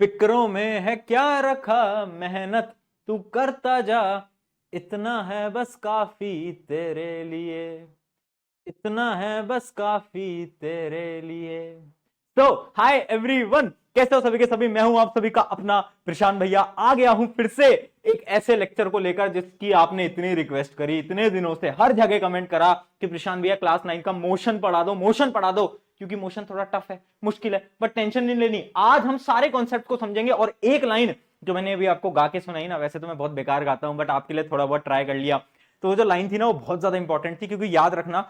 फिक्रों में है क्या रखा, मेहनत तू करता जा, इतना है बस काफी तेरे लिए, इतना है बस काफी तेरे लिए। तो हाय एवरीवन, कैसे हो सभी के सभी। मैं हूं आप सभी का अपना प्रशांत भैया, आ गया हूं फिर से एक ऐसे लेक्चर को लेकर जिसकी आपने इतनी रिक्वेस्ट करी, इतने दिनों से हर जगह कमेंट करा कि प्रशांत भैया क्लास 9 का मोशन पढ़ा दो, मोशन पढ़ा दो, क्योंकि मोशन थोड़ा टफ है, मुश्किल है, बट टेंशन नहीं लेनी। आज हम सारे कॉन्सेप्ट को समझेंगे और एक लाइन जो मैंने अभी आपको गा के सुनाई ना, वैसे तो मैं बहुत बेकार गाता हूं, बट आपके लिए थोड़ा बहुत ट्राई कर लिया। तो वो जो लाइन थी ना, वो बहुत ज्यादा इंपॉर्टेंट थी, क्योंकि याद रखना,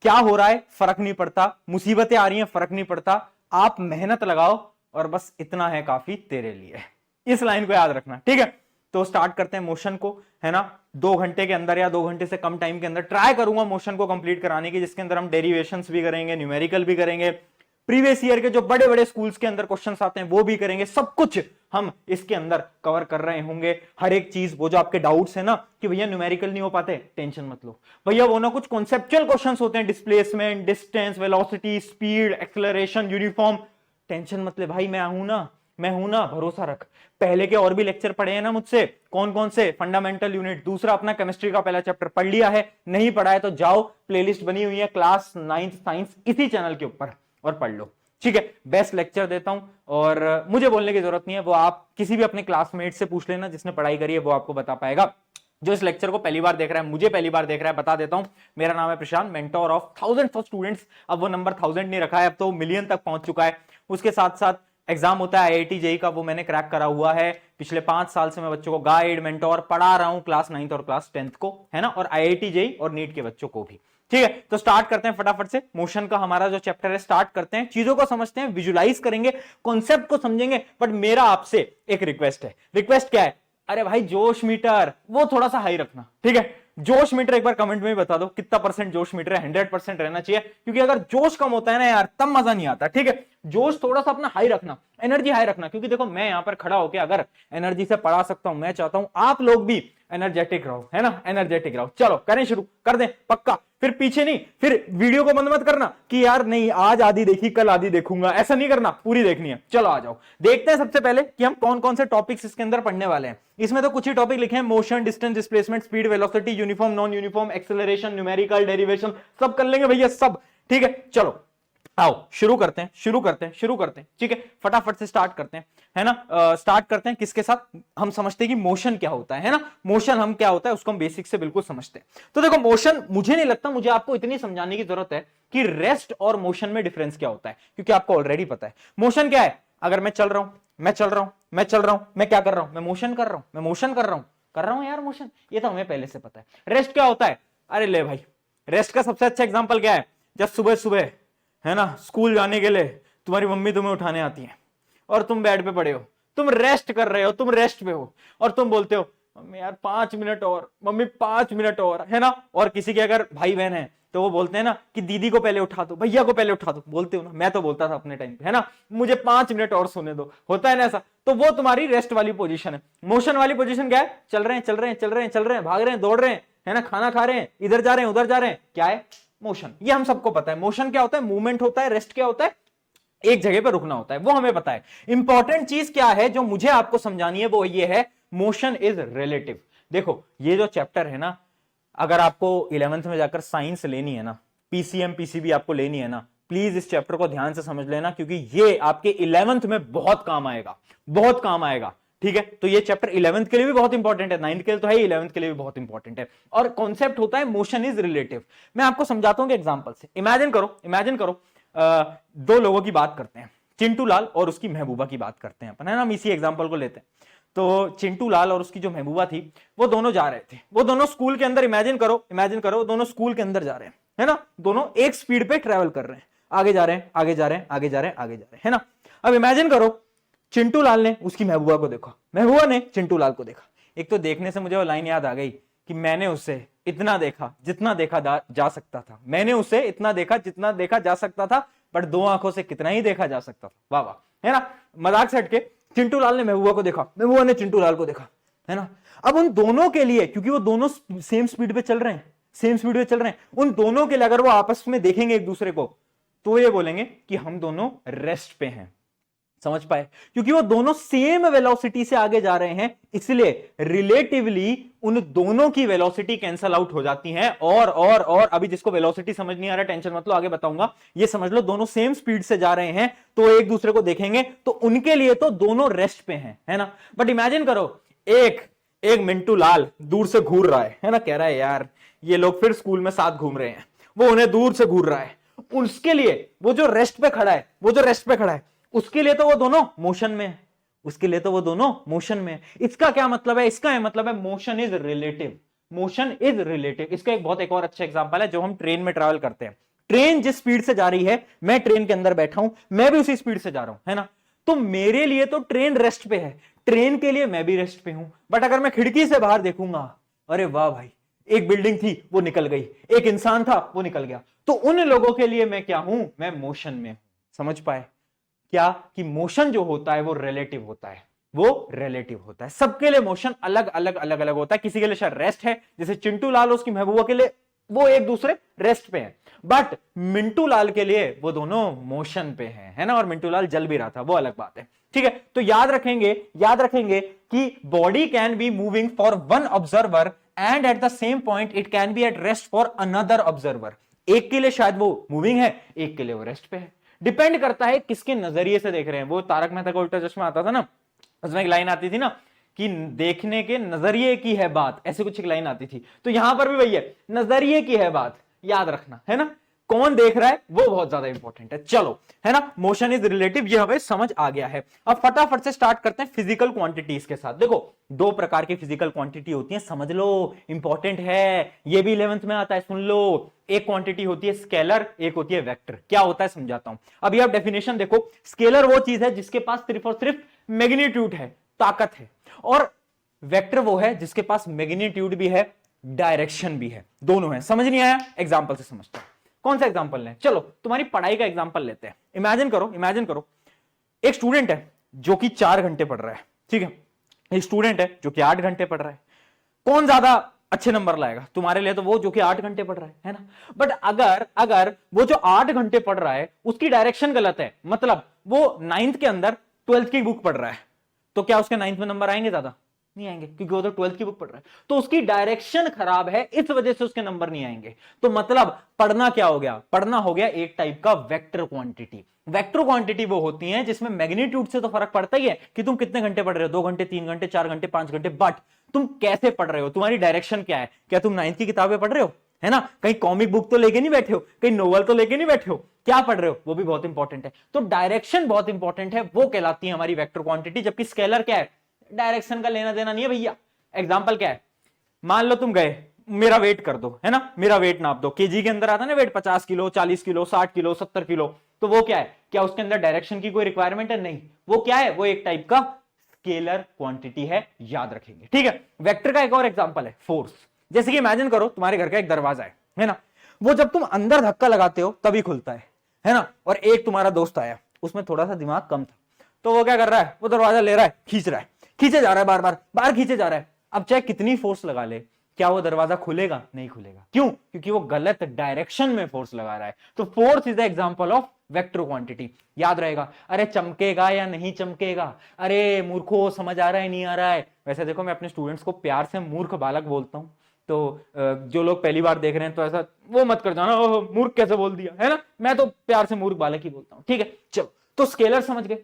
क्या हो रहा है फर्क नहीं पड़ता, मुसीबतें आ रही हैं फर्क नहीं पड़ता, आप मेहनत लगाओ और बस इतना है काफी तेरे लिए। इस लाइन को याद रखना, ठीक है। तो स्टार्ट करते हैं मोशन को, है ना। 2 घंटे के अंदर या 2 घंटे से कम टाइम के अंदर ट्राई करूंगा मोशन को कंप्लीट कराने की, जिसके अंदर हम डेरिवेशंस भी करेंगे, न्यूमेरिकल भी करेंगे, प्रीवियस ईयर के जो बड़े बड़े स्कूल्स के अंदर क्वेश्चंस आते हैं वो भी करेंगे। सब कुछ हम इसके अंदर कवर कर रहे होंगे, हर एक चीज। वो जो आपके डाउट्स है ना कि भैया न्यूमेरिकल नहीं हो पाते, टेंशन मत लो भैया, वो ना कुछ कॉन्सेप्चुअल क्वेश्चंस होते हैं, displacement, distance, velocity, speed, acceleration, uniform, tension मत ले भाई, मैं हूं ना, भरोसा रख। पहले के और भी लेक्चर पढ़े हैं ना मुझसे, कौन कौन से, फंडामेंटल यूनिट, दूसरा अपना केमिस्ट्री का पहला चैप्टर पढ़ लिया है, नहीं पढ़ा है तो जाओ, प्लेलिस्ट बनी हुई है क्लास 9th साइंस इसी चैनल के ऊपर, और पढ़ लो, ठीक है। बेस्ट लेक्चर देता हूं और मुझे बोलने की जरूरत नहीं है, वो आप किसी भी अपने क्लासमेट से पूछ लेना जिसने पढ़ाई करी है, वो आपको बता पाएगा। जो इस लेक्चर को पहली बार देख रहा है, मुझे पहली बार देख रहा है, बता देता हूं, मेरा नाम है Prashant, mentor of thousands of students. अब वो नंबर 1000 नहीं रखा है, अब तो मिलियन तक पहुंच चुका है। उसके साथ साथ एग्जाम होता है आईआईटी जेई का, वो मैंने क्रैक करा हुआ है। पिछले 5 साल से मैं बच्चों को गाइड, मेंटोर पढ़ा रहा हूं, क्लास 9th और क्लास 10th को, है ना, और आईआईटी जेई और नीट के बच्चों को भी, ठीक है। तो स्टार्ट करते हैं फटाफट से मोशन का हमारा जो चैप्टर है, स्टार्ट करते हैं, चीजों को समझते हैं, विजुलाइज करेंगे, कॉन्सेप्ट को समझेंगे। बट मेरा आपसे एक रिक्वेस्ट है। रिक्वेस्ट क्या है? अरे भाई जोश मीटर वो थोड़ा सा हाई रखना, ठीक है। जोश मीटर एक बार कमेंट में ही बता दो कितना परसेंट जोश मीटर है। 100% रहना चाहिए, क्योंकि अगर जोश कम होता है ना यार, तब मजा नहीं आता, ठीक है। जोश थोड़ा सा अपना हाई रखना, एनर्जी हाई रखना, क्योंकि देखो मैं यहां पर खड़ा होकर अगर एनर्जी से पढ़ा सकता हूं, मैं चाहता हूं आप लोग भी एनर्जेटिक रहो, है ना, एनर्जेटिक रहो। चलो करें शुरू, कर दें पक्का। फिर पीछे नहीं, फिर वीडियो को बंद मत करना कि यार नहीं आज आधी देखी कल आधी देखूंगा, ऐसा नहीं करना, पूरी देखनी है। चलो आ जाओ, देखते हैं सबसे पहले कि हम कौन कौन से टॉपिक्स इसके अंदर पढ़ने वाले हैं। इसमें तो कुछ ही टॉपिक लिखे हैं, motion, distance, displacement, speed, velocity, uniform, non uniform, acceleration, numerical, derivation, सब कर लेंगे भैया सब, ठीक है। चलो आओ शुरू करते हैं, ठीक है। फटाफट से स्टार्ट करते हैं, है ना। स्टार्ट करते हैं किसके साथ? हम समझते हैं कि मोशन क्या होता है ना, मोशन हम क्या होता है उसको हम बेसिक से बिल्कुल समझते हैं। तो देखो मोशन, मुझे नहीं लगता मुझे आपको इतनी समझाने की जरूरत है कि रेस्ट और मोशन में डिफरेंस क्या होता है, क्योंकि आपको ऑलरेडी पता है। मोशन क्या है? अगर मैं चल रहा हूं, मैं क्या कर रहा हूं? मैं मोशन कर रहा हूं यार, मोशन, ये तो हमें पहले से पता है। रेस्ट क्या होता है? अरे ले भाई, रेस्ट का सबसे अच्छा एग्जांपल क्या है? जब सुबह सुबह, है ना, स्कूल जाने के लिए तुम्हारी मम्मी तुम्हें उठाने आती है और तुम बेड पे पड़े हो, तुम रेस्ट कर रहे हो, तुम रेस्ट पे हो, और तुम बोलते हो मम्मी यार 5 मिनट और, मम्मी 5 मिनट और, है ना। और किसी के अगर भाई बहन है तो वो बोलते हैं ना कि दीदी को पहले उठा दो, भैया को पहले उठा दो, बोलते हो ना, मैं तो बोलता था अपने टाइम पे, है ना, मुझे 5 मिनट और सोने दो, होता है ना ऐसा। तो वो तुम्हारी रेस्ट वाली पोजीशन है। मोशन वाली पोजीशन क्या है? चल रहे हैं, भाग रहे हैं, दौड़ रहे हैं, है ना, खाना खा रहे हैं, इधर जा रहे हैं, उधर जा रहे हैं, क्या है? मोशन। ये हम सबको पता है। मोशन क्या होता है? मूवमेंट होता है। रेस्ट क्या होता है? एक जगह पे रुकना होता है, वो हमें पता है। इंपॉर्टेंट चीज क्या है जो मुझे आपको समझानी है, वो ये है, मोशन इज रिलेटिव। देखो ये जो चैप्टर है ना, अगर आपको 11th में जाकर साइंस लेनी है ना, पीसीएम पीसीबी आपको लेनी है ना, प्लीज इस चैप्टर को ध्यान से समझ लेना, क्योंकि ये आपके 11th में बहुत काम आएगा, बहुत काम आएगा, ठीक है। तो ये चैप्टर 11th के लिए भी बहुत इंपॉर्टेंट है, 9th के लिए तो है, 11th के लिए भी बहुत इंपॉर्टेंट है। और कॉन्सेप्ट होता है मोशन इज रिलेटिव। मैं आपको समझाता हूं एग्जांपल से। इमेजिन करो दो लोगों की बात करते हैं, चिंटू लाल और उसकी महबूबा की बात करते हैं अपन, है ना, हम इसी एग्जांपल को लेते हैं। तो चिंटू लाल और उसकी जो महबूबा थी, वो दोनों जा रहे थे, वो दोनों स्कूल के अंदर, इमेजिन करो दोनों स्कूल के अंदर जा रहे हैं, है ना, दोनों एक स्पीड पे ट्रेवल कर रहे हैं, आगे जा रहे हैं, है ना। अब इमेजिन करो चिंटू लाल ने उसकी महबूबा को देखा, महबूबा ने चिंटू लाल को देखा। एक तो देखने से मुझे वो लाइन याद आ गई कि मैंने उससे इतना देखा जितना देखा जा सकता था, मैंने उसे इतना देखा जितना देखा जा सकता था, बट 2 आंखों से कितना ही देखा जा सकता था। वाह वाह, है ना। मजाक से हटके, चिंटू लाल ने महबूबा को देखा, महबूबा ने चिंटू लाल को देखा, है ना। अब उन दोनों के लिए, क्योंकि वो दोनों सेम स्पीड पे चल रहे हैं, उन दोनों के लिए अगर वो आपस में देखेंगे एक दूसरे को, तो ये बोलेंगे कि हम दोनों रेस्ट पे हैं। समझ पाए? क्योंकि वो दोनों सेम वेलोसिटी से आगे जा रहे हैं, इसलिए रिलेटिवली उन दोनों की वेलोसिटी कैंसल आउट हो जाती है। और अभी जिसको वेलोसिटी समझ नहीं आ रहा, टेंशन मत लो, आगे बताऊंगा। ये समझ लो दोनों सेम स्पीड से जा रहे हैं, तो एक दूसरे को देखेंगे तो उनके लिए तो दोनों रेस्ट पे हैं, है ना। बट इमेजिन करो, एक मिंटू लाल दूर से घूर रहा है ना, कह रहा है यार ये लोग फिर स्कूल में साथ घूम रहे हैं, वो उन्हें दूर से घूर रहा है। उसके लिए वो जो रेस्ट पे खड़ा है, उसके लिए तो वो दोनों मोशन में है, उसके लिए तो वो दोनों मोशन में है। इसका क्या मतलब है? इसका मतलब है motion is relative, motion is relative. इसका एक और अच्छा एग्जांपल है, जो हम ट्रेन में ट्रैवल करते हैं। ट्रेन जिस स्पीड से जा रही है, मैं ट्रेन के अंदर बैठा हूं, मैं भी उसी स्पीड से जा रहा हूं, है ना। तो मेरे लिए तो ट्रेन रेस्ट पे है, ट्रेन के लिए मैं भी रेस्ट पे हूं। बट अगर मैं खिड़की से बाहर देखूंगा, अरे वाह भाई, एक बिल्डिंग थी वो निकल गई, एक इंसान था वो निकल गया, तो उन लोगों के लिए मैं क्या हूं? मैं मोशन में हूं। समझ पाए क्या कि मोशन जो होता है वो रिलेटिव होता है, वो रिलेटिव होता है। सबके लिए मोशन अलग अलग होता है। किसी के लिए शायद रेस्ट है, जैसे चिंटू लाल उसकी महबूबा के लिए वो एक दूसरे रेस्ट पे हैं, बट मिंटू लाल के लिए वो दोनों मोशन पे हैं, है ना। और मिंटू लाल जल भी रहा था, वो अलग बात है, ठीक है। तो याद रखेंगे कि body can be moving for one observer and at the same point it can be at rest for another observer. एक के लिए शायद वो मूविंग है, एक के लिए वो रेस्ट पे है। डिपेंड करता है किसके नजरिए से देख रहे हैं। वो तारक मेहता का उल्टा चश्मा आता था ना, उसमें एक लाइन आती थी ना कि देखने के नजरिए की है बात, ऐसे कुछ एक लाइन आती थी। तो यहां पर भी वही है, नजरिए की है बात, याद रखना, है ना। कौन देख रहा है वो बहुत ज्यादा इंपॉर्टेंट है। चलो, है ना, मोशन इज रिलेटिव, ये हमें समझ आ गया है। अब फटाफट से स्टार्ट करते हैं फिजिकल क्वांटिटीज के साथ। देखो, दो प्रकार की फिजिकल क्वांटिटी होती है, समझ लो, इंपॉर्टेंट है, ये भी 11th में आता है, सुन लो। एक क्वांटिटी होती है स्केलर, एक होती है वेक्टर। क्या होता है समझाता हूं। अभी आप डेफिनेशन देखो, स्केलर वो चीज है जिसके पास सिर्फ और सिर्फ मैग्नीट्यूड है, ताकत है, और वेक्टर वो है जिसके पास मैग्नीट्यूड भी है, डायरेक्शन भी है, दोनों है। समझ नहीं आया? एग्जांपल से समझते हैं। कौन सा एग्जांपल लें? चलो, तुम्हारी पढ़ाई का एग्जांपल लेते हैं। इमेजिन करो एक स्टूडेंट है जो कि 4 घंटे पढ़ रहा है, ठीक है। एक स्टूडेंट है जो कि 8 घंटे पढ़ रहा है। कौन ज्यादा अच्छे नंबर लाएगा? तुम्हारे लिए तो वो जो कि 8 घंटे पढ़ रहा है ना। बट अगर वो जो 8 घंटे पढ़ रहा है उसकी डायरेक्शन गलत है, मतलब वो 9th के अंदर 12th की बुक पढ़ रहा है, तो क्या उसके 9th में नंबर आएंगे? ज्यादा नहीं आएंगे, क्योंकि वो तो 12th की बुक पढ़ रहा है। तो उसकी डायरेक्शन खराब है, इस वजह से उसके नंबर नहीं आएंगे। तो मतलब पढ़ना क्या हो गया? पढ़ना हो गया एक टाइप का वेक्टर क्वांटिटी। वेक्टर क्वांटिटी वो होती है जिसमें मैग्नीट्यूड से तो फर्क पड़ता ही है कि तुम कितने घंटे पढ़ रहे हो, 2 घंटे, 3 घंटे, 4 घंटे, 5 घंटे, बट तुम कैसे पढ़ रहे हो, तुम्हारी डायरेक्शन क्या है। क्या तुम 9th की किताबें पढ़ रहे हो, है ना, कहीं कॉमिक बुक तो लेके नहीं बैठे हो, कहीं नोवेल तो लेके नहीं बैठे हो, क्या पढ़ रहे हो, वो भी बहुत इंपॉर्टेंट है। तो डायरेक्शन बहुत इंपॉर्टेंट है, वो कहलाती है हमारी वेक्टर क्वांटिटी। जबकि स्केलर क्या है? डायरेक्शन का लेना देना नहीं है भैया। एग्जाम्पल क्या है? मान लो तुम गए, मेरा वेट कर दो, है ना, मेरा वेट नाप दो। केजी के अंदर आता है ना weight, 50 kilo, 40 kilo, 60 kilo, 70 kilo. तो वो क्या है? क्या उसके अंदर डायरेक्शन की कोई रिक्वायरमेंट है? नहीं। वो क्या है? वो एक टाइप का स्केलर क्वांटिटी है, याद रखेंगे, ठीक है। वेक्टर का एक और एग्जांपल है फोर्स। जैसे कि इमेजिन करो तुम्हारे घर का एक दरवाजा है ना, वो जब तुम अंदर धक्का लगाते हो तभी खुलता है ना। और एक तुम्हारा दोस्त आया, उसमें थोड़ा सा दिमाग कम था, तो वो क्या कर रहा है? वो दरवाजा ले रहा है, खींच रहा है, खींचे जा रहा है, बार बार खींचे जा रहा है। अब चाहे कितनी फोर्स लगा ले, क्या वो दरवाजा खुलेगा? नहीं खुलेगा। क्यों? क्योंकि वो गलत डायरेक्शन में फोर्स लगा रहा है। तो force is the example of vector quantity. याद रहेगा। अरे चमकेगा या नहीं चमकेगा, अरे मूर्खों समझ आ रहा है नहीं आ रहा है। वैसे देखो, मैं अपने स्टूडेंट्स को प्यार से मूर्ख बालक बोलता हूं, तो जो लोग पहली बार देख रहे हैं तो ऐसा वो मत कर जाना, मूर्ख कैसे बोल दिया, है ना। मैं तो प्यार से मूर्ख बालक ही बोलता हूं, ठीक है। चलो, तो स्केलर समझ गए।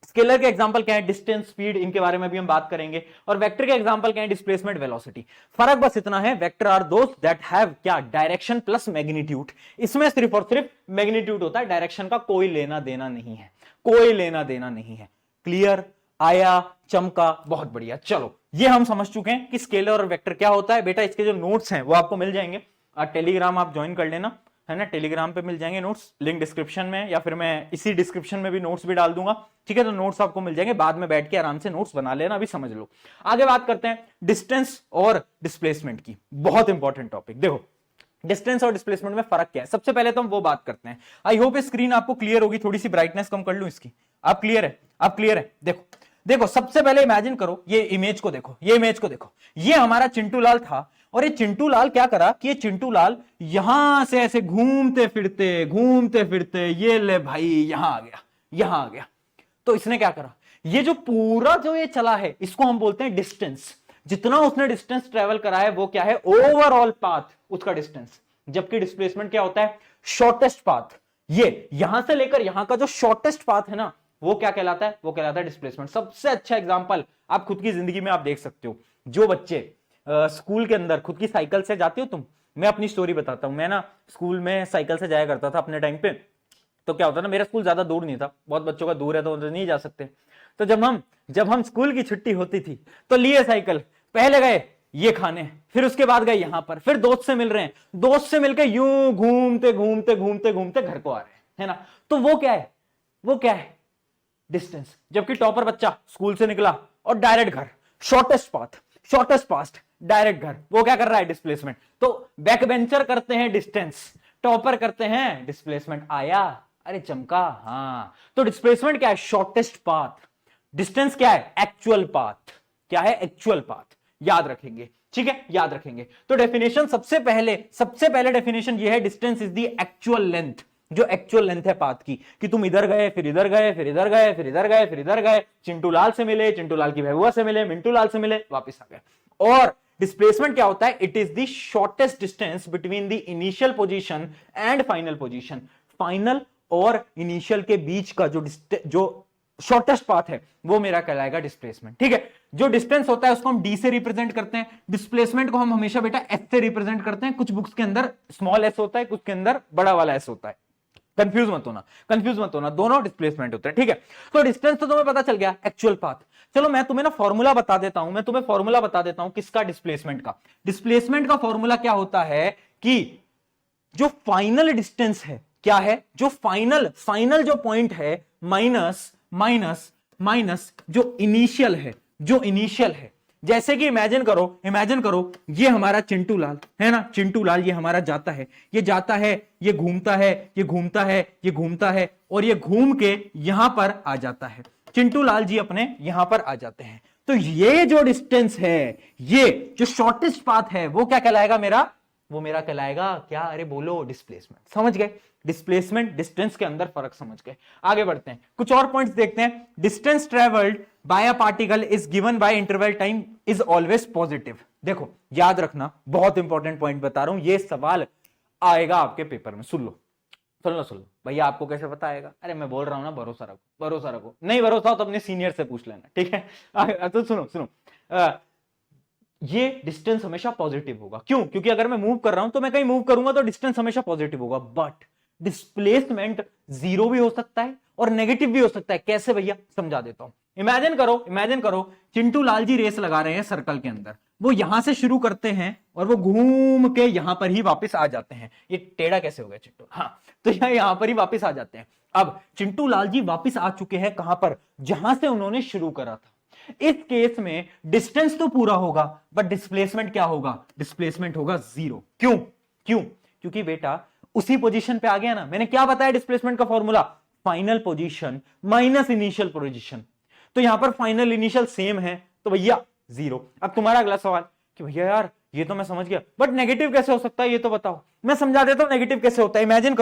स्केलर के एग्जांपल क्या है? डिस्टेंस, स्पीड, इनके बारे में भी हम बात करेंगे। और वेक्टर के एग्जांपल क्या है? Displacement, velocity. फर्क बस इतना है, vector are those that have क्या? Direction plus magnitude. इसमें सिर्फ और सिर्फ मैग्नीट्यूड होता है, डायरेक्शन का कोई लेना देना नहीं है, कोई लेना देना नहीं है। क्लियर? आया? चमका? बहुत बढ़िया। चलो, ये हम समझ चुके हैं कि स्केलर और वेक्टर क्या होता है। बेटा, इसके जो नोट्स हैं वो आपको मिल जाएंगे, टेलीग्राम आप ज्वाइन कर लेना, है ना। टेलीग्राम पे मिल जाएंगे नोट्स, लिंक डिस्क्रिप्शन में, या फिर मैं इसी डिस्क्रिप्शन में भी नोट्स भी डाल दूंगा, ठीक है। तो नोट्स आपको मिल जाएंगे, बाद में बैठ के आराम से नोट्स बना लेना। अभी समझ लो। आगे बात करते हैं डिस्टेंस और डिस्प्लेसमेंट की। बहुत इंपॉर्टेंट टॉपिक। देखो, डिस्टेंस और डिस्प्लेसमेंट में फर्क क्या है, सबसे पहले तो हम वो बात करते हैं। आई होप स्क्रीन आपको क्लियर होगी। थोड़ी सी ब्राइटनेस कम कर लूं इसकी। आप क्लियर है? आप क्लियर है? देखो देखो, सबसे पहले इमेजिन करो, ये इमेज को देखो, ये इमेज को देखो। ये हमारा चिंटू लाल था, और ये चिंटू लाल क्या करा कि ये चिंटू लाल यहां से ऐसे घूमते फिरते ये ले भाई यहां आ गया, यहां आ गया। तो इसने क्या करा, ये जो पूरा जो ये चला है इसको हम बोलते हैं डिस्टेंस। जितना उसने डिस्टेंस ट्रेवल करा है वो क्या है, ओवरऑल पाथ, उसका डिस्टेंस। जबकि डिस्प्लेसमेंट क्या होता है, शॉर्टेस्ट पाथ। ये यहां से लेकर यहां का जो शॉर्टेस्ट पाथ है ना, वो क्या कहलाता है, वो कहलाता है डिस्प्लेसमेंट। सबसे अच्छा एग्जांपल आप खुद की जिंदगी में आप देख सकते हो। जो बच्चे स्कूल के अंदर खुद की साइकिल से जाते हो तुम, मैं अपनी स्टोरी बताता हूं। मैं ना स्कूल में साइकिल से जाया करता था अपने टाइम पे। तो क्या होता ना, मेरा स्कूल ज्यादा दूर नहीं था, बहुत बच्चों का दूर है तो नहीं जा सकते। तो जब हम स्कूल की छुट्टी होती थी तो लिए साइकिल, पहले गए ये खाने, फिर उसके बाद गए यहां पर, फिर दोस्त से मिल रहे हैं, दोस्त से मिलकर यूं घूमते घूमते घूमते घूमते घर को आ रहे हैं, है ना। तो वो क्या है, वो क्या है, डिस्टेंस। जबकि टॉपर बच्चा स्कूल से निकला और डायरेक्ट घर, shortest path, shortest path, direct घर, वो क्या कर रहा है, डिस्प्लेसमेंट। तो बैक बेंचर करते हैं डिस्टेंस, टॉपर करते हैं डिस्प्लेसमेंट। आया, अरे चमका, हाँ। तो डिस्प्लेसमेंट क्या है, शॉर्टेस्ट पाथ। डिस्टेंस क्या है, एक्चुअल पाथ। क्या है, एक्चुअल पाथ। याद रखेंगे, ठीक है, याद रखेंगे। तो डेफिनेशन सबसे पहले डेफिनेशन ये है, distance is the actual length, जो एक्चुअल लेंथ है पाथ की, कि तुम इधर गए, फिर इधर गए, फिर इधर गए, फिर इधर गए, फिर इधर गए, चिंटू लाल से मिले, चिंटू लाल की महबूबा से मिले, मिंटू लाल से मिले, वापस आ गए। और डिस्प्लेसमेंट क्या होता है, it is the shortest distance between the initial position and final position. Final और इनिशियल के बीच का जो शॉर्टेस्ट पाथ है वो मेरा कहलाएगा डिस्प्लेसमेंट, ठीक है। जो डिस्टेंस होता है उसको हम डी से रिप्रेजेंट करते हैं, डिस्प्लेसमेंट को हम हमेशा बेटा एस से रिप्रेजेंट करते हैं। कुछ बुक्स के अंदर स्मॉल एस होता है, कुछ के अंदर बड़ा वाला एस होता है। कंफ्यूज मत होना, दोनों डिस्प्लेसमेंट होते हैं, ठीक है। तो डिस्टेंस तो तुम्हें पता चल गया, एक्चुअल पाथ। चलो मैं तुम्हें ना फॉर्मूला बता देता हूं, किसका, डिस्प्लेसमेंट का। डिस्प्लेसमेंट का फॉर्मूला क्या होता है कि जो फाइनल डिस्टेंस है, क्या है, जो फाइनल जो पॉइंट है, माइनस जो इनिशियल है। जैसे कि इमेजिन करो ये हमारा चिंटू लाल है ना, चिंटू लाल ये हमारा जाता है, ये घूमता है और ये घूम के यहां पर आ जाता है। चिंटू लाल जी अपने यहां पर आ जाते हैं। तो ये जो डिस्टेंस है, ये जो शॉर्टेस्ट पाथ है, वो क्या कहलाएगा मेरा, वो मेरा कहलाएगा क्या, अरे बोलो, डिस्प्लेसमेंट। समझ गए, डिस्प्लेसमेंट डिस्टेंस के अंदर फर्क समझ गए। आगे बढ़ते हैं, कुछ और पॉइंट्स देखते हैं। Distance travelled by a particle is given by interval time is always positive. देखो याद रखना, बहुत इंपॉर्टेंट पॉइंट बता रहा हूं, ये सवाल आएगा आपके पेपर में। सुन लो भैया, आपको कैसे पता आएगा, अरे मैं बोल रहा हूं ना, भरोसा रखो। नहीं भरोसा हो तो अपने सीनियर से पूछ लेना, ठीक है। तो सुनो, ये डिस्टेंस हमेशा पॉजिटिव होगा। क्यों, क्योंकि अगर मैं मूव कर रहा हूं तो मैं कहीं मूव करूंगा तो डिस्टेंस हमेशा पॉजिटिव होगा। बट डिस्प्लेसमेंट जीरो भी हो सकता है और नेगेटिव भी हो सकता है। कैसे भैया, समझा देता हूं। इमेजिन करो चिंटू लाल जी रेस लगा रहे हैं सर्कल के अंदर। वो यहां से शुरू करते हैं और वो घूम के यहां पर ही वापस आ जाते हैं। ये टेढ़ा कैसे हो गया चिंटू, हाँ, तो यहां पर ही वापस आ जाते हैं। अब चिंटू लाल जी वापस आ चुके हैं कहां पर, जहां से उन्होंने शुरू करा था। इस केस में डिस्टेंस तो पूरा होगा बट डिस्प्लेसमेंट क्या होगा, डिस्प्लेसमेंट होगा जीरो। क्यों, क्योंकि बेटा उसी पोजीशन पे आ गया ना। मैंने क्या बताया डिस्प्लेसमेंट का formula, final position minus initial position. तो यहां पर फाइनल इनिशियल सेम है तो भैया जीरो। अब तुम्हारा अगला सवाल कि भैया यार ये तो मैं समझ गया, बट नेगेटिव कैसे हो सकता है, ये तो बताओ। मैं समझा देता हूं नेगेटिव कैसे होता है। इमेजिन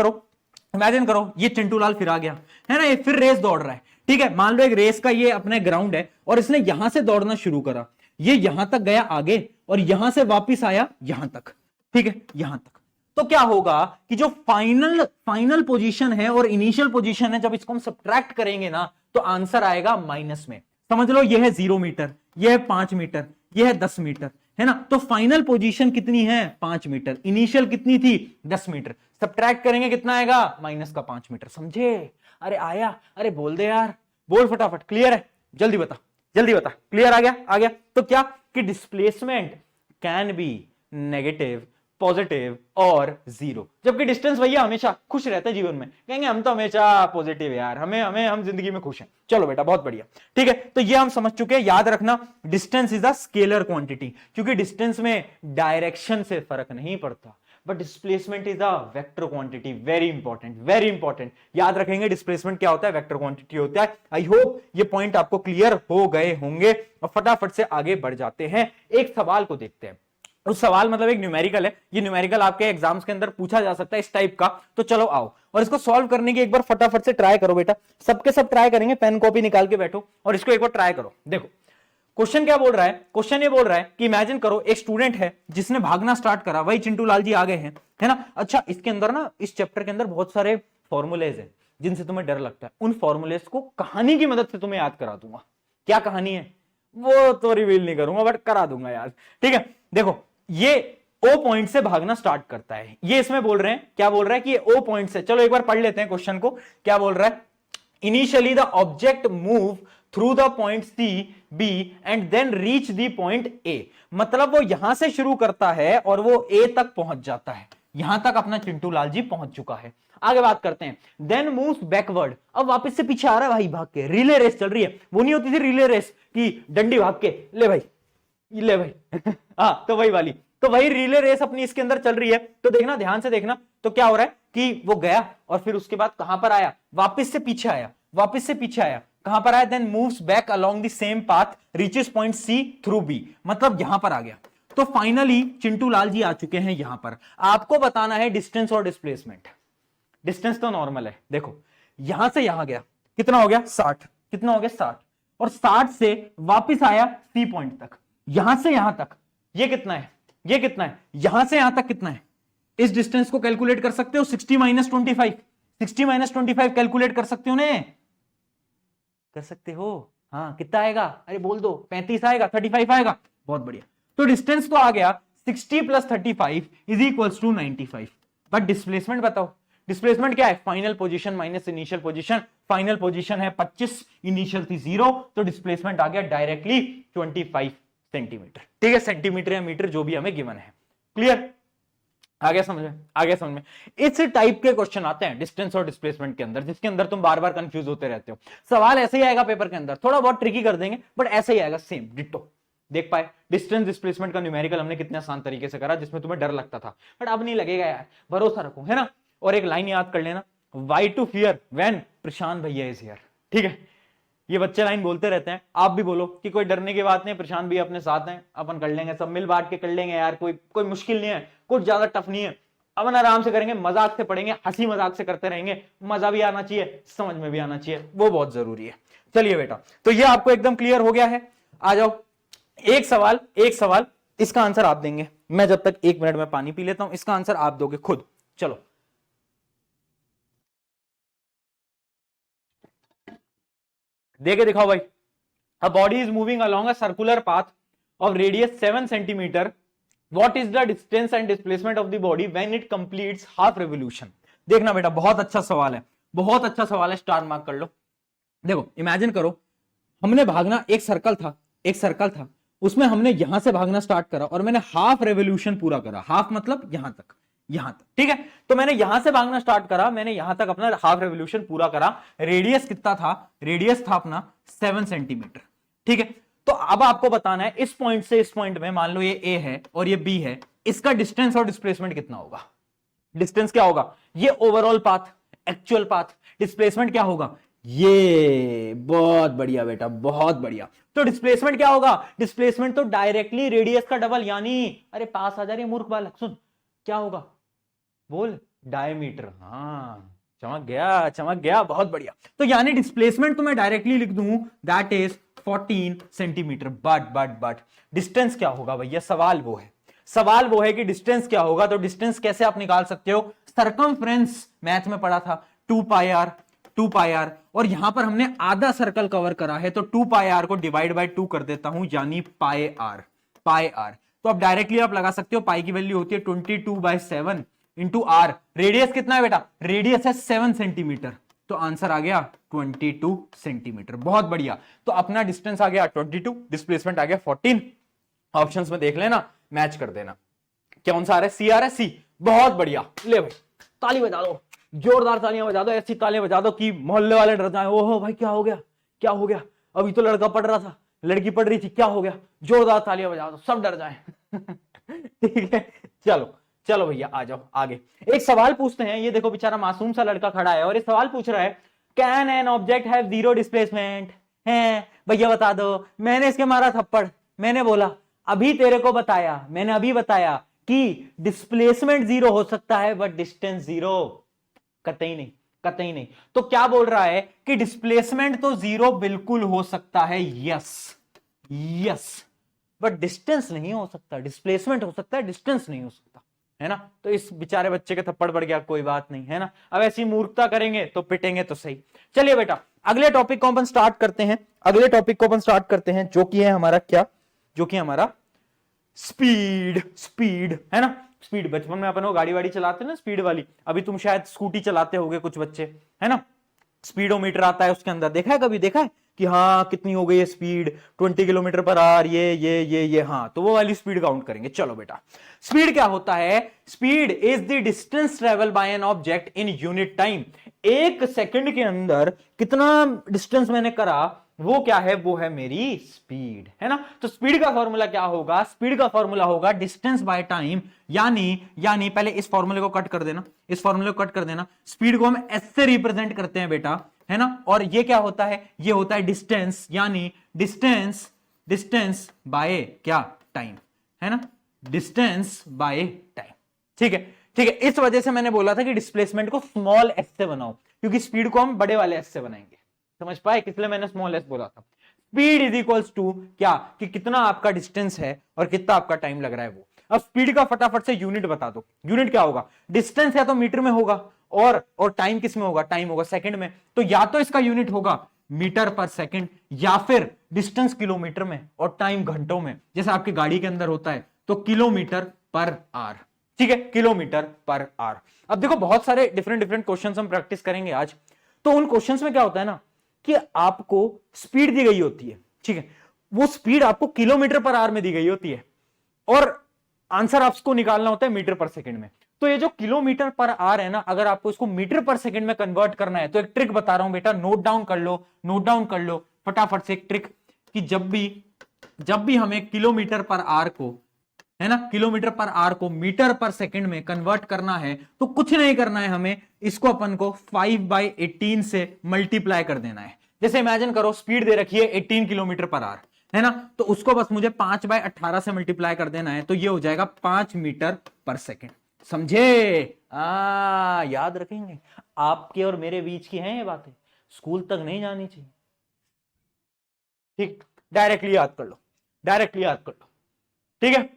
करो ये चिंटू लाल फिर आ गया है ना, ये फिर रेस दौड़ रहा है, ठीक है। मान लो एक रेस का ये अपने ग्राउंड है और इसने यहां से दौड़ना शुरू करा, ये यहां तक गया आगे और यहां से वापस आया यहां तक, ठीक है, यहां तक। तो क्या होगा कि जो फाइनल पोजीशन है और इनिशियल पोजीशन है, जब इसको हम सब्ट्रैक्ट करेंगे ना तो आंसर आएगा माइनस में। समझ लो ये है 0 मीटर, ये है 5 मीटर, ये है 10 मीटर, है ना। तो फाइनल पोजीशन कितनी है, 5 मीटर, इनिशियल कितनी थी, 10 मीटर। सब्ट्रैक्ट करेंगे कितना आएगा, माइनस का 5 मीटर। समझे, अरे आया, अरे बोल दे यार, बोल फटाफट, क्लियर है, जल्दी बता, क्लियर आ गया। तो क्या कि displacement can be negative, positive और जीरो। जबकि डिस्टेंस भैया हमेशा खुश रहता है जीवन में, कहेंगे हम तो हमेशा पॉजिटिव यार, हम जिंदगी में खुश हैं। चलो बेटा बहुत बढ़िया, ठीक है। तो ये हम समझ चुके हैं। याद रखना distance is a scalar quantity, क्योंकि डिस्टेंस में डायरेक्शन से फर्क नहीं पड़ता, but displacement is a vector quantity. Very important, याद रखेंगे डिस्प्लेसमेंट क्या होता है, वेक्टर क्वांटिटी होता है। आई होप ये पॉइंट आपको क्लियर हो गए होंगे और फटाफट से आगे बढ़ जाते हैं। एक सवाल को देखते हैं। उस सवाल मतलब एक न्यूमेरिकल है, ये न्यूमेरिकल आपके एग्जाम्स के अंदर पूछा जा सकता है इस टाइप का। तो चलो आओ और इसको सॉल्व करने की एक बार फटाफट से ट्राई करो बेटा, सबके सब ट्राई करेंगे, पेन कॉपी निकाल के बैठो और इसको एक बार ट्राई करो। देखो क्वेश्चन क्या बोल रहा है, क्वेश्चन ये बोल रहा है कि इमेजिन करो एक स्टूडेंट है जिसने भागना स्टार्ट करा, वही चिंटू लाल जी आ गए हैं, है ना। अच्छा इसके अंदर ना, इस चैप्टर के अंदर बहुत सारे फॉर्मूलेज हैं जिनसे तुम्हें डर लगता है, उन फॉर्मूलेज को कहानी की मदद से तुम्हें याद करा दूंगा। क्या कहानी है वो तो रिवील नहीं करूंगा, बट करा दूंगा याद, ठीक है। देखो ये ओ पॉइंट से भागना स्टार्ट करता है, ये इसमें बोल रहे हैं, क्या बोल रहा है कि ये ओ पॉइंट से, चलो एक बार पढ़ लेते हैं क्वेश्चन को। क्या बोल रहा है, initially the object move through the point C B and then reach the point A, मतलब वो यहां से शुरू करता है और वो ए तक पहुंच जाता है। यहां तक अपना चिंटू लाल जी पहुंच चुका है। आगे बात करते हैं, देन मूव्स बैकवर्ड, अब वापस से पीछे आ रहा है भाई भाग के, रिले रेस चल रही है। वो नहीं होती थी रिले रेस कि डंडी भाग के ले भाई, ले भाई हाँ तो वही वाली, तो वही रिले रेस अपनी इसके अंदर चल रही है। तो देखना, ध्यान से देखना, तो क्या हो रहा है कि वो गया और फिर उसके बाद कहां पर आया, वापस से पीछे आया, वापस से पीछे आया, कहां पर आया, then moves back along the same path, reaches point C through B, मतलब यहां पर आ गया। तो फाइनली चिंटू लाल जी आ चुके हैं यहां पर। आपको बताना है डिस्टेंस और डिस्प्लेसमेंट। डिस्टेंस तो नॉर्मल है, देखो यहां से यहां गया, कितना हो गया 60, कितना हो गया 60, और 60 से वापस आया सी पॉइंट तक, यहां से यहां तक, ये कितना है, ये कितना है, यहां से यहां तक कितना है, इस डिस्टेंस को कैलकुलेट कर सकते हो, 60 माइनस 25, 60 माइनस 25 कैलकुलेट कर सकते हो ने, कर सकते हो, हाँ कितना आएगा, अरे बोल दो, 35 आएगा, 35 आएगा, बहुत बढ़िया। तो डिस्टेंस तो आ गया 60 plus 35 is equals to 95, but displacement बताओ, डिस्प्लेसमेंट क्या है, final position minus initial position, final position है 25, इनिशियल थी 0, तो डिस्प्लेसमेंट आ गया डायरेक्टली 25 सेंटीमीटर, ठीक है, सेंटीमीटर या मीटर जो भी हमें गिवन है। क्लियर, आगे समझ में, आगे समझ में। इस टाइप के क्वेश्चन आते हैं डिस्टेंस और डिस्प्लेसमेंट के अंदर, जिसके अंदर तुम बार बार कंफ्यूज होते रहते हो। सवाल ऐसे ही आएगा पेपर के अंदर, थोड़ा बहुत ट्रिकी कर देंगे बट ऐसे ही आएगा, सेम डिट्टो। देख पाए डिस्टेंस डिस्प्लेसमेंट का न्यूमेरिकल हमने कितने आसान तरीके से करा, जिसमें तुम्हें डर लगता था, बट अब नहीं लगेगा यार, भरोसा रखो, है ना। और एक लाइन याद कर लेना, वाई टू फियर व्हेन प्रशांत भैया इज हियर, ठीक है। ये बच्चे लाइन बोलते रहते हैं, आप भी बोलो कि कोई डरने की बात नहीं, प्रशांत भैया अपने साथ हैं, अपन कर लेंगे, सब मिल बांट के कर लेंगे यार, कोई मुश्किल नहीं है, कुछ ज्यादा टफ नहीं है, अपन आराम से करेंगे, मजाक से पढ़ेंगे, हंसी मजाक से करते रहेंगे, मजा भी आना चाहिए, समझ में भी आना चाहिए, वो बहुत जरूरी है। चलिए बेटा, तो ये आपको एकदम क्लियर हो गया है। आ जाओ, एक सवाल, एक सवाल, इसका आंसर आप देंगे, मैं जब तक 1 मिनट में पानी पी लेता हूं, इसका आंसर आप दोगे खुद। चलो देके दिखाओ भाई। A body is moving along a circular path of radius 7 centimeter. What is the distance and displacement of the body when it completes half revolution? देखना बेटा, बहुत अच्छा सवाल है, बहुत अच्छा सवाल है, स्टार मार्क कर लो। देखो इमेजिन करो, हमने भागना, एक सर्कल था, एक सर्कल था, उसमें हमने यहां से भागना स्टार्ट करा और मैंने हाफ रेवोल्यूशन पूरा करा, हाफ मतलब यहां तक, यहां तक, ठीक है। तो मैंने यहां से भागना स्टार्ट करा, मैंने यहां तक अपना हाफ रेवोल्यूशन पूरा करा, रेडियस कितना था, रेडियस था अपना 7 सेंटीमीटर, ठीक है। तो अब आपको बताना है इस पॉइंट से इस पॉइंट में, मान लो ये ए है और ये बी है, इसका डिस्टेंस और डिस्प्लेसमेंट कितना होगा। डिस्टेंस क्या होगा, ये overall path, actual path, displacement क्या होगा, ये, बहुत बढ़िया बेटा, बहुत बढ़िया। तो डिस्प्लेसमेंट क्या होगा, डिस्प्लेसमेंट तो डायरेक्टली रेडियस का डबल, यानी, अरे पास आ जा रही है मूर्ख बालक, सुन क्या होगा, बोल, डायमीटर, हाँ चमक गया, चमक गया, बहुत बढ़िया। तो यानी डिस्प्लेसमेंट तो मैं डायरेक्टली लिख दूं, that is 14 centimetre, but distance क्या होगा भैया, सवाल वो है, सवाल वो है कि डिस्टेंस क्या होगा। तो डिस्टेंस कैसे आप निकाल सकते हो, सरकमफ्रेंस मैथ में पढ़ा था, 2 पाई आर, 2 पाई आर, और यहां पर हमने आधा सर्कल कवर करा है, तो 2 पाई आर को डिवाइड बाय 2 कर देता हूं, यानी पाई आर, पाई आर। तो अब डायरेक्टली आप लगा सकते हो, पाई की वैल्यू होती है 22/7 इंटू आर, रेडियस कितना है बेटा, रेडियस है 7 सेंटीमीटर, तो आंसर आ गया 22 सेंटीमीटर, बहुत बढ़िया। तो अपना डिस्टेंस आ गया 22, डिस्प्लेसमेंट आ गया 14, ऑप्शंस में देख लेना, मैच कर देना, कौन सा आ रहा है, सी आ रहा है, सी, बहुत बढ़िया। ले भाई ताली बजा दो, जोरदार तालियां बजा दो, ऐसी तालियां बजा दो कि मोहल्ले वाले डर जाए, ओहो भाई क्या हो गया, क्या हो गया, अभी तो लड़का पढ़ रहा था, लड़की पढ़ रही थी, क्या हो गया, जोरदार तालियां बजा दो, सब डर जाए ठीक है, चलो चलो भैया आ जाओ आगे। एक सवाल पूछते हैं, ये देखो बेचारा मासूम सा लड़का खड़ा है और ये सवाल पूछ रहा है, can an object have zero displacement, है भैया बता दो। मैंने इसके मारा थप्पड़, मैंने बोला अभी तेरे को बताया, मैंने अभी बताया कि डिस्प्लेसमेंट जीरो हो सकता है बट डिस्टेंस जीरो कतई नहीं, कतई नहीं। तो क्या बोल रहा है कि डिस्प्लेसमेंट तो जीरो बिल्कुल हो सकता है, यस यस, बट डिस्टेंस नहीं हो सकता। डिस्प्लेसमेंट हो सकता है, डिस्टेंस नहीं हो सकता, है ना। तो इस बेचारे बच्चे के थप्पड़ पड़ गया, कोई बात नहीं, है ना। अब ऐसी मूर्खता करेंगे तो पिटेंगे तो सही। चलिए बेटा अगले टॉपिक को अपन स्टार्ट करते हैं, अगले टॉपिक को अपन स्टार्ट करते हैं, जो कि है हमारा क्या, जो कि हमारा स्पीड, स्पीड है ना। स्पीड, बचपन में अपन वो गाड़ी वाड़ी चलाते हैं ना स्पीड वाली, अभी तुम शायद स्कूटी चलाते होगे कुछ बच्चे, है ना। स्पीडोमीटर आता है उसके अंदर, देखा है कभी, देखा है कि हाँ कितनी हो गई है स्पीड, 20 किलोमीटर पर आवर, ये हाँ, तो वो वाली स्पीड काउंट करेंगे। चलो बेटा, स्पीड क्या होता है? Speed is the distance travel by an object in unit time. एक सेकंड के अंदर कितना डिस्टेंस मैंने करा, वो क्या है? वो है मेरी स्पीड, है ना। तो स्पीड का फॉर्मूला क्या होगा? स्पीड का फॉर्मूला होगा डिस्टेंस बाय टाइम, यानी पहले इस फॉर्मूले को कट कर देना, इस फॉर्मूले को कट कर देना। स्पीड को हम एस से रिप्रेजेंट करते हैं बेटा, है ना। और ये क्या होता है? ये होता है डिस्टेंस, यानी डिस्टेंस, डिस्टेंस बाय क्या? टाइम, है ना, डिस्टेंस बाय टाइम। ठीक है, ठीक है। इस वजह से मैंने बोला था कि डिस्प्लेसमेंट को स्मॉल एस से बनाओ, क्योंकि स्पीड को हम बड़े वाले एस से बनाएंगे। समझ पाए? इसलिए मैंने स्मॉल एस बोला था। स्पीड इज इक्वल्स टू क्या, कि कितना आपका डिस्टेंस है और कितना आपका टाइम लग रहा है वो। अब स्पीड का फटाफट से यूनिट बता दो। यूनिट क्या होगा? डिस्टेंस या तो मीटर में होगा, और टाइम किस में होगा? टाइम होगा सेकंड में। तो या तो इसका यूनिट होगा मीटर पर सेकंड, या फिर डिस्टेंस किलोमीटर में और टाइम घंटों में, जैसे आपकी गाड़ी के अंदर होता है, तो किलोमीटर पर आवर। ठीक है, किलोमीटर पर आवर। अब देखो बहुत सारे डिफरेंट डिफरेंट क्वेश्चंस हम प्रैक्टिस करेंगे आज। तो उन क्वेश्चंस में क्या होता है ना, कि आपको स्पीड दी गई होती है, ठीक है, वो स्पीड आपको किलोमीटर पर आवर में दी गई होती है, और आंसर आपको निकालना होता है मीटर पर सेकंड में। तो ये जो किलोमीटर पर आवर है ना, अगर आपको इसको मीटर पर सेकंड में कन्वर्ट करना है, तो एक ट्रिक बता रहा हूं बेटा, नोट डाउन कर लो, नोट डाउन कर लो फटाफट से। एक ट्रिक कि जब भी हमें किलोमीटर पर आवर को, है ना, किलोमीटर पर आवर को मीटर पर सेकंड में कन्वर्ट करना है, तो कुछ नहीं करना है हमें, इसको अपन को 5/18 से मल्टीप्लाई कर देना है। जैसे इमेजिन करो स्पीड दे रखी है 18 किलोमीटर पर आवर, है ना, तो उसको बस मुझे 5/18 से मल्टीप्लाई कर देना है, तो ये हो जाएगा 5 मीटर पर सेकंड। समझे? याद रखेंगे। आपके और मेरे बीच की हैं ये बातें, स्कूल तक नहीं जानी चाहिए। ठीक, डायरेक्टली याद कर लो, डायरेक्टली याद कर लो। ठीक है,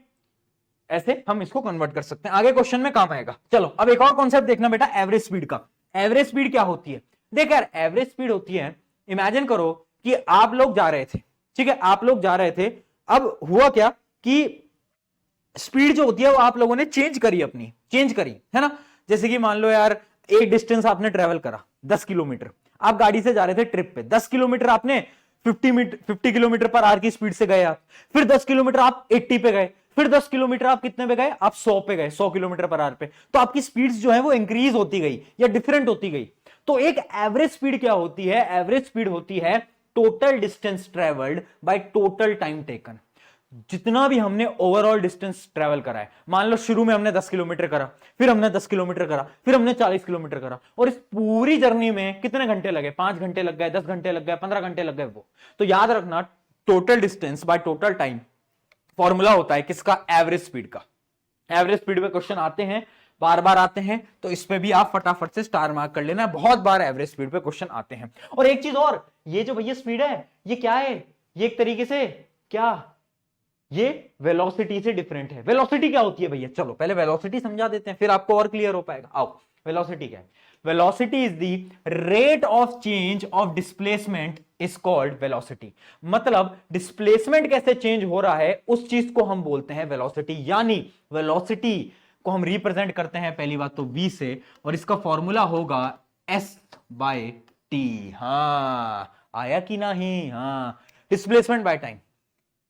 ऐसे हम इसको कन्वर्ट कर सकते हैं, आगे क्वेश्चन में काम आएगा। चलो अब एक और कॉन्सेप्ट देखना बेटा, एवरेज स्पीड का। एवरेज स्पीड क्या होती है? देख यार, एवरेज स्पीड होती है, इमेजिन करो कि आप लोग जा रहे थे, ठीक है, आप लोग जा रहे थे। अब हुआ क्या कि स्पीड जो होती है वो आप लोगों ने चेंज करी, अपनी चेंज करी, है ना। जैसे कि मान लो यार, एक डिस्टेंस आपने ट्रेवल करा 10 किलोमीटर, आप गाड़ी से जा रहे थे ट्रिप पे, 10 किलोमीटर आपने 50 किलोमीटर पर आवर की स्पीड से गए आप, फिर 10 किलोमीटर आप 80 पे गए, फिर 10 किलोमीटर आप कितने पे गए? आप 100 पे गए, 100 किलोमीटर पर आवर पे। तो आपकी स्पीड जो है वो इंक्रीज होती गई या डिफरेंट होती गई। तो एक एवरेज स्पीड क्या होती है? एवरेज स्पीड होती है total distance travelled by total time taken. जितना भी हमने ओवरऑल डिस्टेंस ट्रेवल करा है, मान लो शुरू में हमने 10 किलोमीटर करा, फिर हमने 10 किलोमीटर करा, फिर हमने 40 किलोमीटर करा, और इस पूरी जर्नी में कितने घंटे लगे? 5 घंटे लग गए, 10 घंटे लग गए, 15 घंटे लग गए वो। तो याद रखना, total distance by total time formula होता है किसका? एवरेज स्पीड का। एवरेज स्पीड पे क्वेश्चन आते हैं, बार बार आते हैं, तो इस पे भी आप फटाफट से स्टार मार्क कर लेना, बहुत बार एवरेज स्पीड पे क्वेश्चन आते हैं। और एक चीज और, ये जो भैया स्पीड है, ये क्या है? ये एक तरीके से क्या, ये वेलोसिटी से डिफरेंट है। वेलोसिटी क्या होती है भैया? चलो पहले वेलोसिटी समझा देते हैं, फिर आपको और क्लियर हो पाएगा। आओ, वेलोसिटी क्या है? Velocity is the rate of change of displacement is called velocity. मतलब डिस्प्लेसमेंट कैसे चेंज हो रहा है, उस चीज को हम बोलते हैं वेलोसिटी। यानी वेलोसिटी को हम रिप्रेजेंट करते हैं पहली बात तो v से, और इसका फॉर्मूला होगा s/t। हाँ, आया कि नहीं? हाँ, डिस्प्लेसमेंट बाय टाइम,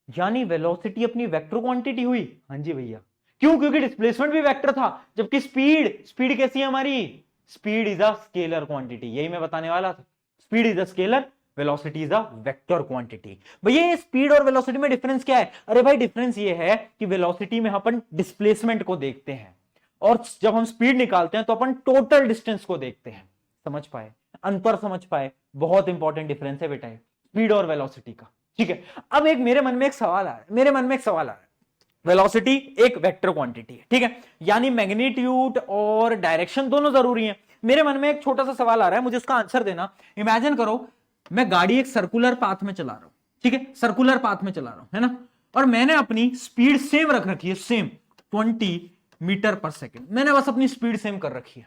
यानी वेलोसिटी अपनी वेक्टर क्वांटिटी हुई। हाँ जी भैया, क्यों? क्योंकि डिस्प्लेसमेंट भी वेक्टर था, जबकि स्पीड कैसी है हमारी? Speed is a scalar quantity, यही मैं बताने वाला था। Speed is a scalar, velocity is a vector quantity. भैया ये स्पीड और वेलोसिटी में डिफरेंस क्या है? अरे भाई डिफरेंस ये है कि वेलोसिटी में अपन डिस्प्लेसमेंट को देखते हैं, और जब हम स्पीड निकालते हैं तो अपन टोटल डिस्टेंस को देखते हैं। समझ पाए? अंतर समझ पाए? बहुत इंपॉर्टेंट डिफरेंस है बेटा स्पीड और वेलोसिटी का। ठीक है, अब एक मेरे मन में एक सवाल आ रहा है, मेरे मन में एक सवाल आ रहा है, वेलोसिटी एक वेक्टर क्वांटिटी है, ठीक है, यानी मैग्नीट्यूड और डायरेक्शन दोनों जरूरी हैं। मेरे मन में एक छोटा सा सवाल आ रहा है, मुझे उसका आंसर देना। इमेजिन करो मैं गाड़ी एक सर्कुलर पाथ में चला रहा हूं, ठीक है, सर्कुलर पाथ में चला रहा हूं, है ना, और मैंने अपनी स्पीड सेम रख रखी है, सेम 20 मीटर पर सेकेंड, मैंने बस अपनी स्पीड सेम कर रखी है।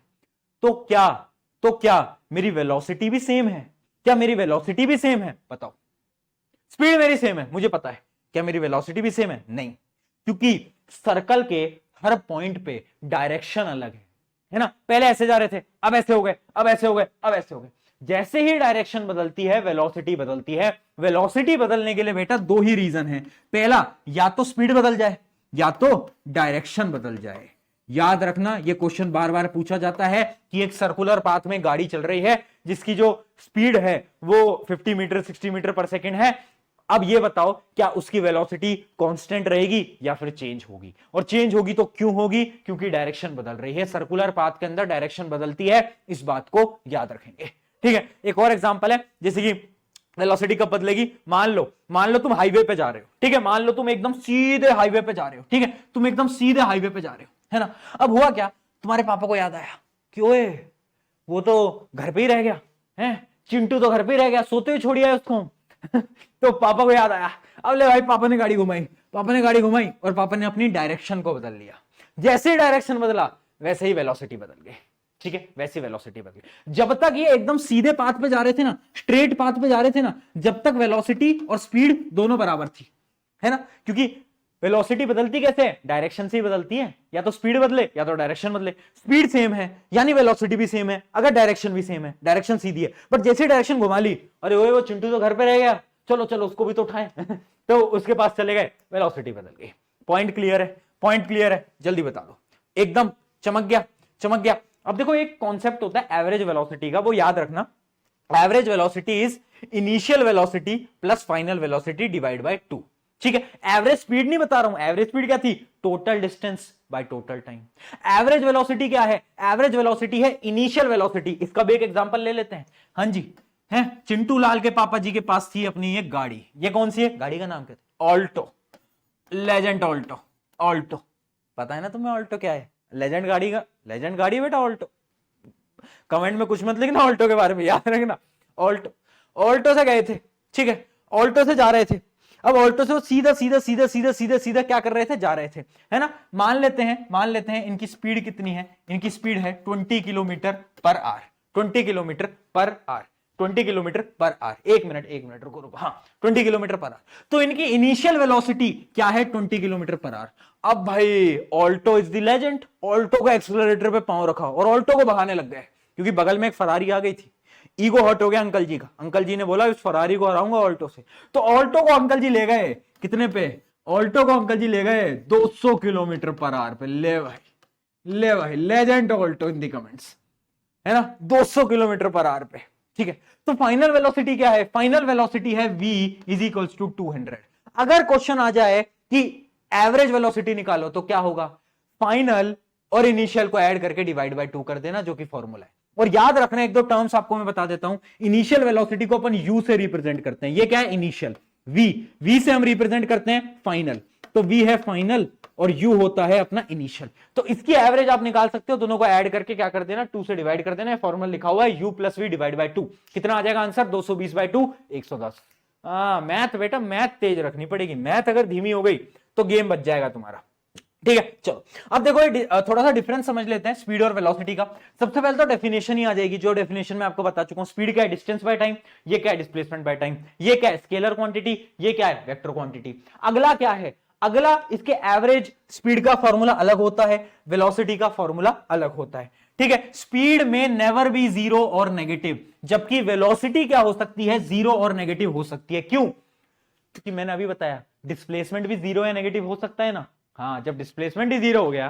तो क्या मेरी वेलोसिटी भी सेम है? क्या मेरी वेलोसिटी भी सेम है? बताओ। स्पीड मेरी सेम है, मुझे पता है, क्या मेरी वेलोसिटी भी सेम है? नहीं, क्योंकि सर्कल के हर पॉइंट पे डायरेक्शन अलग है ना। पहले ऐसे जा रहे थे, अब ऐसे हो गए, अब ऐसे हो गए, अब ऐसे हो गए। जैसे ही डायरेक्शन बदलती है वेलोसिटी बदलती है। वेलोसिटी बदलने के लिए बेटा दो ही रीजन है, पहला या तो स्पीड बदल जाए या तो डायरेक्शन बदल जाए। याद रखना, यह क्वेश्चन बार बार पूछा जाता है कि एक सर्कुलर पाथ में गाड़ी चल रही है जिसकी जो स्पीड है वो 50 मीटर 60 मीटर पर सेकेंड है। अब ये बताओ क्या उसकी वेलोसिटी कांस्टेंट रहेगी या फिर चेंज होगी? और चेंज होगी तो क्यों होगी? क्योंकि डायरेक्शन बदल रही है। सर्कुलर पाथ के अंदर डायरेक्शन बदलती है, इस बात को याद रखेंगे, ठीक है। एक और एग्जांपल है, जैसे कि वेलोसिटी कब बदलेगी? मान लो तुम हाईवे पे जा रहे हो, ठीक है, मान लो तुम एकदम सीधे हाईवे पे जा रहे हो, ठीक है, तुम एकदम सीधे हाईवे पे जा रहे हो, है ना। अब हुआ क्या, तुम्हारे पापा को याद आया कि ओए वो तो घर पे ही रह गया है, चिंटू तो घर पे ही रह गया, सोते हुए छोड़िया उसको। तो पापा को याद आया, अब ले भाई पापा ने गाड़ी घुमाई और पापा ने अपनी डायरेक्शन को बदल लिया। जैसे ही डायरेक्शन बदला वैसे ही वेलोसिटी बदल गई, ठीक है, वैसी वेलोसिटी बदल गई। जब तक ये एकदम सीधे पाथ पे जा रहे थे ना, स्ट्रेट पाथ पे जा रहे थे ना, जब तक वेलोसिटी और स्पीड दोनों बराबर थी, है ना, क्योंकि वेलोसिटी बदलती कैसे? डायरेक्शन से ही बदलती है, या तो स्पीड बदले या तो डायरेक्शन बदले। स्पीड सेम है यानी वेलोसिटी भी सेम है, अगर डायरेक्शन भी सेम है, डायरेक्शन सीधी है, बट जैसे डायरेक्शन घुमा ली, अरे ओए वो चिंटू तो घर पे रह गया, चलो चलो उसको भी तो उठाएं तो उसके पास चले गए, वेलोसिटी बदल गई। पॉइंट क्लियर है? पॉइंट क्लियर है? जल्दी बता दो। एकदम चमक गया। अब देखो एक कॉन्सेप्ट होता है एवरेज वेलोसिटी का, वो याद रखना। Average velocity is initial velocity plus final velocity divide by 2, ठीक है। एवरेज स्पीड नहीं बता रहा हूं, एवरेज स्पीड क्या थी? Total distance by total time. Average velocity क्या है? एवरेज वेलोसिटी है इनिशियल वेलोसिटी। इसका भी एक एग्जांपल ले लेते हैं। हाँ जी, है चिंटू लाल के पापा जी के पास थी अपनी एक गाड़ी। ये कौन सी है गाड़ी? का नाम क्या था? Alto, legend Alto. ऑल्टो पता है ना तुम्हें ऑल्टो क्या है? लेजेंड गाड़ी का, लेजेंड गाड़ी बेटा ऑल्टो। कमेंट में कुछ मत लिखना ऑल्टो के बारे में, याद रखना। ऑल्टो से गए थे, ठीक है, ऑल्टो से जा रहे थे। अब ऑल्टो से वो सीधा क्या कर रहे थे? जा रहे थे, है ना। मान लेते हैं इनकी स्पीड कितनी है? इनकी स्पीड है 20 kilometre per hour. 20 kilometre per hour, 20 kilometre per hour. एक मिनट रुको, हाँ 20 किलोमीटर पर आवर। तो इनकी इनिशियल वेलोसिटी क्या है? 20 किलोमीटर पर आवर। अब भाई Alto is the legend, Alto का एक्सीलरेटर पे पांव रखा और ऑल्टो को भगाने लग गए, क्योंकि बगल में एक फरारी आ गई थी। ईगो हर्ट हो गया अंकल जी का। अंकल जी ने बोला इस फरारी को हराऊंगा ऑल्टो से। तो ऑल्टो को अंकल जी ले गए कितने पे? ऑल्टो को अंकल जी ले गए 200 किलोमीटर पर आवर पे। ले भाई लेजेंड ऑल्टो इन दी कमेंट्स, है ना, 200 किलोमीटर पर आवर पे, ठीक है। तो फाइनल वेलोसिटी क्या है? फाइनल वेलोसिटी है v इज इक्वल्स टू 200। अगर क्वेश्चन आ जाए कि एवरेज वेलोसिटी निकालो तो क्या होगा? फाइनल और इनिशियल को ऐड करके डिवाइड बाय 2 कर देना, जो कि फॉर्मूला है। और याद रखना एक दो टर्म्स आपको मैं बता देता हूं। इनिशियल वेलोसिटी को अपन u से रिप्रेजेंट करते हैं। ये क्या है? इनिशियल। v से हम रिप्रेजेंट करते हैं फाइनल, तो v है फाइनल और u होता है अपना इनिशियल। तो इसकी एवरेज आप निकाल सकते हो, दोनों को ऐड करके क्या कर देना? 2 से डिवाइड कर देना। फॉर्मूला लिखा हुआ है u plus v divide by 2। कितना आ जाएगा आंसर? 220 बाय 2 110। मैथ बेटा, मैथ तेज रखनी पड़ेगी। मैथ अगर धीमी हो गई तो गेम बच जाएगा तुम्हारा, ठीक है। चलो अब देखो थोड़ा सा डिफरेंस समझ लेते हैं स्पीड और वेलोसिटी का। सबसे पहले तो डेफिनेशन ही आ जाएगी, जो डेफिनेशन मैं आपको बता चुका हूं। स्पीड क्या है? Distance by time. ये क्या है? Displacement by time. ये क्या है? Scalar quantity. ये क्या है? Vector quantity. अगला क्या है? अगला इसके एवरेज स्पीड का फॉर्मूला अलग होता है, वेलोसिटी का फॉर्मूला अलग होता है, ठीक है। स्पीड में नेवर बी जीरो और नेगेटिव, जबकि वेलोसिटी क्या हो सकती है? जीरो और नेगेटिव हो सकती है। क्यों? क्योंकि मैंने अभी बताया डिस्प्लेसमेंट भी जीरो या नेगेटिव हो सकता है ना। हाँ, जब डिस्प्लेसमेंट ही जीरो हो गया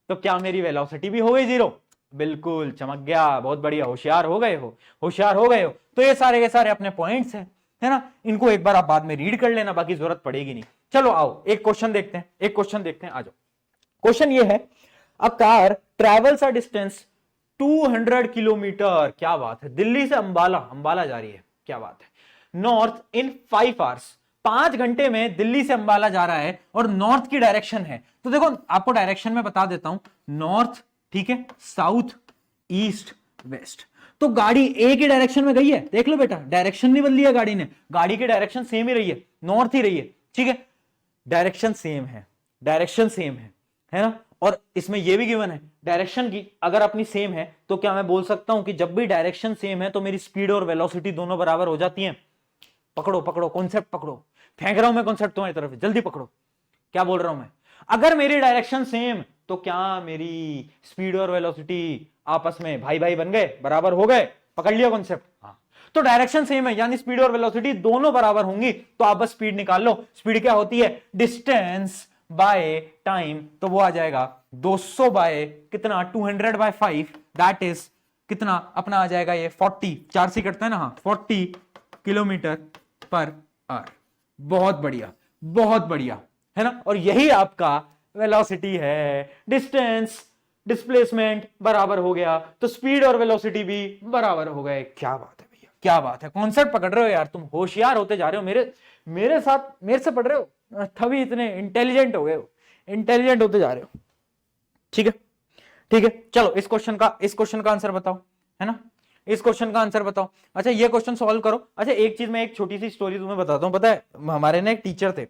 तो क्या मेरी वेलोसिटी भी हो गई जीरो? बिल्कुल, चमक गया, बहुत बढ़िया, होशियार हो गए हो। तो ये सारे के सारे अपने पॉइंट्स हैं, है ना। इनको एक बार आप बाद में रीड कर लेना, बाकी जरूरत पड़ेगी नहीं। चलो आओ एक क्वेश्चन देखते हैं, आ जाओ। क्वेश्चन ये है, a car travels a distance 200 kilometre. क्या बात है, दिल्ली से अंबाला जा रही है, क्या बात है, नॉर्थ इन 5 आवर्स। 5 घंटे में दिल्ली से अंबाला जा रहा है और नॉर्थ की डायरेक्शन है, तो देखो आपको डायरेक्शन में बता देता हूं, नॉर्थ, ठीक है, साउथ, ईस्ट, वेस्ट। तो गाड़ी एक ही डायरेक्शन में गई है, देख लो बेटा, डायरेक्शन नहीं बदली है गाड़ी ने, गाड़ी की डायरेक्शन सेम ही रही है, नॉर्थ ही रही है, ठीक है, डायरेक्शन सेम है, डायरेक्शन सेम है ना। और इसमें यह भी गिवन है, डायरेक्शन की अगर अपनी सेम है तो क्या मैं बोल सकता हूं कि जब भी डायरेक्शन सेम है तो मेरी स्पीड और वेलोसिटी दोनों बराबर हो जाती हैं। पकड़ो पकड़ो कॉन्सेप्ट पकड़ो, फेंक रहा हूं मैं कॉन्सेप्ट तुम्हारी तरफ, जल्दी पकड़ो, क्या बोल रहा हूं मैं। अगर मेरी डायरेक्शन सेम तो क्या मेरी स्पीड और वेलोसिटी आपस में भाई भाई बन गए, बराबर हो गए, पकड़ लिया कॉन्सेप्ट। हाँ, तो डायरेक्शन सेम है यानी स्पीड और वेलोसिटी दोनों बराबर होंगी, तो आप बस स्पीड निकाल लो। स्पीड क्या होती है, डिस्टेंस बाय टाइम, तो वो आ जाएगा 200 बाय कितना, 200 बाय 5, दैट इज कितना अपना आ जाएगा ये 40, 4 से कटता है ना, हाँ 40 किलोमीटर पर आवर। बहुत बढ़िया, बहुत बढ़िया, है ना। और यही आपका वेलोसिटी है, डिस्टेंस डिस्प्लेसमेंट बराबर हो गया तो स्पीड और वेलोसिटी भी बराबर हो गए। क्या बात है भैया, क्या बात है, कॉन्सेप्ट पकड़ रहे हो यार, तुम होशियार होते जा रहे हो, मेरे साथ मेरे से पढ़ रहे हो तभी इतने इंटेलिजेंट हो गए हो, इंटेलिजेंट होते जा रहे हो, ठीक है, ठीक है। चलो इस क्वेश्चन का आंसर बताओ, है ना, इस क्वेश्चन का आंसर बताओ। अच्छा ये क्वेश्चन सॉल्व करो। अच्छा एक चीज, मैं एक छोटी सी स्टोरी तुम्हें बताता हूं। पता है हमारे ना एक टीचर थे,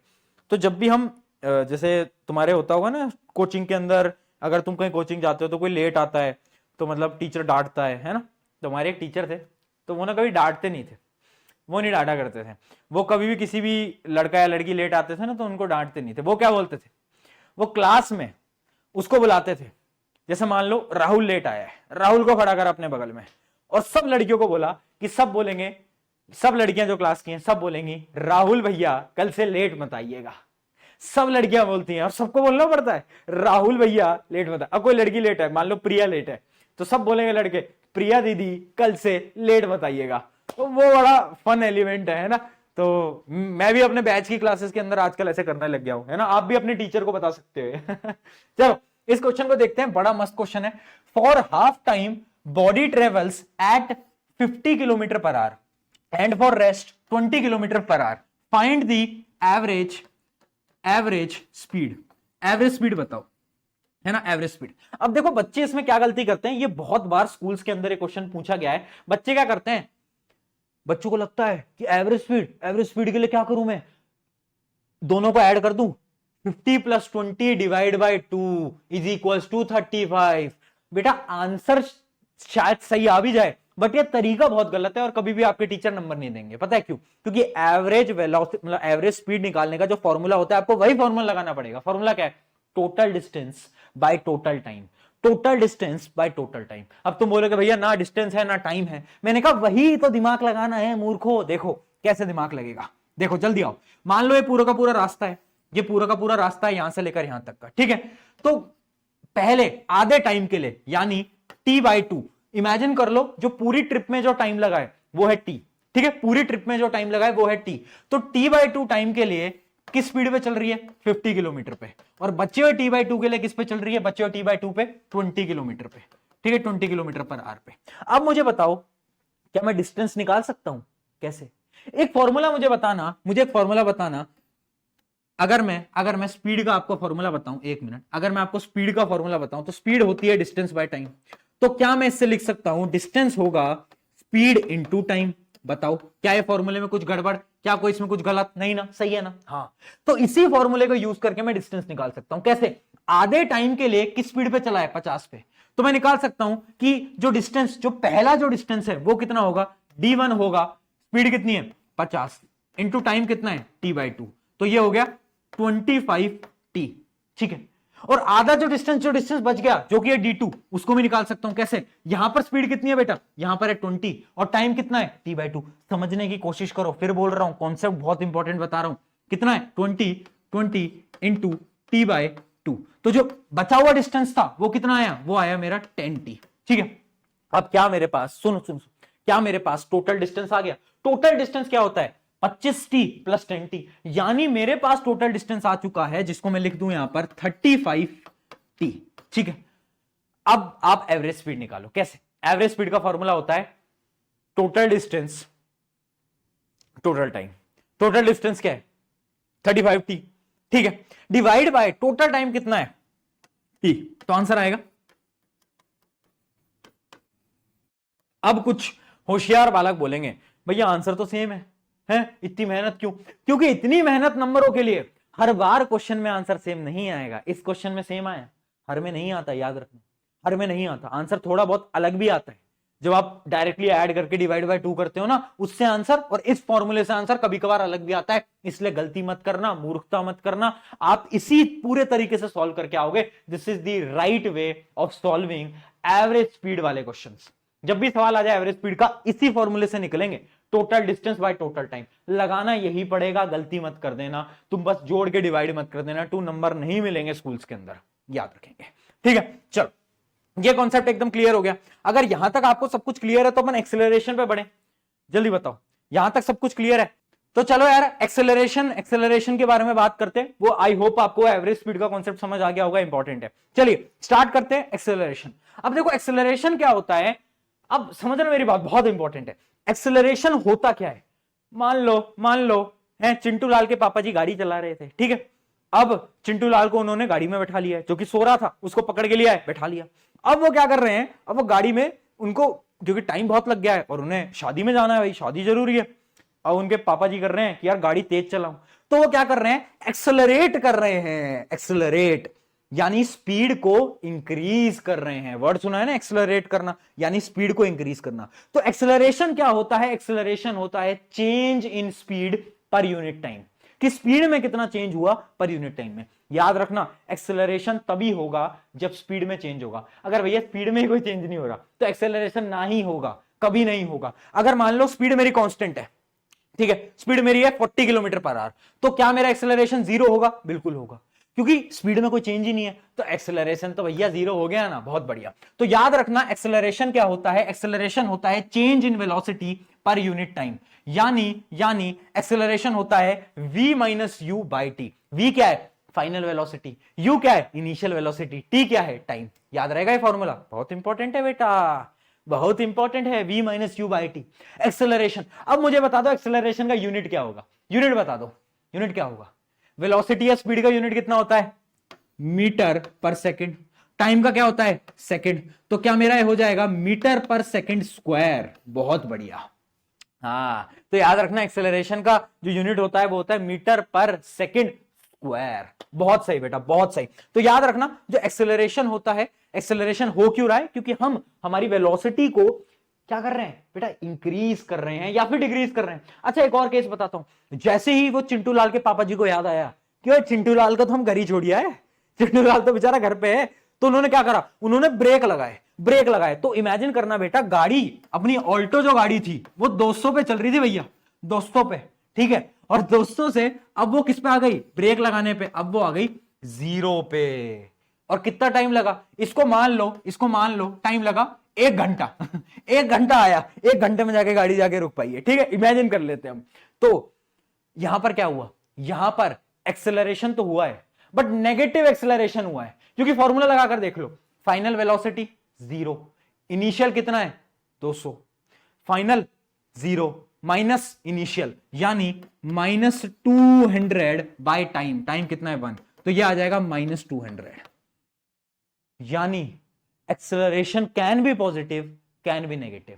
तो जब भी हम जैसे तुम्हारे होता होगा ना कोचिंग के अंदर, अगर तुम कहीं कोचिंग जाते हो तो कोई लेट आता है तो मतलब टीचर डांटता है ना। तो हमारे एक टीचर थे, तो वो ना कभी डांटते नहीं थे, वो नहीं डांटा करते थे। वो कभी भी किसी भी लड़का या लड़की लेट आते थे ना तो उनको डांटते नहीं थे। वो क्या बोलते थे, वो क्लास में उसको बुलाते थे, जैसे मान लो राहुल लेट आया है, राहुल को खड़ा कर अपने बगल में, और सब लड़कियों को बोला कि सब बोलेंगे, सब लड़कियां जो क्लास की हैं सब बोलेंगी राहुल भैया कल से लेट मत आइएगा। सब लड़कियां बोलती हैं और सबको बोलना पड़ता है राहुल भैया लेट मत। अब कोई लड़की लेट है, मान लो प्रिया लेट है, तो सब बोलेंगे लड़के प्रिया दीदी कल से लेट मत आइएगा। तो वो बड़ा फन एलिमेंट है ना। तो मैं भी अपने बैच की क्लासेस के अंदर आजकल ऐसे करने लग गया हूं, है ना। आप भी अपने टीचर को बता सकते हो। चलो इस क्वेश्चन को देखते हैं, बड़ा मस्त क्वेश्चन है। For half time body travels eight 50 kilometre per hour and for rest 20 kilometre per hour, find the average speed. Average speed बताओ, है ना, एवरेज स्पीड। अब देखो बच्चे इसमें क्या गलती करते हैं, ये बहुत बार स्कूल्स के अंदर ये क्वेश्चन पूछा गया है। बच्चे क्या करते हैं, बच्चों को लगता है कि एवरेज स्पीड के लिए क्या करूं मैं, दोनों को ऐड कर दूं, 50 + 20 divide by 2 is equals to 35। बेटा आंसर शायद सही आ भी जाए, बट ये तरीका बहुत गलत है और कभी भी आपके टीचर नंबर नहीं देंगे। पता है क्यों, क्योंकि एवरेज वेलोसिटी मतलब एवरेज स्पीड निकालने का जो फॉर्मूला होता है, आपको वही फॉर्मूला लगाना पड़ेगा। फॉर्मूला क्या है, total distance by total time, total distance by total time. अब तुम बोलोगे भैया ना डिस्टेंस है ना टाइम है, मैंने कहा वही तो दिमाग लगाना है मूर्खो। देखो कैसे दिमाग लगेगा, देखो जल्दी आओ। मान लो ये पूरा का पूरा रास्ता है, ये पूरा का पूरा रास्ता है यहां से लेकर यहां तक का, ठीक है। तो पहले आधे टाइम के लिए यानी t/2 इमेजिन कर लो, जो पूरी ट्रिप में जो टाइम लगा है वो है t, ठीक है, पूरी ट्रिप में जो टाइम लगा है वो है t। तो t/2 टाइम के लिए किस स्पीड पे चल रही है, 50 किलोमीटर पे, और बचे हुए t/2 के लिए किस पे चल रही है, बचे हुए t/2 पे 20 किलोमीटर पे, ठीक है, 20 किलोमीटर पर आवर पे। अब मुझे बताओ क्या मैं डिस्टेंस निकाल सकता हूं, कैसे, एक फॉर्मूला मुझे बताना, मुझे एक फॉर्मूला बताना। अगर मैं स्पीड का आपको फॉर्मूला बताऊं, एक मिनट, अगर मैं आपको स्पीड का फॉर्मूला बताऊं तो स्पीड होती है डिस्टेंस बाय टाइम। तो क्या मैं इससे लिख सकता हूं डिस्टेंस होगा स्पीड इनटू टाइम। बताओ क्या ये फॉर्मूले में कुछ गड़बड़, क्या कोई इसमें कुछ गलत नहीं ना, सही है ना। हाँ, तो इसी फॉर्मूले को यूज करके मैं डिस्टेंस निकाल सकता हूं। कैसे, आधे टाइम के लिए किस स्पीड पे चला है, 50 पे, तो मैं निकाल सकता हूं कि जो डिस्टेंस, जो पहला जो डिस्टेंस है वो कितना होगा, d1 होगा, स्पीड कितनी है 50 इंटू टाइम कितना है t/2, तो ये हो गया 25t, ठीक है। और आधा जो डिस्टेंस बच गया जो कि है d2, उसको मैं निकाल सकता हूं। कैसे, यहां पर स्पीड कितनी है बेटा, यहां पर है 20 और टाइम कितना है t/2। समझने की कोशिश करो, फिर बोल रहा हूं कॉन्सेप्ट बहुत इंपॉर्टेंट बता रहा हूं। कितना है 20 इंटू t/2, तो जो बचा हुआ डिस्टेंस था वो कितना आया, वो आया मेरा 10t, ठीक है। अब क्या मेरे पास, सुन क्या मेरे पास टोटल डिस्टेंस आ गया। टोटल डिस्टेंस क्या होता है 25t + 10t, यानी मेरे पास टोटल डिस्टेंस आ चुका है जिसको मैं लिख दूं यहां पर 35t, ठीक है। अब आप एवरेज स्पीड निकालो। कैसे, एवरेज स्पीड का फॉर्मूला होता है total distance total time. Total distance क्या है 35t, ठीक है, डिवाइड बाय टोटल टाइम कितना है t, तो आंसर आएगा। अब कुछ होशियार बालक बोलेंगे भैया आंसर तो सेम है इतनी मेहनत क्यों? क्योंकि इतनी मेहनत नंबरों के लिए हर बार क्वेश्चन में आंसर सेम नहीं आएगा। इस क्वेश्चन में सेम आया, हर में नहीं आता, याद रखना, हर में नहीं आता। आंसर थोड़ा बहुत अलग भी आता है जब आप डायरेक्टली ऐड करके डिवाइड बाय 2 करते हो ना, उससे आंसर और इस फॉर्मूले से आंसर कभी कभार अलग भी आता है। इसलिए गलती मत करना, मूर्खता मत करना, आप इसी पूरे तरीके से सॉल्व करके आओगे। This is the right way of solving average speed वाले क्वेश्चंस। जब भी सवाल आ जाए एवरेज स्पीड का, इसी फॉर्मूले से निकलेंगे, total distance by total time. लगाना यही पड़ेगा, गलती मत कर देना, तुम बस जोड़ के डिवाइड मत कर देना, 2 नंबर नहीं मिलेंगे स्कूल्स के अंदर, याद रखेंगे, ठीक है। चलो ये कॉन्सेप्ट एकदम क्लियर हो गया। अगर यहां तक आपको सब कुछ क्लियर है तो अपन एक्सेलरेशन पे बढ़े, जल्दी बताओ, यहां तक सब कुछ क्लियर है तो चलो यार एक्सेलरेशन के बारे में बात करते हैं। वो आई होप आपको एवरेज स्पीड का कॉन्सेप्ट समझ आ गया होगा, इंपॉर्टेंट है। चलिए स्टार्ट करते हैं एक्सेलरेशन। अब देखो एक्सेलरेशन क्या होता है, अब समझना मेरी बात, बहुत इंपॉर्टेंट है। एक्सेलरेशन होता क्या है, मान लो है चिंटू लाल के पापा जी गाड़ी चला रहे थे, ठीक है। अब चिंटू लाल को उन्होंने गाड़ी में बैठा लिया है, जो कि सो रहा था, उसको पकड़ के लिया है, बैठा लिया। अब वो क्या कर रहे हैं, अब वो गाड़ी में उनको, क्योंकि टाइम बहुत लग गया है और उन्हें शादी में जाना है, भाई शादी जरूरी है। अब उनके पापा जी कर रहे हैं कि यार गाड़ी तेज चलाओ, तो वो क्या कर रहे हैं, एक्सेलरेट कर रहे हैं। एक्सेलरेट यानी स्पीड को इंक्रीज कर रहे हैं। वर्ड सुना है ना, एक्सेलरेट करना यानी स्पीड को इंक्रीज करना। तो एक्सेलरेशन क्या होता है, एक्सेलरेशन होता है change in speed per unit time, कि स्पीड में कितना चेंज हुआ पर यूनिट टाइम में। याद रखना एक्सेलरेशन तभी होगा जब स्पीड में चेंज होगा। अगर भैया स्पीड में ही कोई चेंज नहीं हो रहा तो एक्सेलरेशन ना ही होगा, कभी नहीं होगा। अगर मान लो स्पीड मेरी कांस्टेंट है, ठीक है, स्पीड मेरी है 40 किलोमीटर पर आवर, तो क्या मेरा एक्सेलरेशन 0 होगा? बिल्कुल होगा, क्योंकि स्पीड में कोई चेंज ही नहीं है, तो एक्सेलरेशन तो भैया 0 हो गया ना, बहुत बढ़िया। तो याद रखना एक्सेलरेशन क्या होता है, एक्सेलरेशन होता है change in velocity per unit time, यानी एक्सेलरेशन होता है v minus you by T. v क्या है, फाइनल वेलोसिटी, u क्या है, इनिशियल वेलोसिटी, t क्या है, टाइम। याद रहेगा ये फॉर्मूला, बहुत इंपॉर्टेंट है बेटा, बहुत इंपॉर्टेंट है, v minus you by T acceleration. अब मुझे बता दो एक्सेलरेशन का यूनिट क्या होगा, यूनिट बता दो, यूनिट क्या होगा। वेलोसिटी या स्पीड का यूनिट कितना होता है, मीटर पर सेकंड। टाइम का क्या होता है, सेकंड। तो क्या मेरा हो जाएगा मीटर पर सेकंड स्क्वायर। बहुत बढ़िया, हाँ। तो याद रखना एक्सेलरेशन का जो यूनिट होता है वो होता है मीटर पर सेकंड स्क्वायर। बहुत सही बेटा, बहुत सही। तो याद रखना जो एक्सेलरेशन होता है, एक्सेलरेशन हो क्यों रहा है, क्योंकि हम हमारी वेलोसिटी को क्या कर रहे हैं बेटा, इंक्रीज कर रहे हैं या फिर डिक्रीज कर रहे हैं। अच्छा एक और केस बताता हूं। जैसे ही वो चिंटू लाल के पापा जी को याद आया कि चिंटू लाल को तो हम घर ही छोड़िया है, चिंटू लाल तो बेचारा घर पे है, तो उन्होंने क्या करा, उन्होंने ब्रेक लगाए। तो इमेजिन करना बेटा, गाड़ी अपनी ऑल्टो जो गाड़ी थी वो 200 पे चल रही थी भैया, 200 पे, ठीक है। और 200 से अब वो किस पे आ गई, ब्रेक लगाने पे, अब वो आ गई 0 पे। और कितना टाइम लगा, इसको मान लो टाइम लगा 1 घंटा 1 घंटा आया, 1 घंटे में जाके गाड़ी जाके रुक पाई है, ठीक है। इमेजिन कर लेते हैं हम। तो यहां पर क्या हुआ, यहां पर एक्सेलरेशन तो हुआ है बट नेगेटिव एक्सेलरेशन हुआ है, क्योंकि फॉर्मूला लगाकर देख लो, फाइनल वेलोसिटी 0, इनिशियल कितना है 200, फाइनल 0 माइनस इनिशियल यानी -200 बाय टाइम कितना है 1, तो ये आ जाएगा -200। यानी acceleration can be positive can be negative.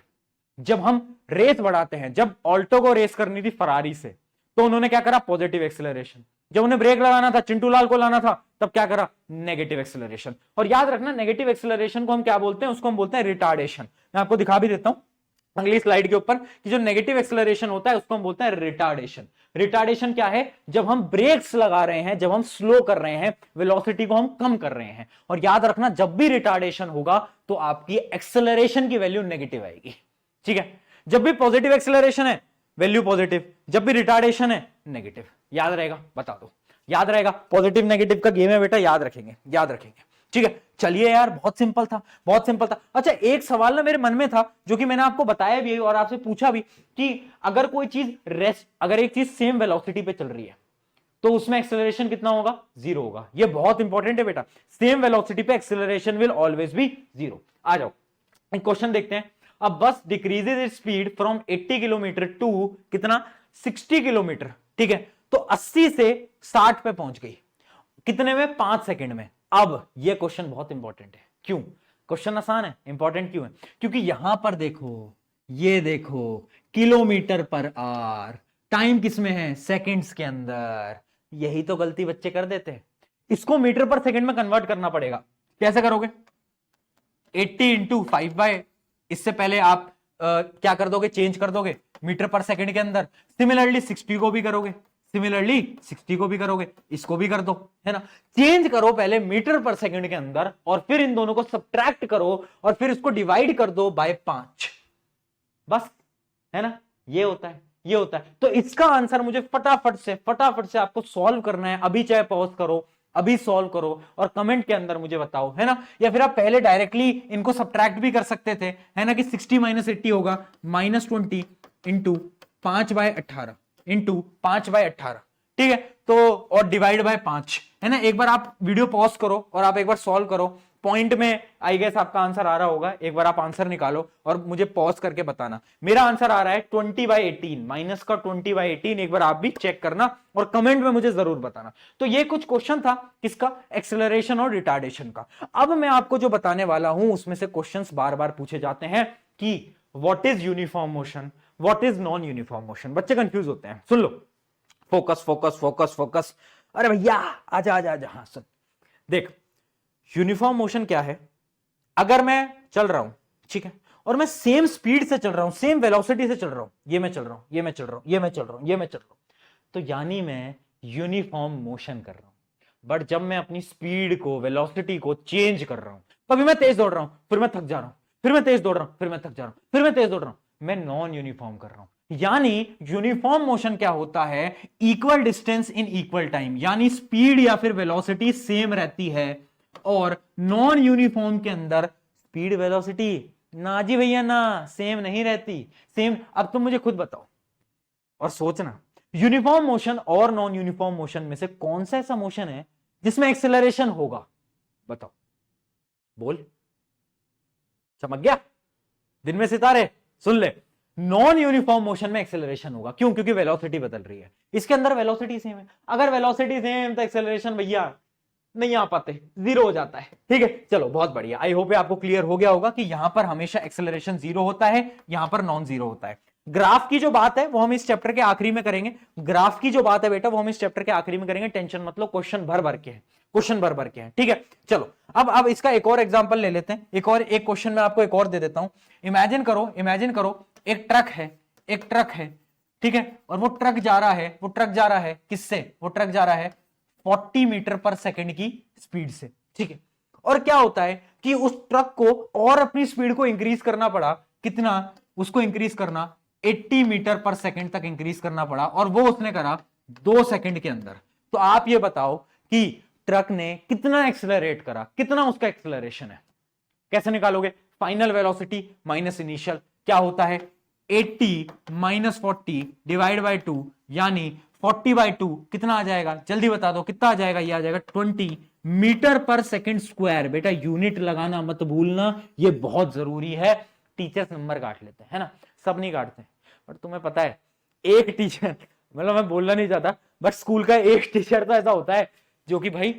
जब हम रेस बढ़ाते हैं, जब ऑल्टो को रेस करनी थी फरारी से, तो उन्होंने क्या करा, पॉजिटिव एक्सेलरेशन। जब उन्हें ब्रेक लगाना था, चिंटू लाल को लाना था, तब क्या करा, नेगेटिव एक्सेलरेशन। और याद रखना नेगेटिव एक्सेलरेशन को हम क्या बोलते हैं, उसको हम बोलते हैं रिटार्डेशन। मैं आपको दिखा भी देता हूं अगली स्लाइड के ऊपर कि जो नेगेटिव एक्सेलरेशन होता है उसको हम बोलते हैं रिटार्डेशन। रिटार्डेशन क्या है, जब हम ब्रेक्स लगा रहे हैं, जब हम स्लो कर रहे हैं, वेलोसिटी को हम कम कर रहे हैं। और याद रखना जब भी रिटार्डेशन होगा तो आपकी एक्सेलरेशन की वैल्यू नेगेटिव आएगी, ठीक है। जब भी पॉजिटिव एक्सेलरेशन है वैल्यू पॉजिटिव, जब भी रिटार्डेशन है नेगेटिव। याद रहेगा, बता दो, याद रहेगा। पॉजिटिव नेगेटिव का गेम है बेटा, याद रखेंगे, ठीक है। चलिए यार, बहुत सिंपल था, बहुत सिंपल था। अच्छा एक सवाल ना मेरे मन में था जो कि मैंने आपको बताया भी और आपसे पूछा भी कि अगर कोई चीज अगर एक चीज सेम वेलोसिटी पे चल रही है तो उसमें एक्सेलरेशन कितना होगा, 0 होगा। ये बहुत इंपॉर्टेंट है बेटा, सेम वेलोसिटी पे एक्सेलरेशन विल ऑलवेज बी 0। आ जाओ एक क्वेश्चन देखते हैं। अब bus decreases its speed from 80 kilometre to कितना, 60 किलोमीटर, ठीक है। तो 80 से 60 पे पहुंच गई, कितने में? 5 सेकंड में। अब ये क्वेश्चन बहुत इंपॉर्टेंट है। क्यों क्वेश्चन आसान है, इंपॉर्टेंट क्यों है? क्योंकि यहां पर देखो, ये देखो, किलोमीटर पर आवर, टाइम किसमें है? सेकंड्स के अंदर। यही तो गलती बच्चे कर देते हैं। इसको मीटर पर सेकंड में कन्वर्ट करना पड़ेगा। कैसे करोगे? 80 इंटू 5/, इससे पहले आप क्या कर दोगे? चेंज कर दोगे मीटर पर सेकंड के अंदर। सिमिलरली 60 को भी करोगे, सिमिलरली 60 को भी करोगे, इसको भी कर दो, है ना? चेंज करो पहले मीटर पर सेकंड के अंदर, और फिर इन दोनों को सब्ट्रैक्ट करो, और फिर इसको डिवाइड कर दो बाय 5, बस, है ना? ये होता है, ये होता है। तो इसका आंसर मुझे फटाफट से आपको सॉल्व करना है। अभी चाहे पॉज करो, अभी सॉल्व करो और कमेंट के अंदर मुझे बताओ, है ना? या फिर आप पहले डायरेक्टली इनको सब्ट्रैक्ट भी कर सकते थे, है ना? कि 60 माइनस 80 होगा -20 इंटू 5/18 इंटू 5/18, ठीक है? तो और डिवाइड बाय 5, है ना? एक बार आप वीडियो पॉज करो और आप एक बार सॉल्व करो। पॉइंट में आई गेस आपका आंसर आ रहा होगा। एक बार आप आंसर निकालो और मुझे पॉज करके बताना। मेरा आंसर आ रहा है 20/18, माइनस का 20/18। एक बार आप भी चेक करना और कमेंट में मुझे जरूर बताना। तो ये कुछ क्वेश्चन था किसका? एक्सेलरेशन और रिटार्डेशन का। अब मैं आपको जो बताने वाला हूं उसमें से क्वेश्चंस बार बार पूछे जाते हैं कि what is uniform motion, what is non uniform motion. बच्चे कंफ्यूज होते हैं। सुन लो, फोकस फोकस फोकस फोकस। अरे भैया आजा आजा आजा। हाँ सुन, देख, यूनिफॉर्म मोशन क्या है? अगर मैं चल रहा हूं, ठीक है, और मैं सेम स्पीड से चल रहा हूं, सेम वेलोसिटी से चल रहा हूं, ये मैं चल रहा हूं, ये मैं चल रहा हूं, ये मैं चल रहा हूं, ये मैं चल रहा हूं, तो यानी मैं यूनिफॉर्म मोशन कर रहा हूं। बट जब मैं अपनी स्पीड को, वेलोसिटी को चेंज कर रहा हूं, कभी मैं तेज दौड़ रहा हूं, फिर मैं थक जा रहा हूं, फिर मैं तेज दौड़ रहा हूं, फिर मैं थक जा रहा हूं, फिर मैं तेज दौड़ रहा हूं, मैं नॉन यूनिफॉर्म कर रहा हूं। यानी यूनिफॉर्म मोशन क्या होता है? Equal distance in equal time, यानी स्पीड या फिर वेलोसिटी सेम रहती है। और नॉन यूनिफॉर्म के अंदर स्पीड वेलोसिटी ना जी भैया ना, सेम नहीं रहती। सेम, अब तुम मुझे खुद बताओ और सोचना, यूनिफॉर्म मोशन और नॉन यूनिफॉर्म मोशन में से कौन सा ऐसा मोशन है जिसमें एक्सेलरेशन होगा? बताओ, बोल। चमक गया दिन में सितारे? सुन ले, नॉन यूनिफॉर्म मोशन में एक्सेलरेशन होगा। क्यों? क्योंकि वेलोसिटी बदल रही है। इसके अंदर वेलोसिटी सेम है। अगर वेलोसिटी सेम तो एक्सेलरेशन भैया नहीं आ पाते, जीरो हो जाता है। ठीक है, चलो बहुत बढ़िया। आई होप आपको क्लियर हो गया होगा कि यहां पर हमेशा एक्सेलरेशन जीरो होता है, यहां पर नॉन जीरो होता है। ग्राफ की जो बात है वो हम इस चैप्टर के आखिरी में करेंगे। ग्राफ की जो बात है बेटा वो हम इस चैप्टर के आखिरी में करेंगे। टेंशन मतलब, क्वेश्चन भर भर के हैं, क्वेश्चन भर भर के हैं। ठीक है, चलो अब इसका एक और एग्जांपल ले लेते हैं। एक क्वेश्चन में आपको एक और दे देता हूं। इमेजिन करो एक ट्रक है, एक ट्रक है, ठीक है, और वो ट्रक जा रहा है किससे? वो ट्रक जा रहा है 40 मीटर पर सेकंड की स्पीड से, ठीक है। और क्या होता है कि उस ट्रक को और अपनी स्पीड को इंक्रीज करना पड़ा। कितना? उसको इंक्रीज करना 80 मीटर पर सेकंड तक इंक्रीज करना पड़ा, और वो उसने करा 2 सेकंड के अंदर। तो आप ये बताओ कि ट्रक ने कितना एक्सेलरेट करा, कितना उसका एक्सेलरेशन है? कैसे निकालोगे? फाइनल वेलोसिटी माइनस इनिशियल, क्या होता है? 80 माइनस 40 डिवाइड बाई 2, यानी 40/2 कितना आ जाएगा? जल्दी बता दो कितना आ जाएगा? ये आ जाएगा 20 मीटर पर सेकंड स्क्वायर। बेटा यूनिट लगाना मत भूलना, ये बहुत जरूरी है। टीचर्स नंबर काट लेते हैं, है ना? सब नहीं काटते, बट तुम्हें पता है एक टीचर, मतलब मैं बोलना नहीं चाहता, बट स्कूल का एक टीचर तो ऐसा होता है जो कि भाई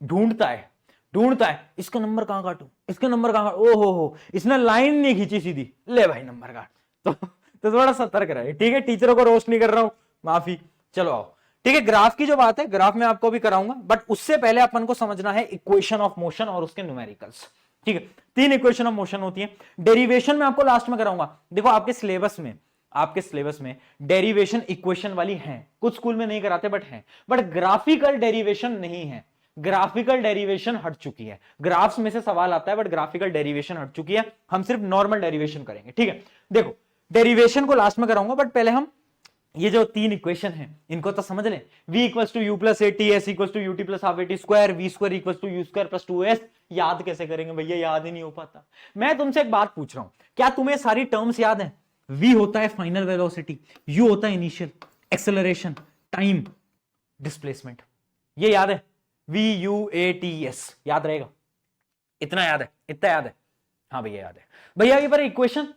ढूंढता है इसका नंबर कहां काटू, इसका नंबर कहां? ओ हो, इसने लाइन नहीं खींची सीधी, ले भाई नंबर काट। तो थोड़ा सतर्क रहे, ठीक है? टीचरों को रोस्ट नहीं कर रहा हूं, माफी। चलो आओ, ठीक है। ग्राफ की जो बात है, ग्राफ में आपको भी कराऊंगा, बट उससे पहले अपन को समझना है इक्वेशन ऑफ मोशन और उसके न्यूमेरिकल्स। ठीक है, 3 इक्वेशन ऑफ मोशन होती है। डेरिवेशन में आपको लास्ट में कराऊंगा। देखो आपके सिलेबस में डेरिवेशन इक्वेशन वाली है, कुछ स्कूल में नहीं कराते बट है, बट ग्राफिकल डेरिवेशन नहीं है। ग्राफिकल डेरिवेशन हट चुकी है। ग्राफ्स में से सवाल आता है बट ग्राफिकल डेरिवेशन हट चुकी है। हम सिर्फ नॉर्मल डेरिवेशन करेंगे, ठीक है। देखो डेरिवेशन को लास्ट में कराऊंगा, बट पहले हम ये जो 3 इक्वेशन है इनको तो समझ लें। v equals to u plus a t, s equals to u t plus half a t square, v square equals to u square plus 2s। याद कैसे करेंगे भैया? याद ही नहीं हो पाता। मैं तुमसे एक बात पूछ रहा हूं, क्या तुम्हें सारी टर्म्स याद है? v होता है फाइनल वेलोसिटी, u होता है इनिशियल एक्सेलरेशन, टाइम, डिस्प्लेसमेंट, ये याद है? VUATS याद रहेगा? इतना याद है? इतना याद है? हाँ भैया याद है। भैया ये पर इक्वेशन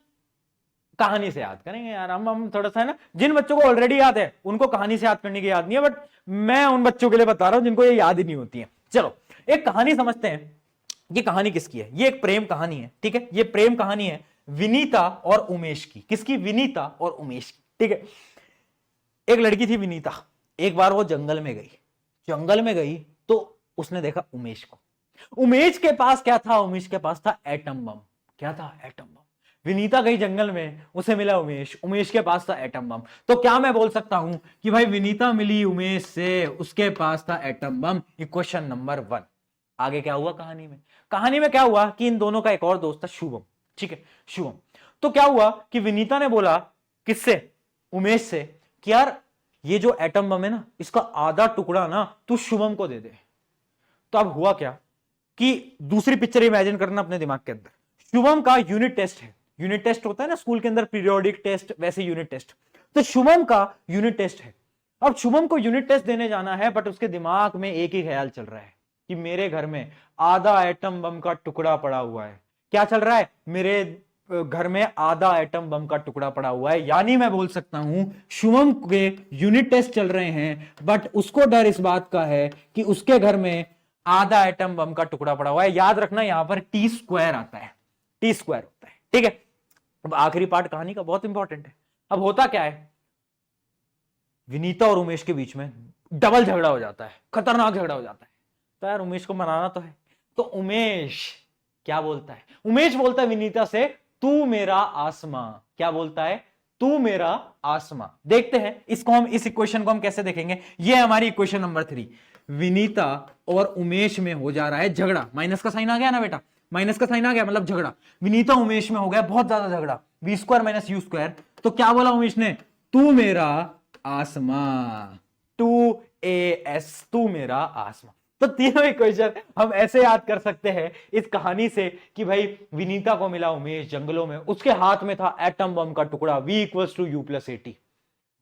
कहानी से याद करेंगे यार हम थोड़ा सा है ना, जिन बच्चों को ऑलरेडी याद है उनको कहानी से याद करने की याद नहीं है, बट मैं उन बच्चों के लिए बता रहा हूं जिनको ये याद ही नहीं होती है। चलो एक कहानी समझते हैं। ये कहानी किसकी है? ये एक प्रेम कहानी है, ठीक है। ये प्रेम कहानी है विनीता और उमेश की। किसकी? विनीता और उमेश की, ठीक है। एक लड़की थी विनीता, एक बार वो जंगल में गई। जंगल में गई तो उसने देखा उमेश को। उमेश के पास क्या था? उमेश के पास था एटम बम। क्या था? Atom bomb. विनीता गई जंगल में, उसे मिला उमेश, उमेश के पास था एटम बम। तो क्या मैं बोल सकता हूं कि भाई विनीता मिली उमेश से, उसके पास था एटम बम। Equation number 1। आगे क्या हुआ कहानी में? कहानी में क्या हुआ कि इन दोनों का एक और दोस्त था शुभम, ठीक है, शुभम। तो क्या हुआ कि विनीता ने बोला किससे? उमेश से कि यार ये जो एटम बम है ना, इसका आधा टुकड़ा ना तू शुभम को दे दे। तो अब हुआ क्या कि दूसरी पिक्चर इमेजिन करना अपने दिमाग के अंदर। शुभम का यूनिट टेस्ट है। यूनिट टेस्ट होता है ना स्कूल के अंदर, पीरियोडिक टेस्ट, वैसे यूनिट टेस्ट। तो शुभम का यूनिट टेस्ट है। अब शुभम को यूनिट टेस्ट देने जाना है, बट उसके दिमाग में एक ही ख्याल चल रहा है कि मेरे घर में आधा एटम बम का टुकड़ा पड़ा हुआ है। क्या चल रहा है? मेरे घर में आधा एटम बम का टुकड़ा पड़ा हुआ है। यानी मैं बोल सकता हूं शुभम के यूनिट टेस्ट चल रहे हैं, बट उसको डर इस बात का है कि उसके घर में आधा एटम बम का टुकड़ा पड़ा हुआ है। याद रखना यहां पर टी स्क्वायर आता है, टी स्क्वायर होता है, ठीक है। अब आखिरी पार्ट कहानी का बहुत इंपॉर्टेंट है। अब होता क्या है, विनीता और उमेश के बीच में डबल झगड़ा हो जाता है, खतरनाक झगड़ा हो जाता है। तो यार उमेश को मनाना तो है। तो उमेश क्या बोलता है? उमेश बोलता है विनीता से, तू मेरा आसमां। क्या बोलता है? तू मेरा आसमां। देखते हैं इसको, हम इस इक्वेशन को हम कैसे देखेंगे। ये हमारी इक्वेशन नंबर 3। विनीता और उमेश में हो जा रहा है झगड़ा। माइनस का साइन आ गया ना बेटा, माइनस का साइन आ गया मतलब झगड़ा। विनीता उमेश में हो गया बहुत ज्यादा झगड़ा, v square minus u square. तो क्या बोला उमेश ने? तू मेरा आसमां, टू ए एस, तू मेरा आसमां। तो तीनों इक्वेशन हम ऐसे याद कर सकते हैं इस कहानी से कि भाई विनीता को मिला उमेश जंगलों में, उसके हाथ में था एटम बम का टुकड़ा, V इक्वल्स टू U+80।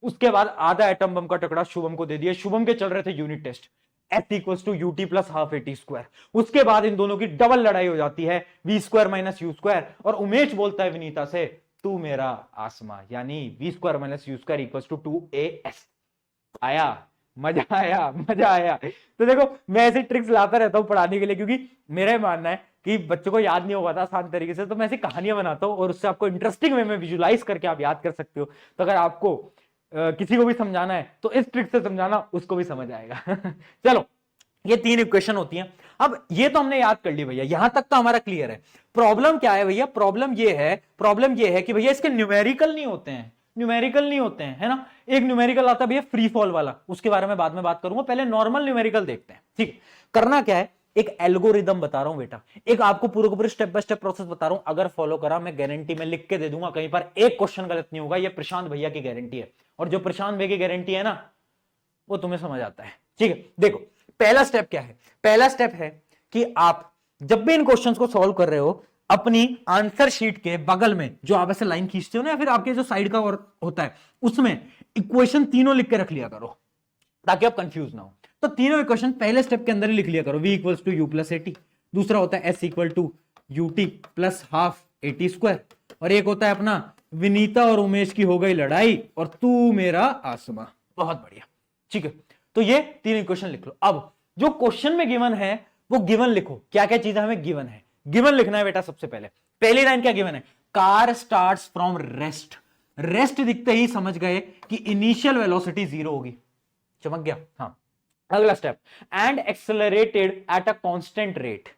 उसके बाद आधा एटम बम का टुकड़ा शुभम को दे दिया। शुभम के चल रहे थे unit test, S equals to UT plus half AT square. उसके बाद इन दोनों की डबल लड़ाई हो जाती है, V square minus u square. और उमेश बोलता है विनीता से, तू मेरा आसमां, यानी V square minus u square equals to 2AS। आया मजा? आया मजा आया। तो देखो मैं ऐसी ट्रिक्स लाता रहता हूं पढ़ाने के लिए, क्योंकि मेरा मानना है कि बच्चों को याद नहीं होगा था आसान तरीके से, तो मैं ऐसी कहानियां बनाता हूं और उससे आपको इंटरेस्टिंग वे में विजुलाइज करके आप याद कर सकते हो। तो अगर आपको किसी को भी समझाना है तो इस ट्रिक से समझाना, उसको भी समझ आएगा। चलो ये 3 इक्वेशन होती हैं। अब ये तो हमने याद कर ली भैया, यहां तक तो हमारा क्लियर है। प्रॉब्लम क्या है भैया? प्रॉब्लम ये है कि भैया इसके न्यूमेरिकल नहीं होते हैं, न्यूमेरिकल नहीं होते हैं, है ना। एक न्यूमेरिकल आता है भैया फ्री फॉल वाला, उसके बारे में बाद में बात करूंगा, पहले नॉर्मल न्यूमेरिकल देखते हैं, ठीक है। करना क्या है, एक एल्गोरिदम बता रहा हूं बेटा, एक आपको पूरे पूरे स्टेप बाय स्टेप प्रोसेस बता रहा हूं। अगर फॉलो करा, मैं गारंटी में लिख के दे दूंगा, कहीं पर एक क्वेश्चन गलत नहीं होगा। ये प्रशांत भैया की गारंटी है, और जो प्रशांत भैया की गारंटी है ना, वो तुम्हें समझ आता है, ठीक है। देखो पहला स्टेप क्या है? पहला स्टेप है कि आप जब भी इन क्वेश्चंस को सॉल्व कर रहे हो, अपनी आंसर शीट के बगल में जो आप ऐसे लाइन खींचते हो ना, या फिर आपके जो साइड का और होता है उसमें इक्वेशन तीनों लिख के रख लिया करो, ताकि आप कंफ्यूज ना हो। तो तीनों इक्वेशन पहले स्टेप के अंदर ही लिख लिया करो। V इक्वल्स टू U+80, दूसरा होता है S equal to UT plus half AT square, और एक होता है अपना विनीता और उमेश की हो गई लड़ाई और तू मेरा आसमां। बहुत बढ़िया, ठीक है। तो ये 3 इक्वेशन लिख लो। अब जो क्वेश्चन में गिवन है वो गिवन लिखो, क्या क्या चीजें हमें गिवन है। गिवन लिखना है बेटा सबसे पहले। पहली लाइन क्या गिवन है? Car starts from rest. Rest दिखते ही समझ गए कि इनिशियल वेलोसिटी 0 होगी, चमक गया। हाँ, अगला step, and accelerated at a constant rate.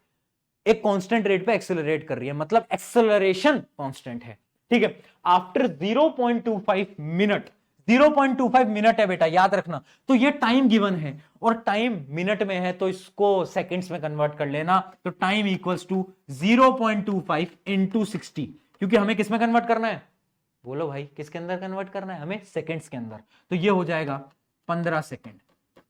एक कांस्टेंट रेट पे एक्सेलरेट कर रही है, मतलब एक्सेलरेशन कांस्टेंट है, ठीक है। आफ्टर 0.25 मिनट, 0.25 मिनट है बेटा, याद रखना। तो ये टाइम गिवन है, और टाइम मिनट में है तो इसको सेकंड्स में कन्वर्ट कर लेना। तो टाइम इक्वल्स टू 0.25 इंटू 60, क्योंकि हमें किस में कन्वर्ट करना है? बोलो भाई, किसके अंदर कन्वर्ट करना है? हमें सेकंड्स के अंदर। तो ये हो जाएगा 15 सेकंड,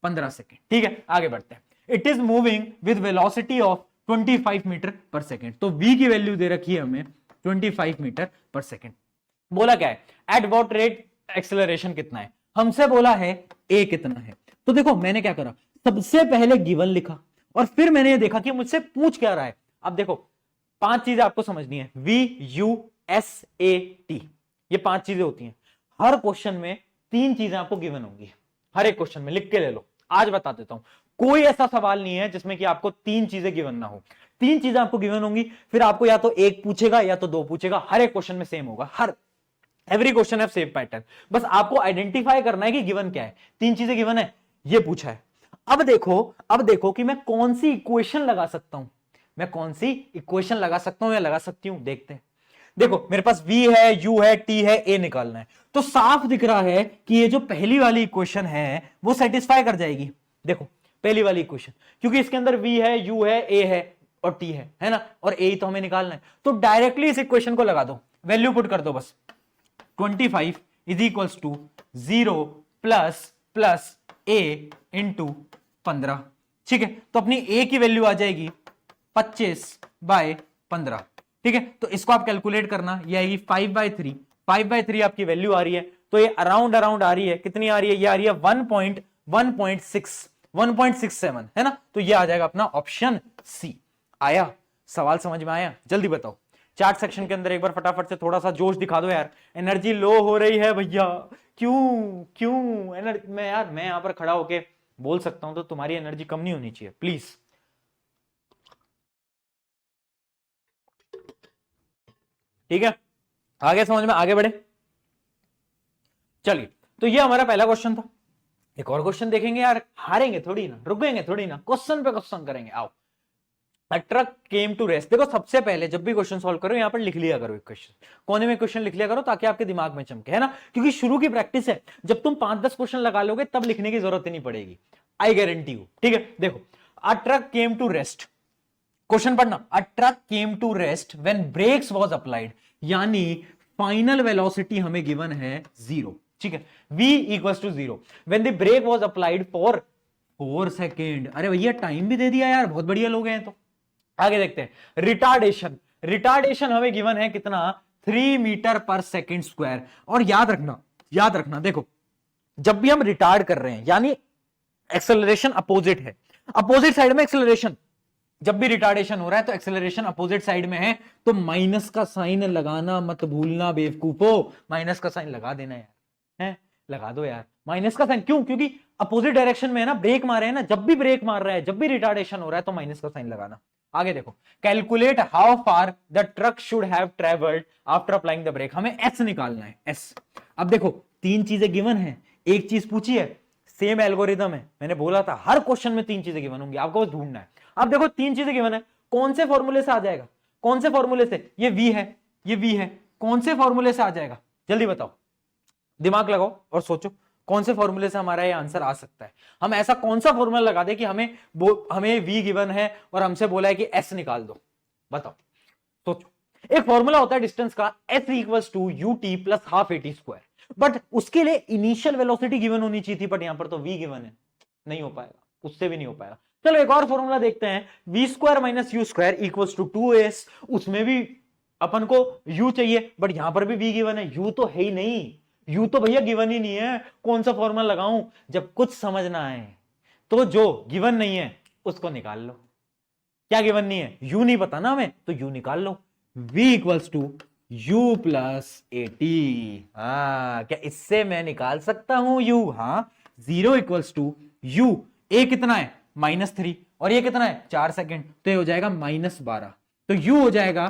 15 सेकंड, ठीक है। आगे बढ़ते हैं। It is moving with velocity of 25 metre per second. तो v की वैल्यू दे रखी है हमें 25 मीटर पर सेकंड। बोला क्या है? एट व्हाट रेट एक्सेलरेशन कितना है? हमसे बोला है a कितना है। तो देखो मैंने क्या करा, सबसे पहले गिवन लिखा, और फिर मैंने ये देखा कि मुझसे पूछ क्या रहा है। अब देखो 5 चीजें आपको समझनी है। V U S A T, ये 5 चीजें होती हैं। हर क्वेश्चन में 3 चीजें आपको गिवन होंगी, हर एक क्वेश्चन में, लिख के ले लो। आज बता देता हूं, कोई ऐसा सवाल नहीं है जिसमें कि आपको 3 चीजें गिवन ना हो। 3 चीजें आपको गिवन होंगी, फिर आपको या तो 1 पूछेगा या तो 2 पूछेगा, हर एक क्वेश्चन में सेम होगा, हर एवरी क्वेश्चन है सेम पैटर्न। बस आपको आइडेंटिफाई करना है कि गिवन क्या है। 3 चीजें गिवन है, ये पूछा है। अब देखो कि मैं कौन सी इक्वेशन लगा सकता हूं, मैं कौन सी इक्वेशन लगा सकता हूं या लगा सकती हूं, देखते हैं। देखो मेरे पास v है, u है, t है, a निकालना है, तो साफ दिख रहा है कि ये जो पहली वाली इक्वेशन है वो सेटिस्फाई कर जाएगी। देखो पहली वाली इक्वेशन, क्योंकि इसके अंदर v है, u है, a है और t है ना, और a ही तो हमें निकालना है। तो डायरेक्टली इस इक्वेशन को लगा दो, वैल्यू पुट कर दो बस। 25 is equals to 0 plus a into 15। ठीक है, तो अपनी a की वैल्यू आ जाएगी 25/15। ठीक है, तो इसको आप कैलकुलेट करना, ये आएगी 5/3। 5/3 आपकी वैल्यू आ रही है, तो ये अराउंड आ रही है, कितनी आ रही है, ये आ रही है 1.67 है ना। तो ये आ जाएगा अपना ऑप्शन सी। आया सवाल समझ में आया? जल्दी बताओ। चार्ट सेक्शन के अंदर एक बार फटाफट से थोड़ा सा जोश दिखा दो यार, एनर्जी लो हो रही है भैया। क्यों एनर्जी, मैं यहां पर खड़ा होके बोल सकता हूं तो तुम्हारी एनर्जी कम नहीं होनी चाहिए, प्लीज। ठीक है, आगे समझ में, आगे बढ़े। चलिए, तो ये हमारा पहला क्वेश्चन था। एक और क्वेश्चन देखेंगे यार, हारेंगे थोड़ी ना, रुकेंगे थोड़ी ना, क्वेश्चन पे क्वेश्चन करेंगे। आओ। अ ट्रक केम टू रेस्ट। देखो सबसे पहले जब भी क्वेश्चन सॉल्व करो यहां पर लिख लिया करो, एक क्वेश्चन कोने में क्वेश्चन लिख लिया करो ताकि आपके दिमाग में चमके, है ना, क्योंकि शुरू की प्रैक्टिस है। जब तुम 5-10 क्वेश्चन लगा लोगे तब लिखने की जरूरत ही नहीं पड़ेगी, आई गारंटी यू। ठीक है, देखो a truck came to rest, question पढ़ना। A truck came to rest when brakes was applied, यानी फाइनल वेलोसिटी हमें गिवन है 0। ठीक है, v equals to 0 when the brake was applied for 4 second. अरे भैया टाइम भी दे दिया यार, बहुत बढ़िया लोग हैं। तो आगे देखते हैं, रिटार्डेशन हमें गिवन है कितना, 3 मीटर पर सेकेंड स्क्वायर। और याद रखना देखो, जब भी हम रिटार्ड कर रहे हैं यानी एक्सेलरेशन अपोजिट है, अपोजिट साइड में एक्सेलरेशन, जब भी रिटार्डेशन हो रहा है तो एक्सेलरेशन अपोजिट साइड में है, तो माइनस का साइन लगाना मत भूलना बेवकूफो, माइनस का साइन लगा देना यार, है लगा दो यार माइनस का साइन। क्यों? क्योंकि अपोजिट डायरेक्शन में है ना, ब्रेक मारे है ना, जब भी ब्रेक मार रहा है, जब भी रिटार्डेशन हो रहा है तो माइनस का साइन लगाना। आगे देखो, calculate how far the truck should have travelled after applying the brake, हमें एस निकालना है, एस। अब देखो 3 चीजें गिवन है, एक चीज पूछी है, सेम एल्गोरिदम है, मैंने बोला था हर क्वेश्चन में 3 चीजें गिवन होंगी, आपको बस ढूंढना है। अब देखो 3 चीजें गिवन है, कौन से फॉर्मूले से आ जाएगा, कौन से फॉर्मूले से, ये v है, ये v है, कौन से फॉर्मूले से आ जाएगा, जल्दी बताओ, दिमाग लगाओ और सोचो कौन से फॉर्मूले से हमारा ये आंसर आ सकता है। हम ऐसा कौन सा फॉर्मूला लगा दे कि हमें v गिवन है और हमसे बोला है कि s निकाल दो, बताओ सोचो। एक फॉर्मूला होता है डिस्टेंस का, s equals to ut plus half at square, but उसके लिए इनिशियल वेलोसिटी गिवन होनी चाहिए थी, बट यहां पर तो v गिवन है, नहीं हो पाएगा, उससे भी नहीं हो पाएगा। चलो एक और फॉर्मूला देखते हैं, v square minus u square equals to 2s, उसमें भी अपन को u चाहिए, बट यहां पर भी v गिवन है, u तो है ही नहीं, u तो भैया गिवन ही नहीं है, कौन सा फॉर्मूला लगाऊं? जब कुछ समझना है तो जो गिवन नहीं है उसको निकाल लो। क्या गिवन नहीं है? u नहीं पता ना हमें, तो u निकाल लो, v equals to u plus at। क्या इससे मैं निकाल सकता हूं u? हाँ, 0 इक्वल्स टू u, a कितना है -3 और ये कितना है 4 सेकेंड, तो ये हो जाएगा -12, तो u हो जाएगा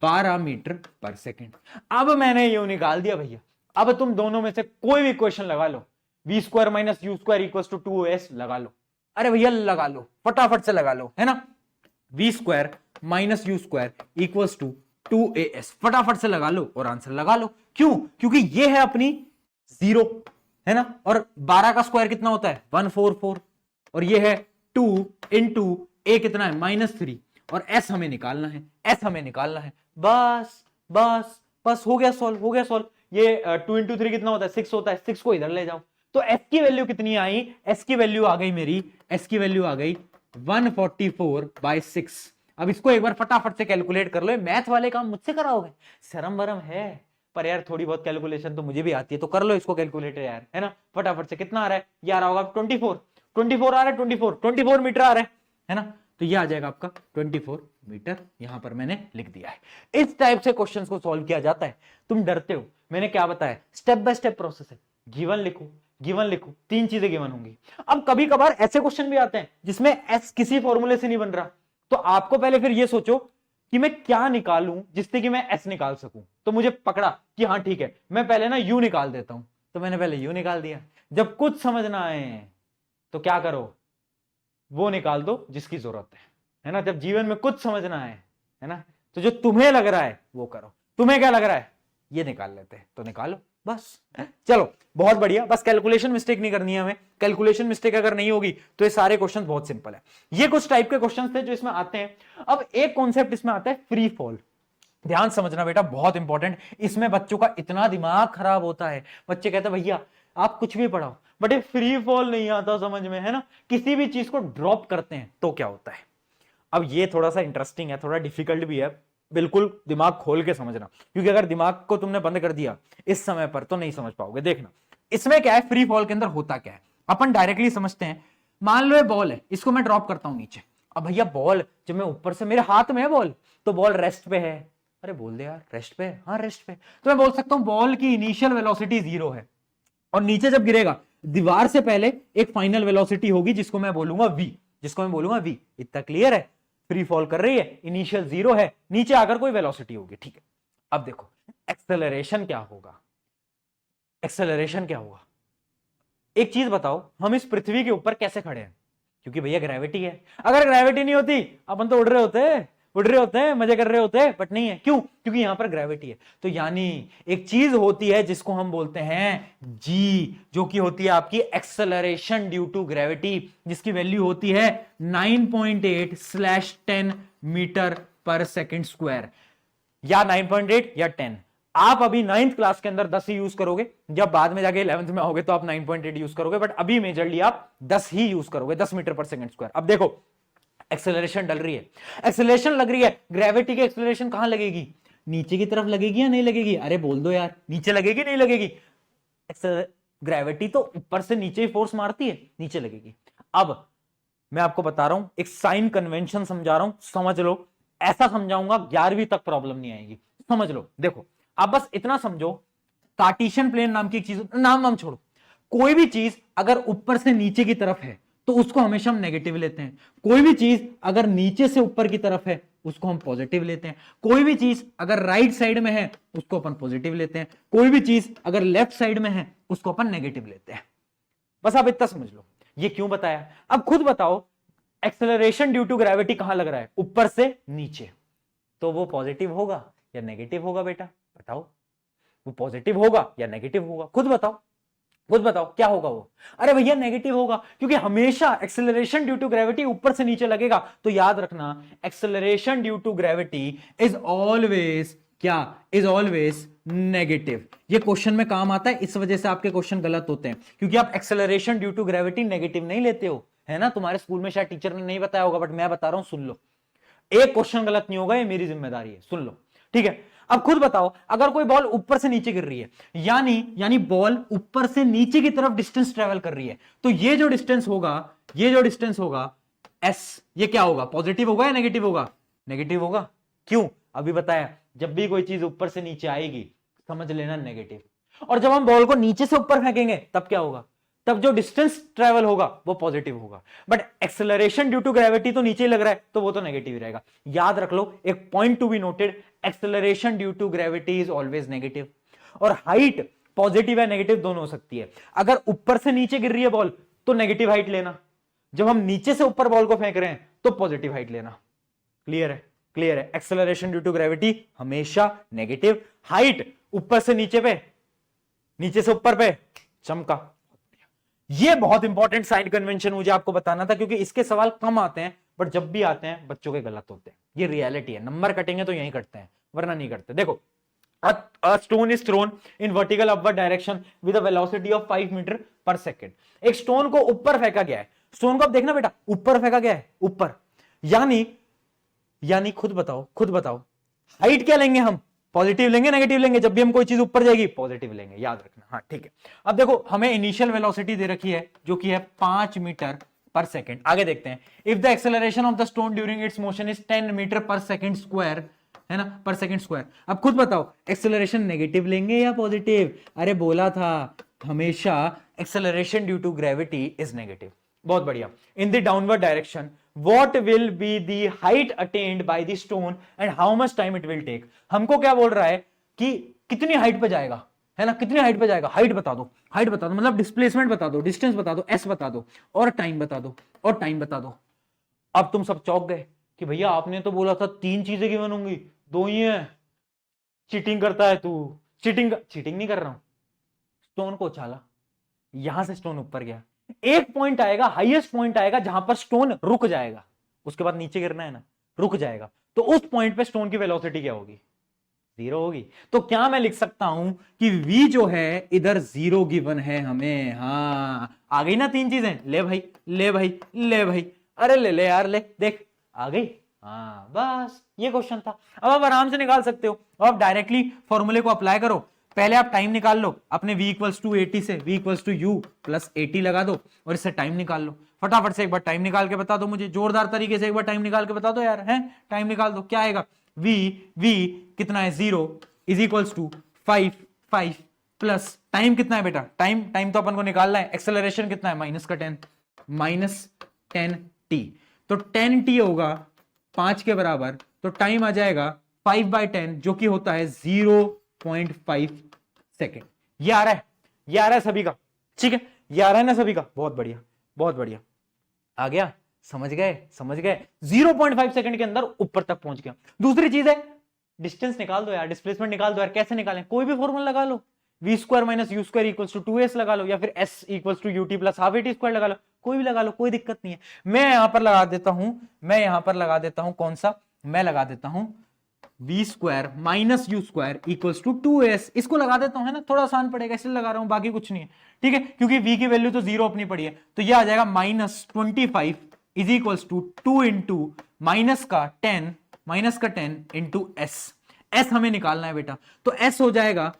12 मीटर पर सेकेंड। अब मैंने u निकाल दिया भैया, अब तुम दोनों में से कोई भी क्वेश्चन लगा लो, v square minus u square equals to 2s लगा लो, अरे भैया लगा लो, फटाफट से लगा लो, है ना, v square minus u square equals to 2as, फटाफट से लगा लो और आंसर लगा लो। क्यों? क्योंकि ये है अपनी 0, है ना, और 12 का स्क्वायर कितना होता है 144, और ये है 2 इंटू a कितना है -3, और s हमें निकालना है, s हमें निकालना है, बस बस बस, हो गया सॉल्व, हो गया सॉल्व। ये 2 इंटू 3 कितना होता है 6 होता है, 6 को इधर ले जाओ, तो s की वैल्यू कितनी आई, s की वैल्यू आ गई मेरी, s की वैल्यू आ गई 144/6। अब इसको एक बार फटाफट से कैलकुलेट कर लो, मैथ वाले काम मुझसे कराओगे, शर्म वरम है, पर यार थोड़ी बहुत कैलकुलेशन तो मुझे भी आती है, तो कर लो इसको कैलकुलेटर यार, है ना, फटाफट से। कितना आ रहा है, ये आ रहा होगा 24 आ रहा है, 24 मीटर आ रहा है ना, तो ये आ जाएगा आपका 24 मीटर, यहां पर मैंने लिख दिया है। इस टाइप से क्वेश्चंस को सॉल्व किया जाता है। तुम डरते हो, मैंने क्या बताया, स्टेप बाय स्टेप प्रोसेस है। गिवन लिखो, गिवन लिखो, 3 चीजें गिवन होंगी। अब कभी कभार ऐसे क्वेश्चन भी आते हैं जिसमें एस किसी फॉर्मूले से नहीं बन रहा, तो आपको पहले फिर ये सोचो कि मैं क्या निकालूं जिससे कि मैं एस निकाल सकूं। तो मुझे पकड़ा कि हाँ ठीक है, मैं पहले ना यू निकाल देता हूं, तो मैंने पहले यू निकाल दिया। जब कुछ समझ ना आए तो क्या करो, वो निकाल दो जिसकी जरूरत है ना। जब जीवन में कुछ समझ ना आए, है ना, तो जो तुम्हें लग रहा है वो करो। तुम्हें क्या लग रहा है, ये निकाल लेते हैं, तो निकालो बस। चलो बहुत बढ़िया, बस कैलकुलेशन मिस्टेक नहीं करनी है हमें। कैलकुलेशन मिस्टेक अगर नहीं होगी तो ये सारे क्वेश्चन बहुत सिंपल है। ये कुछ टाइप के क्वेश्चन थे जो इसमें आते हैं। अब एक कॉन्सेप्ट इसमें आता है फ्री फॉल। ध्यान समझना बेटा, बहुत इंपॉर्टेंट। इसमें बच्चों का इतना दिमाग खराब होता है, बच्चे कहते हैं भैया आप कुछ भी पढ़ाओ बट ये फ्री फॉल नहीं आता समझ में, है ना। किसी भी चीज को ड्रॉप करते हैं तो क्या होता है। अब ये थोड़ा सा इंटरेस्टिंग है, थोड़ा डिफिकल्ट भी है, बिल्कुल दिमाग खोल के समझना, क्योंकि अगर दिमाग को तुमने बंद कर दिया इस समय पर तो नहीं समझ पाओगे। देखना इसमें क्या है, फ्री फॉल के अंदर होता क्या है, अपन डायरेक्टली समझते हैं। मान लो ये बॉल है, इसको मैं ड्रॉप करता हूं नीचे। अब भैया बॉल जब मैं ऊपर से, मेरे हाथ में है बॉल, तो बॉल रेस्ट पे है। अरे बोल दे यार, रेस्ट पे है, हाँ रेस्ट पे। तो मैं बोल सकता हूं बॉल की इनिशियल वेलोसिटी 0 है, और नीचे जब गिरेगा दीवार से पहले एक फाइनल वेलोसिटी होगी जिसको मैं बोलूंगा v, जिसको मैं बोलूंगा v। इतना क्लियर है, फ्री फॉल कर रही है, इनिशियल 0 है, नीचे आकर कोई वेलोसिटी होगी, ठीक है। अब देखो एक्सेलरेशन क्या होगा, एक्सेलरेशन क्या होगा। एक चीज बताओ, हम इस पृथ्वी के ऊपर कैसे खड़े हैं, क्योंकि भैया ग्रेविटी है। अगर ग्रेविटी नहीं होती अपन तो उड़ रहे होते हैं, मजे कर रहे होते हैं, बट नहीं है। क्यों, क्योंकि यहां पर ग्रेविटी है। तो यानी एक चीज होती है जिसको हम बोलते हैं जी, जो कि होती है आपकी एक्सेलरेशन ड्यू टू ग्रेविटी, जिसकी वैल्यू होती है 9.8/10 मीटर पर सेकंड स्क्वायर, या 9.8 या 10। आप अभी 9th क्लास के अंदर 10 ही यूज करोगे, जब बाद में जाके 11th में आओगे तो आप 9.8 यूज करोगे, बट अभी मेजरली आप 10 ही यूज करोगे, 10 मीटर पर सेकंड स्क्वायर। अब देखो एक्सेलरेशन डल रही है, एक्सेलरेशन लग रही है, ग्रेविटी की एक्सेलरेशन कहां लगेगी, नीचे की तरफ लगेगी या नहीं लगेगी। अरे बोल दो यार, नीचे लगेगी नहीं लगेगी। ग्रेविटी तो ऊपर से नीचे ही फोर्स मारती है, नीचे लगेगी। अब मैं आपको बता रहा हूं, एक साइन कन्वेंशन समझा रहा हूं, समझ लो। ऐसा समझाऊंगा 11वीं तक प्रॉब्लम नहीं आएगी, समझ लो। देखो आप बस इतना समझो, कार्टेशियन प्लेन नाम की एक चीज, नाम छोड़ो, कोई भी चीज अगर ऊपर से नीचे की तरफ है तो उसको हमेशा हम नेगेटिव लेते हैं। कोई भी चीज अगर नीचे से ऊपर की तरफ है उसको हम पॉजिटिव लेते हैं। कोई भी चीज अगर राइट साइड में है उसको अपन पॉजिटिव लेते हैं। कोई भी चीज अगर लेफ्ट साइड में है उसको अपन नेगेटिव लेते हैं। बस आप इतना समझ लो। ये क्यों बताया, अब खुद बताओ, एक्सेलरेशन ड्यू टू ग्रेविटी कहां लग रहा है, ऊपर से नीचे, तो वो पॉजिटिव होगा या नेगेटिव होगा बेटा, बताओ। वो पॉजिटिव होगा या नेगेटिव होगा, खुद बताओ, खुद बताओ क्या होगा वो। अरे भैया नेगेटिव होगा, क्योंकि हमेशा एक्सेलरेशन ड्यू टू ग्रेविटी ऊपर से नीचे लगेगा। तो याद रखना, acceleration due to gravity is always क्या, इज ऑलवेज नेगेटिव। ये क्वेश्चन में काम आता है, इस वजह से आपके क्वेश्चन गलत होते हैं, क्योंकि आप acceleration due to gravity negative नहीं लेते हो, है ना। तुम्हारे स्कूल में शायद टीचर ने नहीं बताया होगा, बट मैं बता रहा हूं, सुन लो। एक क्वेश्चन गलत नहीं होगा, ये मेरी जिम्मेदारी है, सुन लो, ठीक है। अब खुद बताओ, अगर कोई बॉल ऊपर से नीचे गिर रही है, यानी बॉल ऊपर से नीचे की तरफ डिस्टेंस ट्रेवल कर रही है, तो ये जो डिस्टेंस होगा एस, ये क्या होगा, पॉजिटिव होगा या नेगेटिव होगा, नेगेटिव होगा। क्यों, अभी बताया, जब भी कोई चीज ऊपर से नीचे आएगी समझ लेना नेगेटिव। और जब हम बॉल को नीचे से ऊपर फेंकेंगे तब क्या होगा, तब जो डिस्टेंस ट्रेवल होगा वो पॉजिटिव होगा। But acceleration due to gravity तो नीचे ही लग रहा है, तो वो तो नेगेटिव ही रहेगा। याद रख लो, एक point to be noted, acceleration due to gravity is always negative. और हाइट पॉजिटिव या नेगेटिव दोनों हो सकती है। अगर ऊपर से नीचे गिर रही है बॉल तो नेगेटिव हाइट लेना, जब हम नीचे से ऊपर बॉल को फेंक रहे हैं तो पॉजिटिव हाइट लेना। क्लियर है, क्लियर है। एक्सेलरेशन ड्यू टू ग्रेविटी हमेशा नेगेटिव, हाइट ऊपर से नीचे पे, नीचे से ऊपर पे, चमका। ये बहुत इंपॉर्टेंट साइन कन्वेंशन मुझे आपको बताना था, क्योंकि इसके सवाल कम आते हैं, बट जब भी आते हैं बच्चों के गलत होते हैं। ये रियलिटी है, नंबर कटेंगे तो यही कटते हैं, वरना नहीं करते। देखो, a stone is thrown in vertical upward direction with a velocity of 5 metre per second. एक स्टोन को ऊपर फेंका गया है, स्टोन को अब देखना बेटा, ऊपर फेंका गया है, ऊपर, यानी खुद बताओ हाइट क्या लेंगे हम, पॉजिटिव लेंगे नेगेटिव लेंगे, जब भी हम कोई चीज ऊपर जाएगी पॉजिटिव लेंगे, याद रखना। हाँ ठीक है। अब देखो, हमें इनिशियल वेलोसिटी दे रखी है जो कि है 5 मीटर पर सेकेंड। आगे देखते हैं, if the acceleration of the stone during its motion is 10 metre per second square, है ना, पर सेकेंड स्क्वायर। अब खुद बताओ एक्सेलरेशन नेगेटिव लेंगे या पॉजिटिव? अरे बोला था हमेशा acceleration due to gravity is negative. बहुत बढ़िया। In the downward direction what will be the height attained by the stone and how much time it will take. हमको क्या बोल रहा है कि कितनी हाइट पे जाएगा, है ना, कितनी हाइट पे जाएगा, हाइट बता दो, हाइट बता दो, मतलब डिस्प्लेसमेंट बता दो, डिस्टेंस बता दो, एस बता दो, और टाइम बता दो, और टाइम बता दो। अब तुम सब चौंक गए कि भैया आपने तो बोला था 3 चीजें गिवन होंगी, 2 ही है। चीटिंग करता है तू। चीटिंग नहीं कर रहा हूं, स्टोन को उछाला, यहां से स्टोन ऊपर गया, एक पॉइंट आएगा, हाईएस्ट पॉइंट आएगा जहां पर स्टोन रुक जाएगा, उसके बाद नीचे गिरना है ना, रुक जाएगा, तो उस पॉइंट पे स्टोन की वेलोसिटी क्या होगी? 0 होगी। तो क्या मैं लिख सकता हूं कि v जो है इधर 0 गिवन है हमें। हाँ आ गई ना 3 चीजें, ले भाई ले भाई ले भाई, अरे ले ले यार ले, देख आ गई। हाँ बस ये क्वेश्चन था। अब आप आराम से निकाल सकते हो, आप डायरेक्टली फॉर्मूले को अप्लाई करो। पहले आप टाइम निकाल लो अपने v इक्वल्स टू 80 से, v equals to u plus 80 लगा दो और इससे टाइम निकाल लो। फटाफट से एक बार टाइम निकाल के बता दो मुझे, जोरदार तरीके से एक बार टाइम निकाल के बता दो यार, है टाइम निकाल दो। क्या आएगा? v कितना है 0 is equals to 5 plus time कितना है बेटा, टाइम तो अपन को निकालना है, एक्सेलरेशन कितना है -10 तो 10t होगा 5 के बराबर, तो टाइम आ जाएगा 5/10 जो कि होता है 0.5 सेकेंड। ये आ रहा है सभी का, ठीक है, ये आ रहा है ना सभी का, बहुत बढ़िया बहुत बढ़िया, आ गया, समझ गए 0.5 सेकंड के अंदर ऊपर तक पहुंच गया। दूसरी चीज है डिस्टेंस निकाल दो यार, डिस्प्लेसमेंट निकाल दो यार। कैसे निकालें? कोई भी फॉर्मूला लगा लो, v square minus u square equals to 2s लगा लो, या फिर s equals to ut plus half at square लगा लो, कोई भी लगा लो, कोई दिक्कत नहीं है। मैं यहां पर लगा देता हूं कौन सा, मैं लगा देता हूं v square minus u square equals to 2s, इसको लगा देता हूं, है ना, थोड़ा आसान पड़ेगा इसलिए लगा रहा हूं, बाकी कुछ नहीं है, ठीक है, क्योंकि v की वैल्यू तो 0 अपनी पड़ी है, तो ये आ जाएगा -25 is equals to 2 into minus का 10 इंटू एस हमें निकालना है बेटा, तो एस हो जाएगा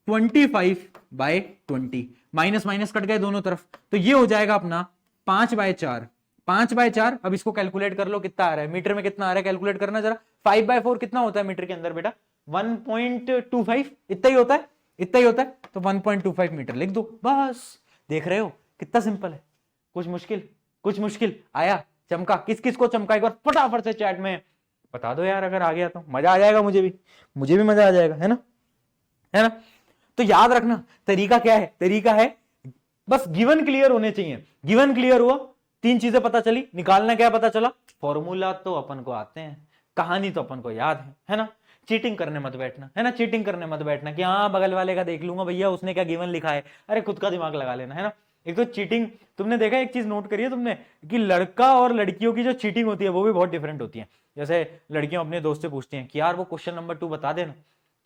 25/20, माइनस माइनस कट गए दोनों तरफ, तो ये हो जाएगा अपना 5/4। अब इसको कैलकुलेट कर लो कितना आ रहा है मीटर में, कितना आ रहा है कैलकुलेट करना जरा। 5/4 कितना होता है मीटर के अंदर बेटा? 1.25, इतना ही होता है, तो 1.25 मीटर लिख दो बस। देख रहे हो कितना सिंपल है, कुछ मुश्किल आया? चमका? किस किस को चमका एक बार फटाफट से चैट में बता दो यार, अगर आ गया तो मजा आ जाएगा, मुझे भी मजा आ जाएगा, है ना। तो याद रखना तरीका क्या है, तरीका है बस गिवन क्लियर होने चाहिए। गिवन क्लियर हुआ, 3 चीजें पता चली, निकालना क्या पता चला, फॉर्मूला तो अपन को आते हैं, कहानी तो अपन को याद है ना। चीटिंग करने मत बैठना, है ना, चीटिंग करने मत बैठना कि हाँ बगल वाले का देख लूंगा भैया उसने क्या गिवन लिखा है, अरे खुद का दिमाग लगा लेना, है ना। एक तो चीटिंग, तुमने देखा एक चीज नोट करी है तुमने कि लड़का और लड़कियों की जो चीटिंग होती है वो भी बहुत डिफरेंट होती है। जैसे लड़कियां अपने दोस्त से पूछती हैं कि यार वो क्वेश्चन नंबर 2 बता देना,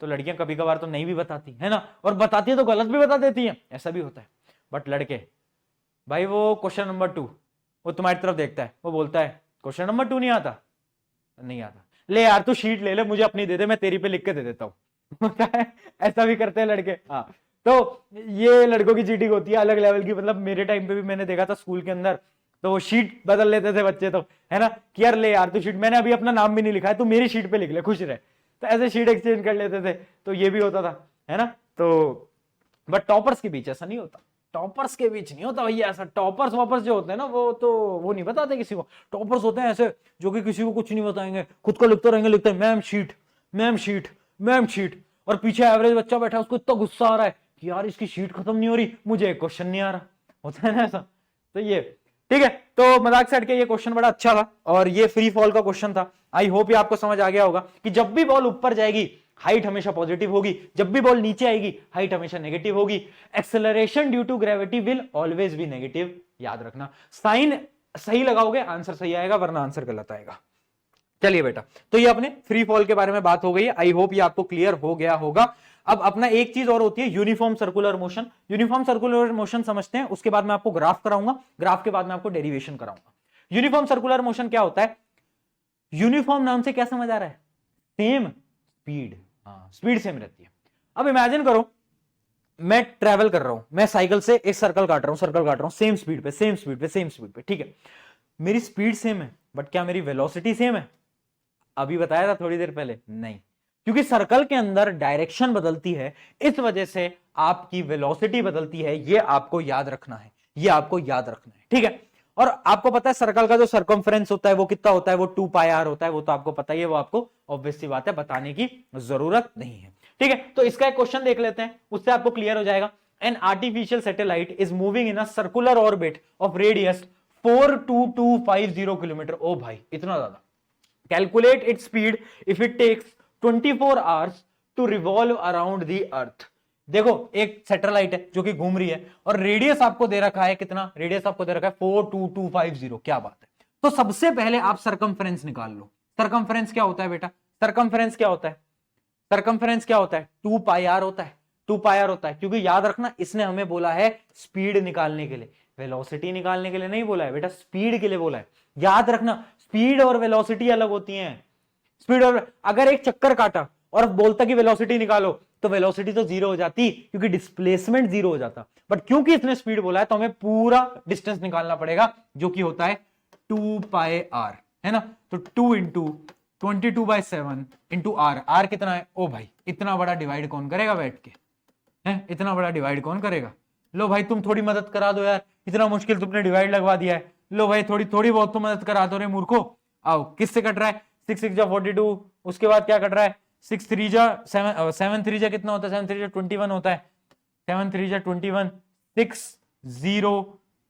तो लड़कियां कभी कभार तो नहीं भी बताती है ना, और बताती है तो गलत भी बता देती हैं, ऐसा भी होता है। बट लड़के भाई वो क्वेश्चन नंबर 2 वो तुम्हारी तरफ देखता है, वो बोलता है क्वेश्चन नंबर 2 नहीं आता, ले यार तू शीट ले ले, मुझे अपनी दे दे, मैं तेरी पे लिख के दे देता हूँ ऐसा भी करते हैं लड़के। हाँ तो ये लड़कों की चीटिंग होती है अलग लेवल की। मतलब मेरे टाइम पे भी मैंने देखा था स्कूल के अंदर, तो वो शीट बदल लेते थे बच्चे, तो है ना कि यार ले यार तू शीट, मैंने अभी अपना नाम भी नहीं लिखा है, तू मेरी शीट पे लिख ले, खुश रहे। तो ऐसे शीट एक्सचेंज कर लेते थे, तो ये भी होता था, है ना। तो बट टॉपर्स के बीच ऐसा नहीं होता, टॉपर्स के बीच नहीं होता भैया ऐसा। टॉपर्स वॉपर्स जो होते हैं ना वो तो वो नहीं बताते किसी को। टॉपर्स होते हैं ऐसे जो कि किसी को कुछ नहीं बताएंगे, खुद को लिखते रहेंगे, लिखते हैं ma'am sheet ma'am sheet ma'am sheet, और पीछे एवरेज बच्चा बैठा है, उसको इतना गुस्सा आ रहा है कि यार इसकी शीट खत्म नहीं हो रही, मुझे एक क्वेश्चन नहीं आ रहा, होता है ना ऐसा। तो ये ठीक है, तो मजाक से हटके ये क्वेश्चन बड़ा अच्छा था और ये फ्री फॉल का क्वेश्चन था। आई होप ये आपको समझ आ गया होगा कि जब भी बॉल ऊपर जाएगी हाइट हमेशा पॉजिटिव होगी, जब भी बॉल नीचे आएगी हाइट हमेशा नेगेटिव होगी। Acceleration due to gravity will always be negative, याद रखना। साइन सही लगाओगे आंसर सही आएगा, वरना आंसर गलत आएगा। चलिए बेटा, तो ये अपने फ्री फॉल के बारे में बात हो गई है। आई होप ये आपको क्लियर हो गया होगा। अब अपना एक चीज और होती है uniform circular motion. Uniform circular motion समझते हैं, उसके बाद मैं आपको ग्राफ कराऊंगा, ग्राफ के बाद मैं आपको डेरिवेशन कराऊंगा। यूनिफॉर्म सर्कुलर मोशन क्या होता है? यूनिफॉर्म नाम से क्या समझ आ रहा है? सेम स्पीड, हाँ स्पीड सेम रहती है। अब इमेजिन करो मैं ट्रेवल कर रहा हूं, मैं साइकिल से एक सर्कल काट रहा हूं सेम स्पीड पे, सेम स्पीड पे, सेम स्पीड पे, ठीक है। मेरी स्पीड सेम है, बट क्या मेरी वेलोसिटी सेम है? अभी बताया था थोड़ी देर पहले, नहीं, क्योंकि सर्कल के अंदर डायरेक्शन बदलती है, इस वजह से आपकी वेलोसिटी बदलती है। ये आपको याद रखना है, ये आपको याद रखना है, ठीक है। और आपको पता है सर्कल का जो सर्कमफ्रेंस होता है वो कितना होता है? वो 2 पाई आर होता है, वो तो आपको पता ही है, वो आपको ऑब्वियस सी बात है, बताने की जरूरत नहीं है, ठीक है। तो इसका एक क्वेश्चन देख लेते हैं, उससे आपको क्लियर हो जाएगा। An artificial satellite is moving in a circular orbit of radius 42250 kilometre. ओ भाई, इतना ज्यादा। Calculate its speed if it takes 24 hours to revolve around the earth. देखो, एक सैटेलाइट है जो कि घूम रही है, और रेडियस आपको दे रखा है कितना? रेडियस आपको दे रखा है 42250। क्या बात है। तो सबसे पहले आप सरकमफ्रेंस निकाल लो। सरकमफ्रेंस क्या होता है बेटा? सरकमफ्रेंस क्या होता है? सरकमफ्रेंस क्या होता है? 2 पाई आर होता है, 2 पाई आर होता है। क्योंकि याद रखना, इसने हमें बोला है स्पीड निकालने के लिए, वेलोसिटी निकालने के लिए नहीं बोला है बेटा, स्पीड के लिए बोला है। याद रखना, स्पीड और वेलोसिटी अलग होती हैं। स्पीड और, अगर एक चक्कर काटा और बोलता कि वेलोसिटी निकालो, तो वेलोसिटी तो जीरो हो जाती, क्योंकि डिस्प्लेसमेंट जीरो हो जाता। बट क्योंकि इसने स्पीड बोला है, तो हमें पूरा डिस्टेंस निकालना पड़ेगा, जो कि होता है 2 पाई आर, है ना। तो 2 इंटू 22/7 इंटू आर। आर कितना है? ओ भाई, इतना बड़ा डिवाइड कौन करेगा बैठ के? है, इतना बड़ा डिवाइड कौन करेगा? लो भाई, तुम थोड़ी मदद करा दो यार, इतना मुश्किल तुमने डिवाइड लगवा दिया है। लो भाई, थोड़ी थोड़ी बहुत तो मदद करा दो रे मूर्खो। आओ, किससे कट रहा है? 6 6 जा 42, उसके बाद क्या कट रहा है? 6 3 जा 7, 7 3 जा कितना होता है? 7 3 जा 21 होता है। 7 3 जा 21, 6 0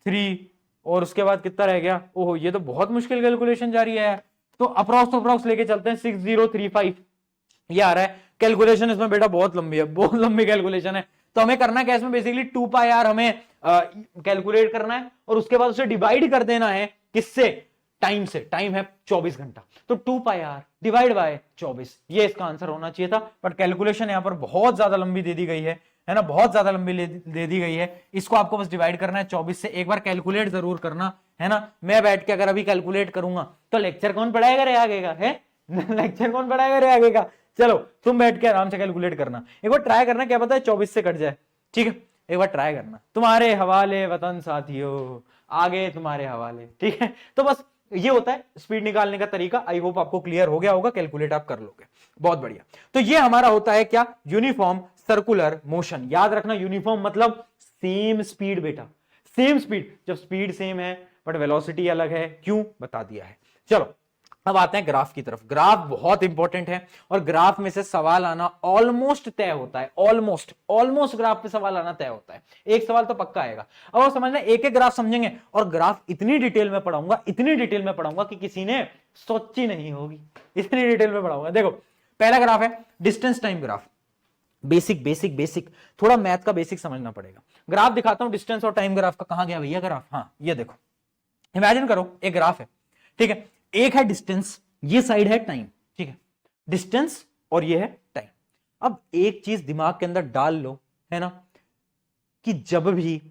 3, और उसके बाद कितना रह गया? ओहो, ये तो बहुत मुश्किल कैलकुलेशन जा रही है। तो अप्रॉक्स लेके चलते हैं, 6035 ये आ रहा है। कैलकुलेशन इसमें बेटा बहुत लंबी है, बहुत लंबी कैलकुलेशन है। तो हमें करना क्या इसमें? बेसिकली 2 पाई आर हमें कैलकुलेट करना है, और उसके बाद उसे डिवाइड कर देना है किससे? टाइम से। टाइम है 24 घंटा, तो 2 पाई आर डिवाइड बाय 24, ये इसका आंसर होना चाहिए था। बट कैलकुलेशन यहां पर बहुत ज्यादा लंबी दे दी गई है ना, बहुत ज्यादा लंबी दे दी गई है। इसको आपको बस डिवाइड करना है 24 से। एक बार कैलकुलेट जरूर करना, है ना। मैं बैठ के अगर अभी कैलकुलेट करूंगा तो लेक्चर कौन पढ़ाएगा रे आगे का? है लेक्चर कौन पढ़ाएगा रे आगे का? चलो, तुम बैठ के आराम से कैलकुलेट करना, एक बार ट्राई करना, क्या पता है 24 से कट जाए, ठीक है। एक बार ट्राई करना, तुम्हारे हवाले वतन साथियों, आगे तुम्हारे हवाले, ठीक है। तो बस ये होता है स्पीड निकालने का तरीका। आई होप आपको क्लियर हो गया होगा, कैलकुलेट आप कर लोगे, बहुत बढ़िया। तो ये हमारा होता है क्या? Uniform circular motion. याद रखना, यूनिफॉर्म मतलब सेम स्पीड बेटा, सेम स्पीड। जब स्पीड सेम है बट वेलोसिटी अलग है, क्यों? बता दिया है। चलो, अब आते हैं ग्राफ की तरफ। ग्राफ बहुत इंपॉर्टेंट है, और ग्राफ में से सवाल आना ऑलमोस्ट तय होता है। ऑलमोस्ट ग्राफ पे सवाल आना तय होता है। एक सवाल तो पक्का आएगा। अब आप समझना, एक एक ग्राफ समझेंगे, और ग्राफ इतनी डिटेल में पढ़ाऊंगा, इतनी डिटेल में पढ़ाऊंगा कि किसी ने सोची नहीं होगी, इतनी डिटेल में पढ़ाऊंगा। देखो, पहला ग्राफ है डिस्टेंस टाइम ग्राफ। बेसिक थोड़ा मैथ का बेसिक समझना पड़ेगा। ग्राफ दिखाता हूं डिस्टेंस और टाइम ग्राफ का। कहां गया भैया ग्राफ? हाँ, ये देखो, इमेजिन करो एक ग्राफ है, ठीक है। एक है डिस्टेंस, ये साइड है टाइम, ठीक है। डिस्टेंस और ये है टाइम। अब एक चीज दिमाग के अंदर डाल लो, है ना, कि जब भी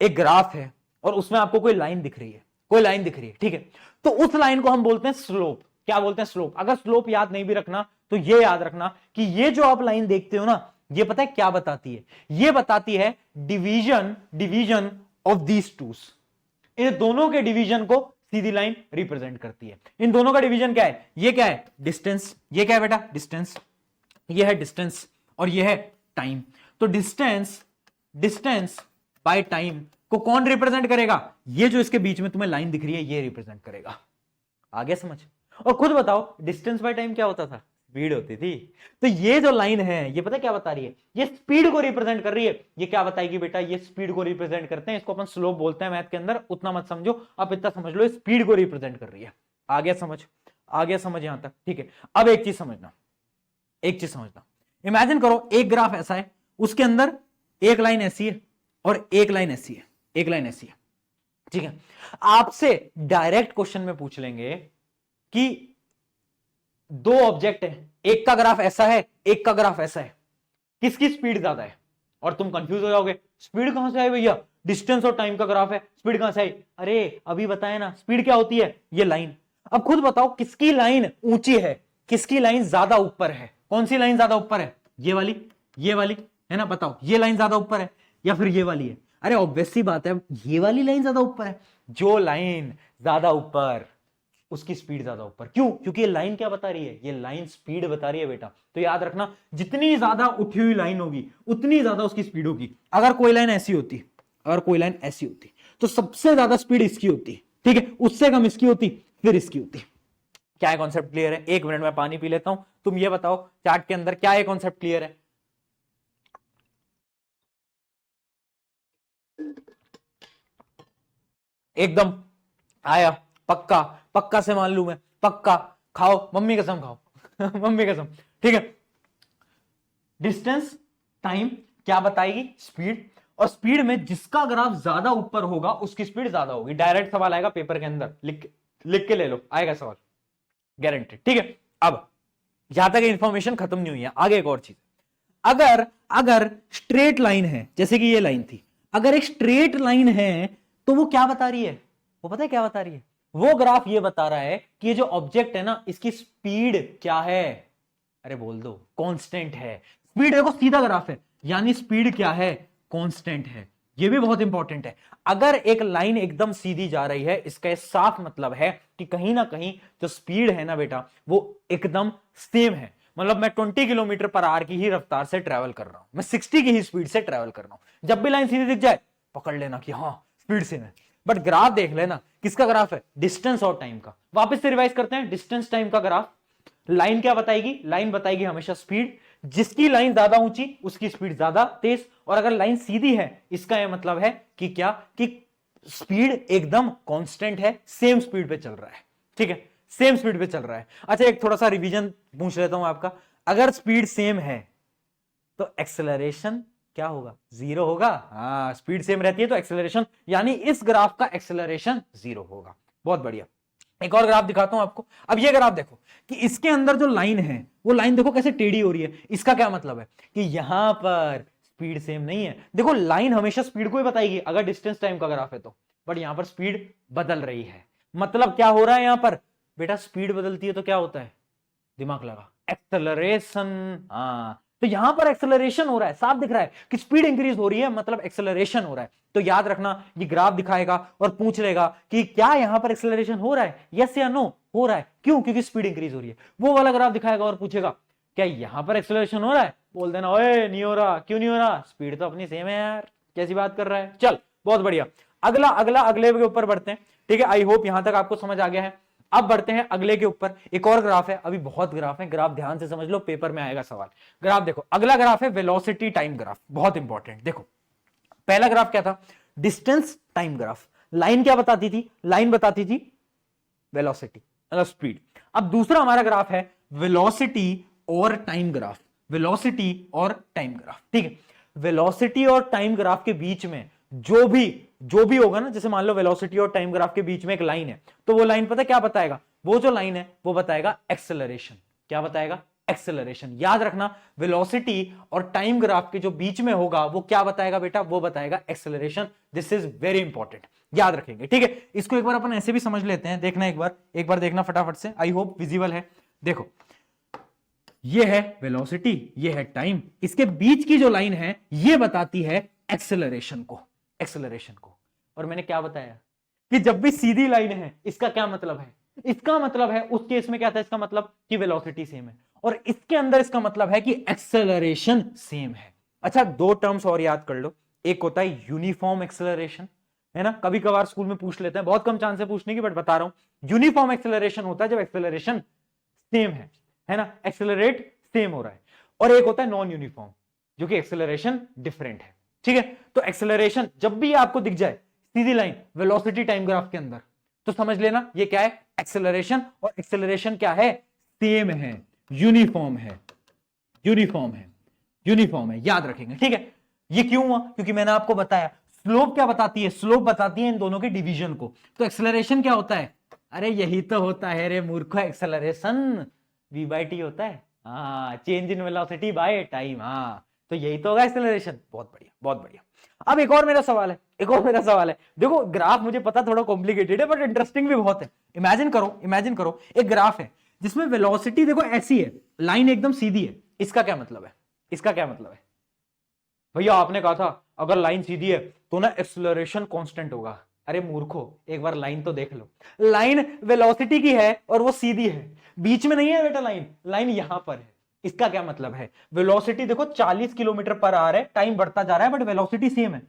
एक ग्राफ है और उसमें आपको कोई लाइन दिख रही है, कोई लाइन दिख रही है, ठीक है, तो उस लाइन को हम बोलते हैं स्लोप। क्या बोलते हैं? स्लोप। अगर स्लोप याद नहीं भी रखना तो ये याद रखना कि ये जो आप लाइन देखते हो ना, ये पता है क्या बताती है? ये बताती है डिवीजन ऑफ दीज टूस। इन दोनों के डिवीजन को सीधी लाइन रिप्रेजेंट करती है। इन दोनों का डिवीजन क्या है? ये क्या है? डिस्टेंस। ये क्या है बेटा? डिस्टेंस। ये है डिस्टेंस और ये है टाइम। तो डिस्टेंस बाय टाइम को कौन रिप्रेजेंट करेगा? ये जो इसके बीच में तुम्हें लाइन दिख रही है, ये रिप्रेजेंट करेगा। आगे समझ। और खुद बताओ, डिस्टेंस बाय टाइम क्या होता था? स्पीड होती थी। तो ये जो लाइन है, ये पता है क्या बता रही है? ये स्पीड को रिप्रेजेंट कर रही है। ये क्या बताएगी बेटा? ये स्पीड को रिप्रेजेंट करते हैं, इसको अपन स्लोप बोलते हैं मैथ के अंदर। उतना मत समझो, आप इतना समझ लो, स्पीड को रिप्रेजेंट कर रही है। आगे समझ, आगे समझ यहां तक, ठीक है। अब एक चीज समझना, इमेजिन करो एक ग्राफ ऐसा है, उसके अंदर एक लाइन ऐसी है और एक लाइन ऐसी है, एक लाइन ऐसी है, ठीक है। आपसे डायरेक्ट क्वेश्चन में पूछ लेंगे कि दो ऑब्जेक्ट है, एक का ग्राफ ऐसा है, एक का ग्राफ ऐसा है, किसकी स्पीड ज्यादा है? और तुम कंफ्यूज हो जाओगे, स्पीड कहां से आई भैया? डिस्टेंस और टाइम का ग्राफ है, स्पीड कहां से आई? अरे अभी बताया ना, स्पीड क्या होती है? ये लाइन। अब खुद बताओ, किसकी लाइन ऊंची है, किसकी लाइन ज्यादा ऊपर है? कौन सी लाइन ज्यादा ऊपर है? ये वाली, ये वाली, है ना, बताओ ये लाइन ज्यादा ऊपर है या फिर ये वाली है? अरे ऑब्वियस सी बात है, ये वाली लाइन ज्यादा ऊपर है। जो लाइन ज्यादा ऊपर उसकी स्पीड ज्यादा ऊपर। क्यों? क्योंकि ये लाइन क्या बता रही है? ये लाइन स्पीड बता रही है बेटा। तो याद रखना, जितनी ज्यादा उठी हुई लाइन होगी उतनी ज्यादा उसकी स्पीड होगी। अगर कोई लाइन ऐसी होती, अगर कोई लाइन ऐसी होती तो सबसे ज्यादा स्पीड इसकी होती, ठीक है, उससे कम इसकी होती, फिर इसकी होती। क्या है कॉन्सेप्ट क्लियर है? एक मिनट में पानी पी लेता हूं, तुम ये बताओ चार्ट के अंदर क्या है कॉन्सेप्ट क्लियर है? एकदम आया, पक्का, पक्का से मान लू मैं, पक्का। खाओ, मम्मी कसम खाओ मम्मी कसम, ठीक है। डिस्टेंस, टाइम क्या बताएगी? स्पीड। और स्पीड में जिसका ग्राफ ज्यादा ऊपर होगा उसकी स्पीड ज्यादा होगी। डायरेक्ट सवाल आएगा पेपर के अंदर, लिख के ले लो, आएगा सवाल गारंटेड, ठीक है। अब यहां तक इंफॉर्मेशन खत्म नहीं हुई है, आगे एक और चीज। अगर अगर स्ट्रेट लाइन है, जैसे कि ये लाइन थी, अगर एक स्ट्रेट लाइन है तो वो क्या बता रही है? वो पता है क्या बता रही है? वो ग्राफ ये बता रहा है कि ये जो ऑब्जेक्ट है ना, इसकी स्पीड क्या है? अरे बोल दो, कांस्टेंट है। स्पीड देखो सीधा ग्राफ है, यानी स्पीड क्या है? कांस्टेंट है। ये भी बहुत इंपॉर्टेंट है। अगर एक लाइन एकदम सीधी जा रही है, इसका ये साफ मतलब है कि कहीं ना कहीं जो स्पीड है ना बेटा, वो एकदम सेम है। मतलब मैं 20 किलोमीटर पर आवर की ही रफ्तार से ट्रेवल कर रहा हूं, मैं 60 की ही स्पीड से ट्रेवल कर रहा हूं। जब भी लाइन सीधी दिख जाए पकड़ लेना कि हाँ स्पीड सेम है। बट ग्राफ देख लेना, किसका ग्राफ है? डिस्टेंस और टाइम का। वापस से रिवाइज करते हैं, डिस्टेंस टाइम का ग्राफ। लाइन क्या बताएगी? लाइन बताएगी हमेशा स्पीड। जिसकी लाइन ज्यादा ऊंची उसकी स्पीड ज्यादा तेज, और अगर लाइन सीधी है इसका यह मतलब है कि क्या, कि स्पीड एकदम कांस्टेंट है, सेम स्पीड पे चल रहा है, ठीक है, सेम स्पीड पे चल रहा है। अच्छा एक थोड़ा सा रिवीजन पूछ लेता हूं आपका, अगर स्पीड सेम है तो एक्सेलरेशन क्या होगा? जीरो होगा। हाँ, स्पीड सेम रहती है तो एक्सेलरेशन, यानी इस ग्राफ का एक्सेलरेशन जीरो होगा। बहुत बढ़िया। एक और ग्राफ दिखाता हूं आपको। अब ये ग्राफ देखो कि इसके अंदर जो लाइन है वो लाइन देखो कैसे टेढ़ी हो रही है। इसका क्या मतलब है? कि यहां पर स्पीड सेम नहीं है। देखो लाइन हमेशा स्पीड को ही बताएगी अगर डिस्टेंस टाइम का ग्राफ है तो, बट यहां पर स्पीड बदल रही है। मतलब क्या हो रहा है यहां पर बेटा? स्पीड बदलती है तो क्या होता है? दिमाग लगा, एक्सेलरेशन। हाँ, तो यहां पर एक्सेलरेशन हो रहा है, साफ दिख रहा है कि स्पीड इंक्रीज हो रही है, मतलब एक्सेलरेशन हो रहा है। तो याद रखना, ये ग्राफ दिखाएगा और पूछ लेगा कि क्या यहां पर एक्सेलरेशन हो रहा है, यस या नो? हो रहा है। क्यों? क्योंकि स्पीड इंक्रीज हो रही है। वो वाला ग्राफ दिखाएगा और पूछेगा क्या यहां पर एक्सेलरेशन हो रहा है? बोल देना ओए नहीं हो रहा। क्यों नहीं हो रहा? स्पीड तो अपनी सेम है यार, कैसी बात कर रहा है। चल बहुत बढ़िया। अगला अगला अगले के ऊपर बढ़ते हैं, ठीक है। आई होप यहां तक आपको समझ आ गया है। अब बढ़ते हैं अगले के ऊपर। एक और ग्राफ है, अभी बहुत ग्राफ है, ग्राफ ध्यान से समझ लो, पेपर में आएगा सवाल। ग्राफ देखो, अगला ग्राफ है वेलोसिटी टाइम ग्राफ, बहुत इंपॉर्टेंट। देखो पहला ग्राफ क्या था? Distance time graph. लाइन क्या बताती थी? लाइन बताती थी वेलोसिटी, मतलब स्पीड। अब दूसरा हमारा ग्राफ है वेलोसिटी और टाइम ग्राफ। वेलोसिटी और टाइम ग्राफ, ठीक है। वेलोसिटी और टाइम ग्राफ के बीच में जो भी होगा ना, जैसे मान लो वेलोसिटी और टाइम ग्राफ के बीच में एक लाइन है, तो वो लाइन पता क्या बताएगा? वो जो लाइन है वो बताएगा एक्सेलरेशन। क्या बताएगा? एक्सेलरेशन। याद रखना, वेलोसिटी और टाइम ग्राफ के जो बीच में होगा वो क्या बताएगा बेटा? वो बताएगा acceleration. This is very important, याद रखेंगे, ठीक है। इसको एक बार अपन ऐसे भी समझ लेते हैं, देखना एक बार देखना फटाफट से। आई होप विजिबल है। देखो ये है वेलोसिटी, ये है टाइम, इसके बीच की जो लाइन है ये बताती है एक्सेलरेशन को, एक्सेलरेशन को। और मैंने क्या बताया कि जब भी सीधी लाइन है इसका क्या मतलब है? इसका मतलब है उस केस में क्या था? इसका मतलब कि वेलोसिटी सेम है, और इसके अंदर इसका मतलब है कि एक्सेलरेशन सेम है। अच्छा दो टर्म्स और याद कर लो, एक होता है यूनिफॉर्म एक्सेलरेशन, है ना, कभी कभार स्कूल में पूछ लेते हैं, बहुत कम चांस है पूछने की, बट बता रहा हूं। यूनिफॉर्म एक्सेलरेशन होता है जब एक्सेलरेशन सेम है ना, एक्सेलरेट सेम हो रहा है। और एक होता है नॉन यूनिफॉर्म, जो कि एक्सेलरेशन डिफरेंट है, ठीक है। तो एक्सेलरेशन जब भी आपको दिख जाए सीधी लाइन वेलोसिटी टाइम ग्राफ के अंदर, तो समझ लेना ये क्या है? एक्सेलरेशन। और एक्सेलरेशन क्या है? सेम है, यूनिफॉर्म है, यूनिफॉर्म है, यूनिफॉर्म है, याद रखेंगे, ठीक है। ये क्यों हुआ? क्योंकि मैंने आपको बताया स्लोप क्या बताती है? स्लोप बताती है इन दोनों के डिवीजन को। तो एक्सेलरेशन क्या होता है? अरे यही तो होता है रे मूर्खो, एक्सेलरेशन v बाई टी होता है। हाँ, change in velocity by time. हाँ, तो यही तो होगा एक्सेलरेशन। बहुत बढ़िया, बहुत बढ़िया। अब एक और मेरा सवाल है, एक और मेरा सवाल है। देखो ग्राफ मुझे पता थोड़ा कॉम्प्लिकेटेड है, बट इंटरेस्टिंग भी बहुत है। इमेजिन करो, इमेजिन करो एक ग्राफ है जिसमें वेलोसिटी देखो ऐसी है, लाइन एकदम सीधी है। इसका क्या मतलब है? इसका क्या मतलब है? भैया आपने कहा था अगर लाइन सीधी है तो ना एक्सेलरेशन कांस्टेंट होगा। अरे मूर्खो, एक बार लाइन तो देख लो। लाइन वेलोसिटी की है और वो सीधी है, बीच में नहीं है बेटा लाइन, लाइन यहां पर है। इसका क्या मतलब है, वेलोसिटी देखो 40 किलोमीटर पर आवर है, टाइम बढ़ता जा रहा है बट वेलोसिटी सेम है।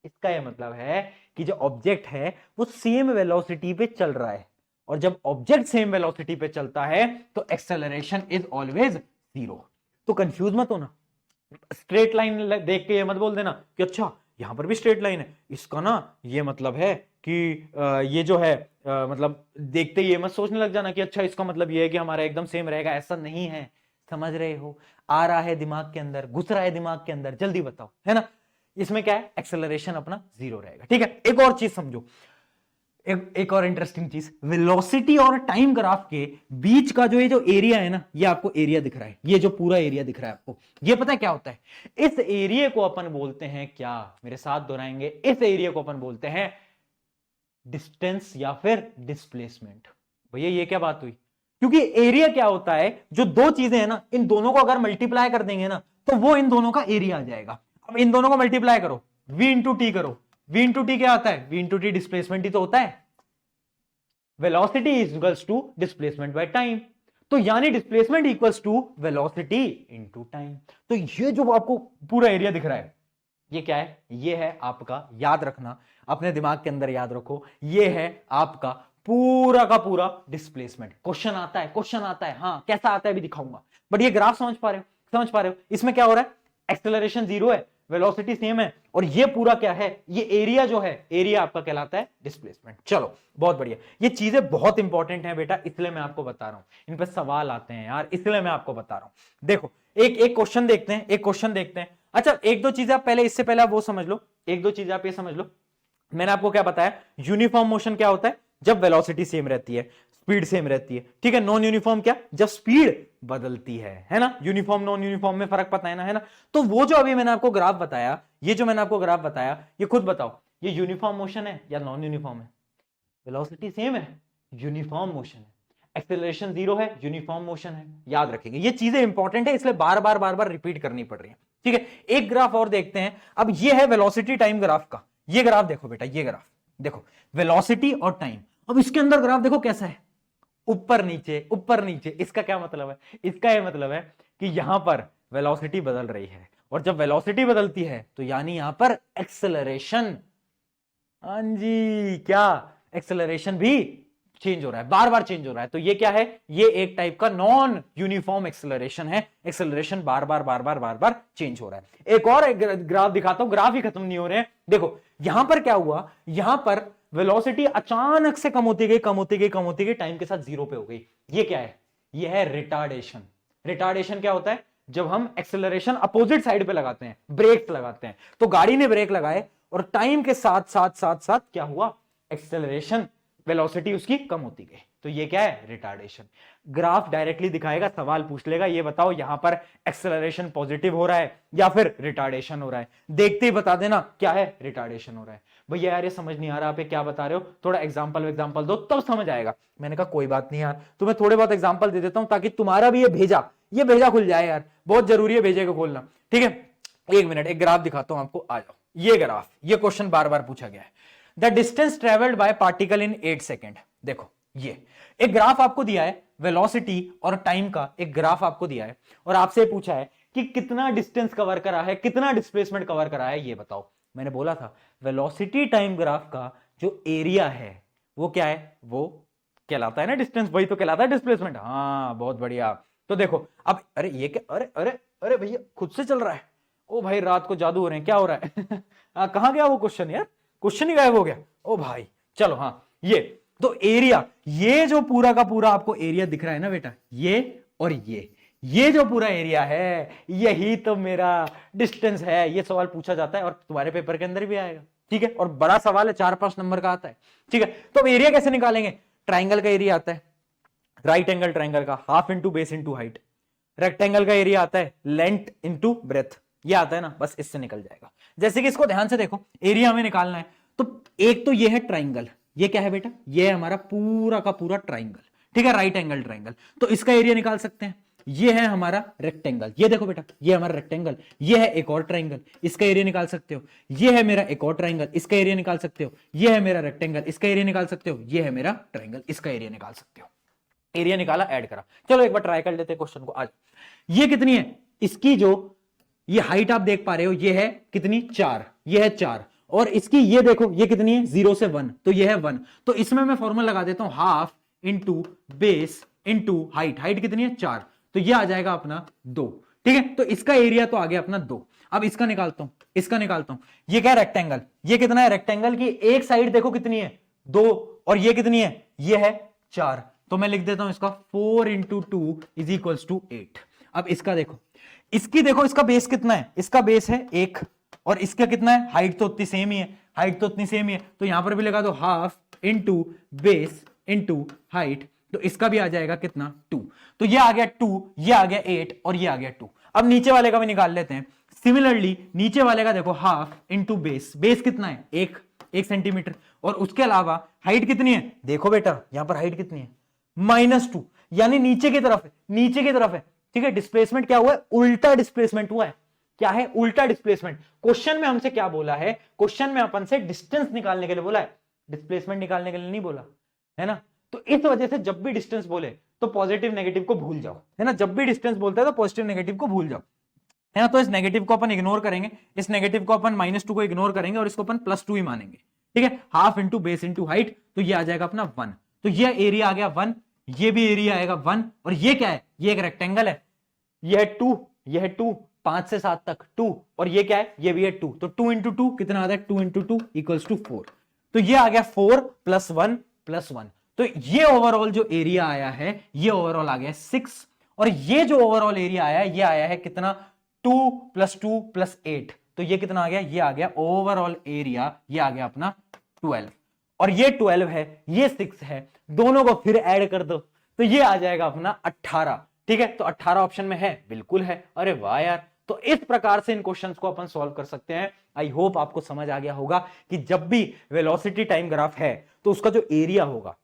इसका यह मतलब है कि जो ऑब्जेक्ट है वो सेम वेलोसिटी पे चल रहा है, और जब ऑब्जेक्ट सेम वेलोसिटी पे चलता है तो एक्सेलरेशन इज ऑलवेज जीरो। तो कंफ्यूज मत होना, स्ट्रेट लाइन देख के ये मत बोल देना कि अच्छा यहां पर भी स्ट्रेट लाइन है, इसका ना ये मतलब है कि ये जो है मतलब देखते ही ये मत सोचने लग जाना कि अच्छा इसका मतलब ये है कि हमारा एकदम सेम रहेगा। ऐसा नहीं है, समझ रहे हो? आ रहा है दिमाग के अंदर, घुस रहा है दिमाग के अंदर, जल्दी बताओ, है ना? इसमें क्या है, एक्सेलरेशन अपना जीरो रहेगा। ठीक है, एक और चीज समझो, एक और इंटरेस्टिंग चीज, वेलोसिटी और टाइम ग्राफ के बीच का जो ये जो एरिया है ना, ये आपको एरिया दिख रहा है, ये जो पूरा एरिया दिख रहा है आपको, ये पता है क्या होता है? इस एरिया को अपन बोलते हैं क्या, मेरे साथ दोहराएंगे, इस एरिया को अपन बोलते हैं डिस्टेंस या फिर डिस्प्लेसमेंट। भैया ये क्या बात हुई? क्योंकि एरिया क्या होता है, जो दो चीजें हैं ना, इन दोनों को अगर मल्टीप्लाई कर देंगे ना तो वो इन दोनों का एरिया आ जाएगा। अब इन दोनों को मल्टीप्लाई करो, v इंटू टी करो, v इंटू टी क्या आता है? v इंटू टी डिस्प्लेसमेंट ही तो होता है। Velocity equals to displacement by time, तो यानी displacement equals to velocity into time. तो ये जो आपको पूरा एरिया दिख रहा है, ये क्या है? ये है आपका, याद रखना, अपने दिमाग के अंदर याद रखो, ये है आपका पूरा का पूरा डिस्प्लेसमेंट। क्वेश्चन आता है, क्वेश्चन आता है, हाँ कैसा आता है भी दिखाऊंगा, बट ये ग्राफ समझ पा रहे हो? समझ पा रहे हो इसमें क्या हो रहा है? एक्सेलरेशन जीरो है, वेलोसिटी सेम है, और ये पूरा क्या है? ये एरिया जो है, एरिया आपका कहलाता है डिस्प्लेसमेंट। चलो बहुत बढ़िया, ये चीजें बहुत इंपॉर्टेंट है बेटा, इसलिए मैं आपको बता रहा हूं, इन पर सवाल आते हैं यार, इसलिए मैं आपको बता रहा हूं। देखो एक एक क्वेश्चन देखते हैं, एक क्वेश्चन देखते हैं। अच्छा एक दो चीजें आप पहले, इससे पहले आप वो समझ लो, एक दो चीजें आप ये समझ लो, मैंने आपको क्या बताया, यूनिफॉर्म मोशन क्या होता है? जब वेलोसिटी सेम रहती है, स्पीड सेम रहती है, ठीक है। नॉन यूनिफॉर्म क्या? जब स्पीड बदलती है ना? यूनिफॉर्म नॉन यूनिफॉर्म में फर्क पता है ना? तो वो जो अभी मैंने आपको ग्राफ बताया, ये जो मैंने आपको ग्राफ बताया, ये खुद बताओ, ये यूनिफॉर्म मोशन है या नॉन यूनिफॉर्म है? वेलोसिटी सेम है, यूनिफॉर्म मोशन है। एक्सेलरेशन जीरो है, यूनिफॉर्म मोशन है। याद रखेंगे, ये चीजें इंपॉर्टेंट है, इसलिए बार बार रिपीट करनी पड़ रही है, ठीक है। एक ग्राफ और देखते हैं। अब ये है वेलोसिटी टाइम ग्राफ का, ये ग्राफ देखो बेटा, ये ग्राफ देखो, वेलोसिटी और टाइम। अब इसके अंदर ग्राफ देखो कैसा है, ऊपर नीचे ऊपर नीचे। इसका क्या मतलब है? इसका यह मतलब है कि यहां पर वेलोसिटी बदल रही है, और जब वेलोसिटी बदलती है तो यानी यहां पर एक्सेलरेशन, हाँ जी, क्या एक्सेलरेशन भी चेंज हो रहा है, बार बार चेंज हो रहा है। तो ये क्या है? ये एक टाइप का नॉन यूनिफॉर्म एक्सेलरेशन है, एक्सेलरेशन बार बार चेंज हो रहा है। एक और ग्राफ दिखाता हूं, ग्राफ ही खत्म नहीं हो रहे हैं। देखो यहां पर क्या हुआ, यहां पर वेलोसिटी अचानक से कम होती गई, कम होती गई, कम होती गई, टाइम के साथ जीरो पे हो गई। ये क्या है? ये है रिटार्डेशन। रिटार्डेशन क्या होता है? जब हम एक्सेलरेशन अपोजिट साइड पे लगाते हैं, ब्रेक लगाते हैं, तो गाड़ी ने ब्रेक लगाए और टाइम के साथ साथ साथ साथ क्या हुआ? एक्सेलरेशन, वेलोसिटी उसकी कम होती गई। तो ये क्या है? रिटार्डेशन। ग्राफ डायरेक्टली दिखाएगा, सवाल पूछ लेगा, ये बताओ यहां पर एक्सेलरेशन पॉजिटिव हो रहा है या फिर रिटार्डेशन हो रहा है? देखते ही बता देना क्या है, रिटार्डेशन हो रहा है। भैया यार ये समझ नहीं आ रहा, आप ये क्या बता रहे हो, थोड़ा एग्जांपल दो तब समझ आएगा। मैंने कहा कोई बात नहीं यार, तुम्हें थोड़े बहुत एग्जांपल दे देता हूं ताकि तुम्हारा भी ये भेजा खुल जाए यार, बहुत जरूरी है भेजे को खोलना, ठीक है। एक मिनट, एक ग्राफ दिखाता हूं आपको, आ जाओ। ये ग्राफ, ये क्वेश्चन बार बार पूछा गया है, the distance travelled by particle in 8 second. देखो ये एक ग्राफ आपको दिया है, वेलोसिटी और टाइम का एक ग्राफ आपको दिया है, और आपसे पूछा है कि कितना डिस्टेंस कवर करा है, कितना डिस्प्लेसमेंट कवर करा है, ये बताओ। मैंने बोला था वेलोसिटी टाइम ग्राफ का जो एरिया है वो क्या है? वो कहलाता है ना डिस्टेंस, वही तो कहलाता है डिस्प्लेसमेंट। हाँ बहुत बढ़िया। तो देखो अब, अरे ये क्या, अरे अरे अरे भैया खुद से चल रहा है। ओ भाई रात को जादू हो रहे हैं, क्या हो रहा है? कहां गया वो क्वेश्चन यार, क्वेश्चन ही गायब हो गया। ओ भाई चलो, हाँ ये तो एरिया, ये जो पूरा का पूरा आपको एरिया दिख रहा है ना बेटा, ये और ये जो पूरा एरिया है, यही तो मेरा डिस्टेंस है। ये सवाल पूछा जाता है और तुम्हारे पेपर के अंदर भी आएगा, ठीक है। और बड़ा सवाल है, 4-5 नंबर का आता है, ठीक है। तो अब एरिया कैसे निकालेंगे? ट्राइंगल का एरिया आता है, राइट एंगल ट्राइंगल का, half into base into height. Rectangle का एरिया आता है लेंथ इंटू ब्रेथ, ये आता है ना, बस इससे निकल जाएगा। जैसे कि इसको ध्यान से देखो, एरिया हमें निकालना है, तो एक तो ये है ट्राइंगल, ये क्या है बेटा? ये है हमारा पूरा का पूरा ट्राइंगल, ठीक है, राइट एंगल ट्राइंगल। तो इसका एरिया निकाल सकते हैं। ये है हमारा रेक्टेंगल, ये देखो बेटा ये हमारा रेक्टेंगल, ये है एक और ट्राइंगल, इसका एरिया निकाल सकते हो, ये है मेरा एक और ट्राइंगल, इसका एरिया निकाल सकते हो, ये है मेरा रेक्टेंगल, इसका एरिया निकाल सकते हो, ये है मेरा ट्राइंगल, इसका एरिया निकाल सकते हो। एरिया निकाला, ऐड करा। चलो एक बार ट्राई कर लेते हैं क्वेश्चन को। आज ये कितनी है, इसकी जो ये हाइट आप देख पा रहे हो, ये है कितनी 4, ये है 4, और इसकी ये देखो ये कितनी है 0 से 1, तो ये है 1। तो इसमें मैं फॉर्मूला लगा देता हूं half into base into height, height कितनी है 4, तो ये आ जाएगा अपना 2। ठीक है, तो इसका एरिया तो आ गया अपना 2। अब इसका निकालता हूं, इसका निकालता हूं। ये क्या है रेक्टेंगल, ये कितना है रेक्टेंगल की एक साइड देखो कितनी है 2, और ये कितनी है, ये है 4, तो मैं लिख देता हूं इसका 4 इंटू 2 इज इक्वल्स टू 8। अब इसका देखो, इसकी देखो इसका बेस कितना है, इसका बेस है 1, और इसका कितना है, हाइट तो उतनी सेम ही है, हाइट तो उतनी सेम ही है, तो यहां पर भी लगा दो half into base into height, तो इसका भी आ जाएगा कितना 2। तो ये आ गया 2, ये आ गया 8, और ये आ गया 2। अब नीचे वाले का भी निकाल लेते हैं। सिमिलरली नीचे वाले का देखो हाफ इंटू बेस, बेस कितना है 1 सेंटीमीटर, और उसके अलावा हाइट कितनी है, देखो बेटा यहां पर हाइट कितनी है -2, यानी नीचे की तरफ है, नीचे की तरफ है। ठीक है, डिस्प्लेसमेंट क्या हुआ है, उल्टा डिस्प्लेसमेंट हुआ है। क्या है, उल्टा डिस्प्लेसमेंट। क्वेश्चन में हमसे क्या बोला है, क्वेश्चन में अपन से डिस्टेंस निकालने के लिए बोला है, डिस्प्लेसमेंट निकालने के लिए नहीं बोला है ना। तो इस वजह से जब भी डिस्टेंस बोले तो पॉजिटिव नेगेटिव को भूल जाओ, है ना। जब भी डिस्टेंस बोलता है तो पॉजिटिव नेगेटिव को भूल जाओ, है ना। तो इस नेगेटिव को अपन इग्नोर करेंगे, इस नेगेटिव को अपन -2 को इग्नोर करेंगे, और इसको अपन +2 ही मानेंगे। ठीक है, half into base into height, तो ये आ जाएगा अपना 1। तो ये एरिया आ गया 1, ये भी एरिया आएगा 1, और ये क्या है, ये एक रेक्टेंगल है, ये है 2, ये है 2, 5 से 7 तक 2, और ये क्या है, ये भी है 2, तो 2 इंटू 2 कितना आता है, 2 इंटू 2 इक्वल्स टू 4। तो ये आ गया 4 + 1 + 1, तो ये ओवरऑल जो एरिया आया है, ये ओवरऑल आ गया 6, और ये जो ओवरऑल एरिया आया है, ये आया है कितना 2 + 2 + 8, तो ये कितना आ गया, ये आ गया ओवरऑल एरिया, ये आ गया अपना 12, और ये 12 है, ये 6 है, दोनों को फिर ऐड कर दो तो ये आ जाएगा अपना 18। ठीक है, तो 18 ऑप्शन में है, बिल्कुल है। अरे वाह यार, तो इस प्रकार से इन क्वेश्चंस को अपन सॉल्व कर सकते हैं। आई होप आपको समझ आ गया होगा कि जब भी वेलोसिटी टाइम ग्राफ है तो उसका जो एरिया होगा,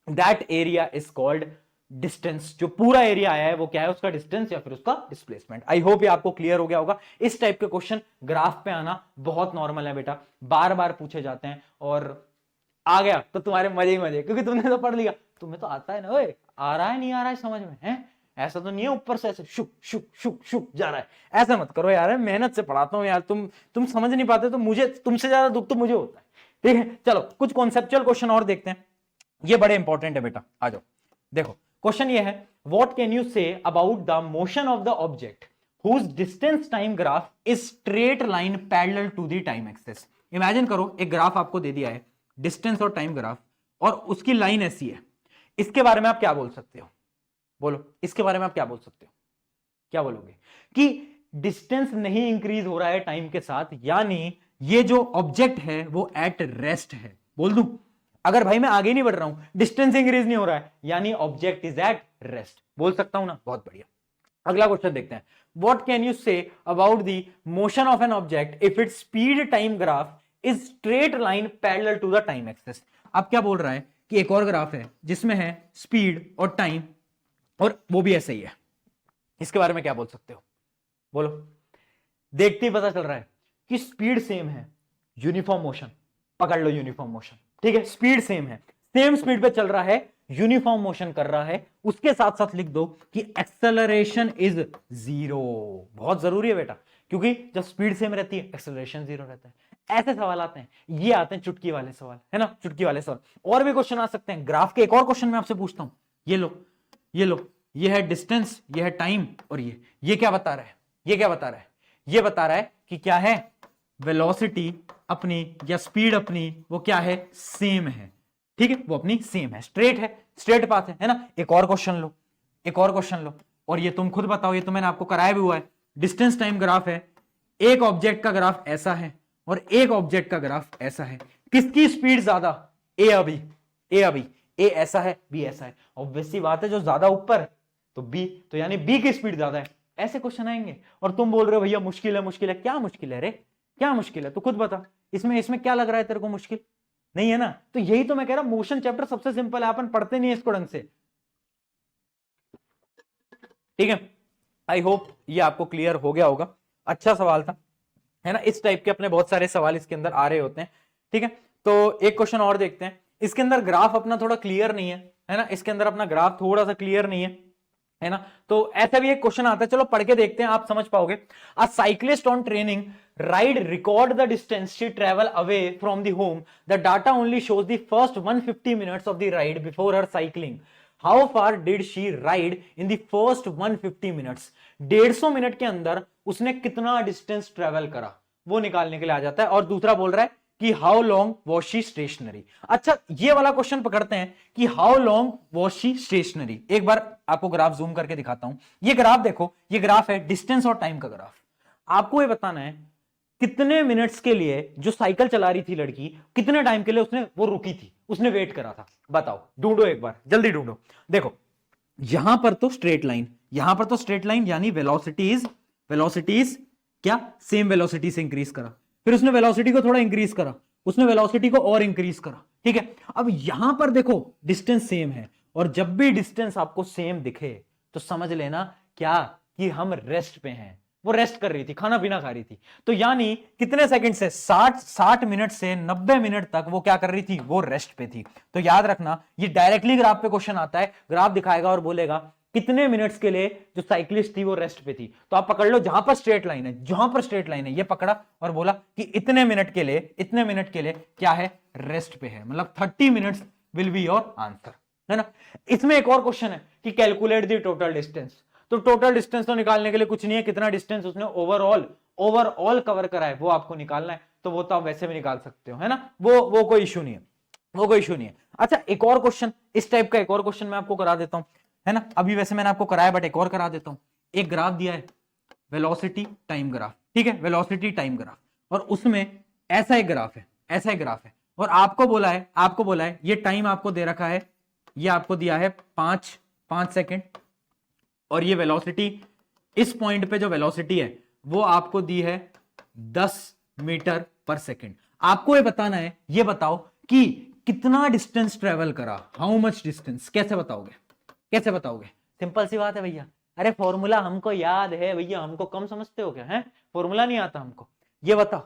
that area is called distance. जो पूरा एरिया आया है वो क्या है, उसका डिस्टेंस या फिर उसका डिस्प्लेसमेंट। आई होप ये आपको क्लियर हो गया होगा। इस टाइप के क्वेश्चन ग्राफ पे आना बहुत नॉर्मल है बेटा, बार बार पूछे जाते हैं, और आ गया तो तुम्हारे मजे ही मजे, क्योंकि तुमने तो पढ़ लिया, तुम्हें तो आता है ना। ओए आ रहा है नहीं आ रहा है समझ में, है ऐसा तो नहीं है ऊपर से ऐसे शुक शुक शुक शुक जा रहा है। ऐसा मत करो यार, मेहनत से पढ़ाता हूं यार, तुम समझ नहीं पाते तो मुझे तुमसे ज्यादा दुख तो मुझे होता है। ठीक है, चलो कुछ कॉन्सेप्चुअल क्वेश्चन और देखते हैं, ये बड़े इंपॉर्टेंट है बेटा। आ जाओ, देखो क्वेश्चन ये है, what can you say about the motion of the object whose distance time graph is straight line parallel to the time axis। Imagine करो एक ग्राफ आपको दे दिया है, डिस्टेंस और टाइम ग्राफ, और उसकी लाइन ऐसी है। इसके बारे में आप क्या बोल सकते हो, बोलो इसके बारे में आप क्या बोल सकते हो, क्या बोलोगे कि डिस्टेंस नहीं इंक्रीज हो रहा है टाइम के साथ, यानी ये जो ऑब्जेक्ट है वो एट रेस्ट है। बोल दूं, अगर भाई मैं आगे नहीं बढ़ रहा हूं, डिस्टेंस इंक्रीज नहीं हो रहा है, यानी ऑब्जेक्ट इज एट रेस्ट। बोल सकता हूं ना, बहुत बढ़िया। अगला क्वेश्चन देखते हैं, what can you say about the motion of an object if its speed time graph is straight line parallel to the time axis. अब क्या बोल रहा है कि एक और ग्राफ है जिसमें है स्पीड और टाइम, और वो भी ऐसे ही है। इसके बारे में क्या बोल सकते हो, बोलो। देखते ही पता चल रहा है कि स्पीड सेम है, यूनिफॉर्म मोशन, पकड़ लो यूनिफॉर्म मोशन। ठीक है, स्पीड सेम है, सेम स्पीड पे चल रहा है, यूनिफॉर्म मोशन कर रहा है। उसके साथ साथ लिख दो कि एक्सेलरेशन इज 0। बहुत जरूरी है बेटा, क्योंकि जब स्पीड सेम रहती है एक्सेलरेशन 0 रहता है। ऐसे सवाल आते हैं, ये आते हैं चुटकी वाले सवाल, है ना, चुटकी वाले सवाल। और भी क्वेश्चन आ सकते हैं ग्राफ के। एक और क्वेश्चन मैं आपसे पूछता हूं, ये लो ये लो, ये है डिस्टेंस, ये है टाइम, और ये क्या बता रहा है, ये क्या बता रहा है, ये बता रहा है कि क्या है, वेलोसिटी अपनी या स्पीड अपनी वो क्या है, सेम है। ठीक है, वो अपनी सेम है, स्ट्रेट है, स्ट्रेट पाथ है ना। एक और क्वेश्चन लो, एक और क्वेश्चन लो, और ये तुम खुद बताओ, ये तो मैंने आपको कराया भी हुआ है। डिस्टेंस टाइम ग्राफ है, एक ऑब्जेक्ट का ग्राफ ऐसा है और एक ऑब्जेक्ट का ग्राफ ऐसा है, किसकी स्पीड ज्यादा, ए अभी, ए अभी, ए ऐसा है, बी ऐसा है। ऑब्वियस सी बात है, जो ज्यादा ऊपर तो बी, तो यानी बी की स्पीड ज्यादा है। ऐसे क्वेश्चन आएंगे, और तुम बोल रहे हो भैया मुश्किल है, मुश्किल है। क्या मुश्किल है रे, क्या मुश्किल है, तू खुद बता। इसमें क्या लग रहा है तेरे को, मुश्किल नहीं है ना। तो यही तो मैं कह रहा हूं, मोशन चैप्टर सबसे सिंपल है, अपन पढ़ते नहीं है इसको ढंग से। ठीक है, आई होप ये आपको क्लियर हो गया होगा। अच्छा सवाल था, है ना। इस टाइप के अपने बहुत सारे सवाल इसके अंदर आ रहे होते हैं। ठीक है, तो एक क्वेश्चन और देखते हैं। इसके अंदर ग्राफ अपना थोड़ा क्लियर नहीं है ना, इसके अंदर अपना ग्राफ थोड़ा सा क्लियर नहीं है ना। तो ऐसा भी एक क्वेश्चन आता है, चलो पढ़ के देखते हैं, आप समझ पाओगे। अ cyclist on training ride record the distance she travel away from the home, the data only shows the first 150 minutes of the ride before her cycling. How far did she ride in the first 150 minutes. 150 minute के अंदर उसने कितना distance travel करा, वो निकालने के लिए आ जाता है। और दूसरा बोल रहा है कि how long was she stationary. अच्छा, ये वाला क्वेश्चन पकड़ते हैं कि how long was she stationary. एक बार आपको ग्राफ जूम करके दिखाता हूं। ये ग्राफ देखो, ये ग्राफ है डिस्टेंस और टाइम का ग्राफ। आपको ये बताना है कितने मिनट्स के लिए जो साइकिल चला रही थी लड़की, कितने टाइम के लिए उसने वो रुकी थी, उसने वेट करा था, बताओ, ढूंढो एक बार, जल्दी ढूंढो। देखो यहां पर तो स्ट्रेट लाइन, यहां पर तो स्ट्रेट लाइन, यानी वेलोसिटीज क्या सेम वेलोसिटी से इंक्रीज करा, फिर उसने वेलोसिटी को थोड़ा इंक्रीज करा, उसने वेलोसिटी को और इंक्रीज करा। ठीक है, अब यहां पर देखो डिस्टेंस सेम है, और जब भी डिस्टेंस आपको सेम दिखे तो समझ लेना क्या कि हम रेस्ट पे हैं। वो रेस्ट कर रही थी, खाना पीना खा रही थी। तो यानी कितने सेकंड से 60 मिनट से 90 मिनट तक वो क्या कर रही थी, वो रेस्ट पे थी। तो याद रखना, ये डायरेक्टली ग्राफ पे क्वेश्चन आता है, ग्राफ दिखाएगा और बोलेगा कितने मिनट्स के लिए जो साइक्लिस्ट थी वो रेस्ट पे थी। तो आप पकड़ लो, जहां पर स्ट्रेट लाइन है, जहां पर स्ट्रेट लाइन है, ये पकड़ा और बोला कि इतने मिनट के लिए क्या है, रेस्ट पे है, मतलब 30 minutes will be your answer, है ना। इसमें एक और क्वेश्चन है कि कैलकुलेट द टोटल डिस्टेंस। तो टोटल डिस्टेंस तो निकालने के लिए कुछ नहीं है, कितना डिस्टेंस उसने ओवरऑल कवर करा है वो आपको निकालना है। तो वो तो आप वैसे भी निकाल सकते हो, है ना, वो कोई इशू नहीं है, वो कोई इशू नहीं है। अच्छा, एक और क्वेश्चन इस टाइप का, एक और क्वेश्चन मैं आपको करा देता हूं, है ना। अभी वैसे मैंने आपको कराया, बट एक और करा देता हूं। एक ग्राफ दिया है, वेलोसिटी टाइम ग्राफ, ठीक है, वेलोसिटी टाइम ग्राफ, और उसमें ऐसा एक ग्राफ है, ऐसा एक ग्राफ है, और आपको बोला है ये टाइम आपको दे रखा है, ये आपको दिया है 5 सेकेंड, और ये वेलोसिटी, इस पॉइंट पे जो वेलोसिटी है वो आपको दी है 10 मीटर पर सेकेंड। आपको ये बताना है, ये बताओ कि कितना डिस्टेंस ट्रेवल करा, हाउ मच डिस्टेंस। कैसे बताओगे, कैसे बताओगे? सिंपल सी बात है भैया, अरे फॉर्मूला हमको याद है भैया, हमको कम समझते हो क्या, है फॉर्मूला नहीं आता हमको। ये बताओ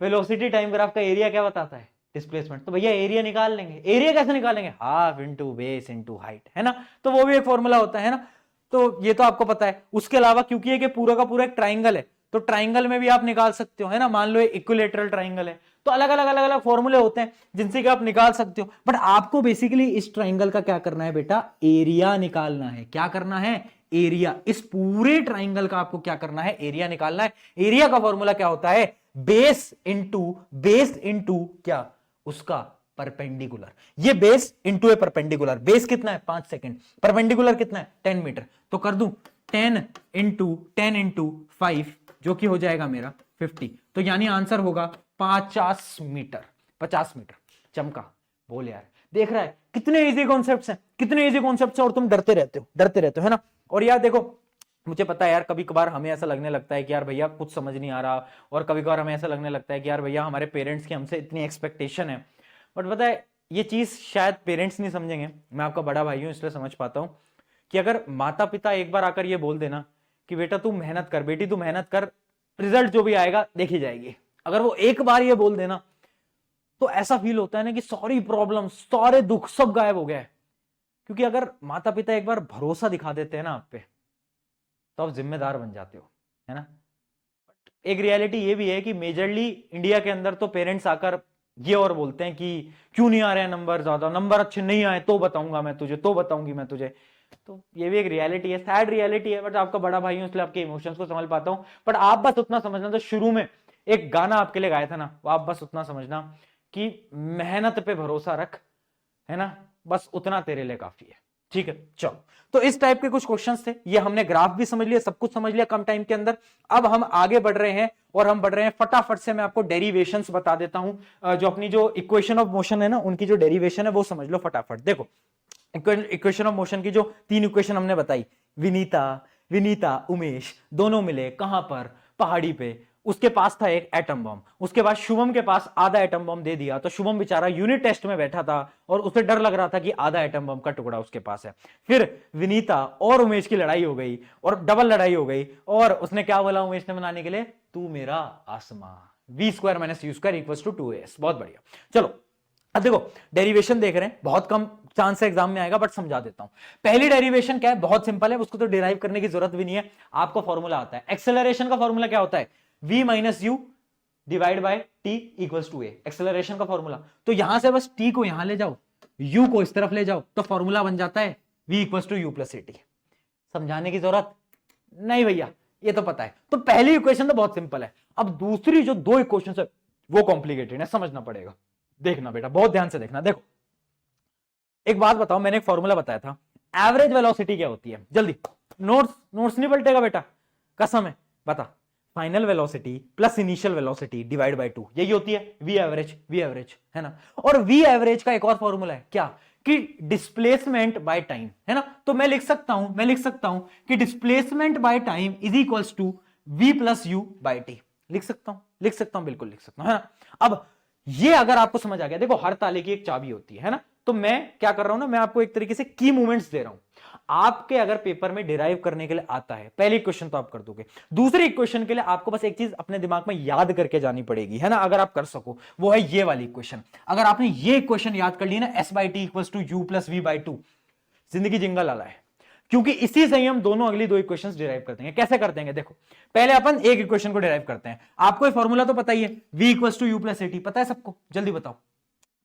वेलोसिटी टाइम ग्राफ का एरिया क्या बताता है, डिस्प्लेसमेंट। तो भैया एरिया निकाल लेंगे। एरिया कैसे निकालेंगे, half into base into height, है ना। तो वो भी एक फॉर्मूला होता है ना, तो ये तो आपको पता है। उसके अलावा क्योंकि ये पूरा का पूरा एक ट्राइंगल है, तो ट्राइंगल में भी आप निकाल सकते हो, है ना। मान लो इक्विलेटरल ट्राइंगल है, तो अलग अलग फॉर्मूले होते हैं जिनसे कि आप निकाल सकते हो। बट आपको बेसिकली इस ट्राइंगल का क्या करना है बेटा, एरिया निकालना है। क्या करना है, एरिया। इस पूरे ट्राइंगल का आपको क्या करना है, एरिया निकालना है। एरिया का फॉर्मूला क्या होता है, बेस इंटू क्या, उसका परपेंडिकुलर। ये बेस इंटू ए परपेंडिकुलर। बेस कितना है 5 सेकेंड, परपेंडिकुलर कितना है 10 मीटर। तो कर दूं 10 इंटू 5, जो कि हो जाएगा मेरा 50। तो यानी आंसर होगा 50 मीटर, 50 मीटर। चमका, बोल यार, देख रहा है कितने इजी कॉन्सेप्ट्स हैं, कितने इजी कॉन्सेप्ट्स हैं, और तुम डरते रहते हो, है ना। और यार देखो, मुझे पता है यार, कभी कभार हमें ऐसा लगने लगता है कि यार भैया कुछ समझ नहीं आ रहा, और कभी कभार हमें ऐसा लगने लगता है कि यार भैया हमारे पेरेंट्स की हमसे इतनी एक्सपेक्टेशन है। बट पता है ये चीज शायद पेरेंट्स नहीं समझेंगे, मैं आपका बड़ा भाई हूं इसलिए समझ पाता हूं कि अगर माता पिता एक बार आकर ये बोल देना कि बेटा तू मेहनत कर, बेटी तू मेहनत कर, रिजल्ट जो भी आएगा देखी जाएगी, अगर वो एक बार ये बोल देना, तो ऐसा फील होता है ना कि सारी प्रॉब्लम, सारे दुख सब गायब हो गया है। क्योंकि अगर माता पिता एक बार भरोसा दिखा देते हैं ना आप पे, तो आप जिम्मेदार बन जाते हो, है ना। एक रियलिटी ये भी है कि मेजरली इंडिया के अंदर तो पेरेंट्स आकर ये और बोलते हैं कि क्यों नहीं आ रहे हैं नंबर, ज्यादा नंबर अच्छे नहीं आए तो बताऊंगा मैं तुझे, तो बताऊंगी मैं तुझे। तो ये भी एक रियलिटी है, सैड रियलिटी है। बट आपका बड़ा भाई हूं इसलिए आपके इमोशंस को समझ पाता हूं। बट आप बस उतना समझना, तो शुरू में एक गाना आपके लिए गाया था ना, वो आप बस उतना समझना कि मेहनत पे भरोसा रख, है ना, बस उतना तेरे लिए काफी है। ठीक है, चलो। तो इस टाइप के कुछ क्वेश्चंस थे, ये हमने ग्राफ भी समझ लिया, सब कुछ समझ लिया कम टाइम के अंदर। अब हम आगे बढ़ रहे हैं, और हम बढ़ रहे हैं फटाफट से। मैं आपको डेरिवेशंस बता देता हूं, जो अपनी जो इक्वेशन ऑफ मोशन है ना, उनकी जो डेरिवेशन है वो समझ लो फटाफट। देखो इक्वेशन ऑफ मोशन की जो 3 इक्वेशन हमने बताई, विनीता उमेश दोनों मिले कहां पर, पहाड़ी पे, उसके पास था एक एटम बम, उसके बाद शुभम के पास आधा एटम बम दे दिया, तो शुभम बेचारा यूनिट टेस्ट में बैठा था और उसे डर लग रहा था कि आधा एटम बम का टुकड़ा उसके पास है। फिर विनीता और उमेश की लड़ाई हो गई और डबल लड़ाई हो गई, और उसने क्या बोला उमेश ने मनाने के लिए, तू मेरा आसमां, v square minus u square equal to 2as। बहुत बढ़िया। चलो अब देखो डेरिवेशन देख रहे हैं, बहुत कम चांस है एग्जाम में आएगा, बट समझा देता हूं। पहली डेरिवेशन क्या है, बहुत सिंपल है, उसको तो डिराइव करने की जरूरत भी नहीं है, आपको फॉर्मूला आता है। एक्सेलरेशन का फॉर्मूला क्या होता है, v minus u divide by t equals to a, acceleration का फॉर्मूला। तो यहां से बस t को यहां ले जाओ, u को इस तरफ ले जाओ, तो फॉर्मूला बन जाता है v equals to u plus a t. समझाने की जरूरत नहीं भैया, ये तो पता है। तो पहली इक्वेशन तो बहुत सिंपल है। अब दूसरी जो दो इक्वेशन है वो कॉम्प्लिकेटेड है, समझना पड़ेगा। देखना बेटा, बहुत ध्यान से देखना। देखो एक बात बताओ, मैंने एक फॉर्मूला बताया था, एवरेज वेलोसिटी क्या होती है, जल्दी नोट्स नहीं पलटेगा बेटा, कसम है, बता। Final velocity plus initial velocity divide by 2, यही होती है वी एवरेज है ना। और वी एवरेज का एक और फॉर्मूला है क्या, कि डिस्प्लेसमेंट बाय टाइम, है ना। तो मैं लिख सकता हूं कि displacement by time is equals to v plus u by t. लिख सकता हूं, बिल्कुल लिख सकता हूं, है ना। अब ये अगर आपको समझ आ गया, देखो हर ताले की एक चाबी होती है ना। तो मैं क्या कर रहा हूं ना, मैं आपको एक तरीके से की मूवमेंट्स दे रहा हूं। आपके अगर पेपर में डिराइव करने के लिए आता है, पहली क्वेश्चन तो आप कर दोगे, दूसरी क्वेश्चन के लिए आपको बस एक चीज अपने दिमाग में याद करके जानी पड़ेगी, है ना, अगर आप कर सको, वो है ये वाली क्वेश्चन। अगर आपने ये क्वेश्चन याद कर ली ना, s by t equals to u plus v by two, जिंदगी जिंगा लाला है। क्योंकि इसी से ही हम दोनों अगली दो इक्वेशंस डिराइव करते हैं। कैसे करते हैं, देखो पहले अपन एक इक्वेशन को डिराइव करते हैं। आपको ये फॉर्मूला तो पता ही है, v equals to u plus a t, पता है सबको, जल्दी बताओ,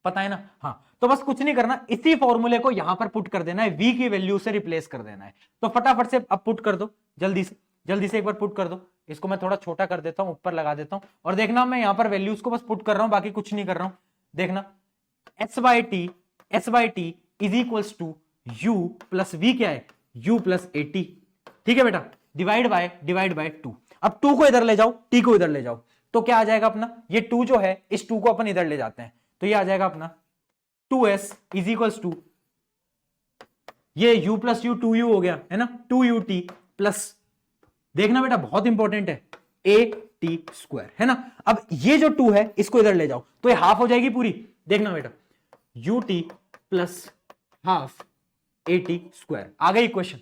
पता है ना। हाँ, तो बस कुछ नहीं करना, इसी फॉर्मूले को यहां पर पुट कर देना है, v की वैल्यू से रिप्लेस कर देना है। तो फटाफट से अब पुट कर दो, जल्दी से एक बार पुट कर दो। इसको मैं थोड़ा छोटा कर देता हूं, ऊपर लगा देता हूं, और देखना मैं यहां पर वैल्यूज को बस पुट कर रहा हूं, बाकी कुछ नहीं कर रहा हूं। देखना s by t is equals to u plus v, क्या है, u प्लस ए टी, ठीक है बेटा, डिवाइड बाय 2। अब 2 को इधर ले जाओ, t को इधर ले जाओ, तो क्या आ जाएगा अपना, ये 2 जो है, इस 2 को अपन इधर ले जाते हैं, तो ये आ जाएगा अपना 2s इज इक्वल्स टू, ये u प्लस यू 2u हो गया, है ना, 2ut प्लस, देखना बेटा बहुत इंपॉर्टेंट है, ए टी स्क्वायर, है ना। अब ये जो 2 है इसको इधर ले जाओ, तो ये हाफ हो जाएगी पूरी। देखना बेटा ut plus half a t square, आ गई इक्वेशन,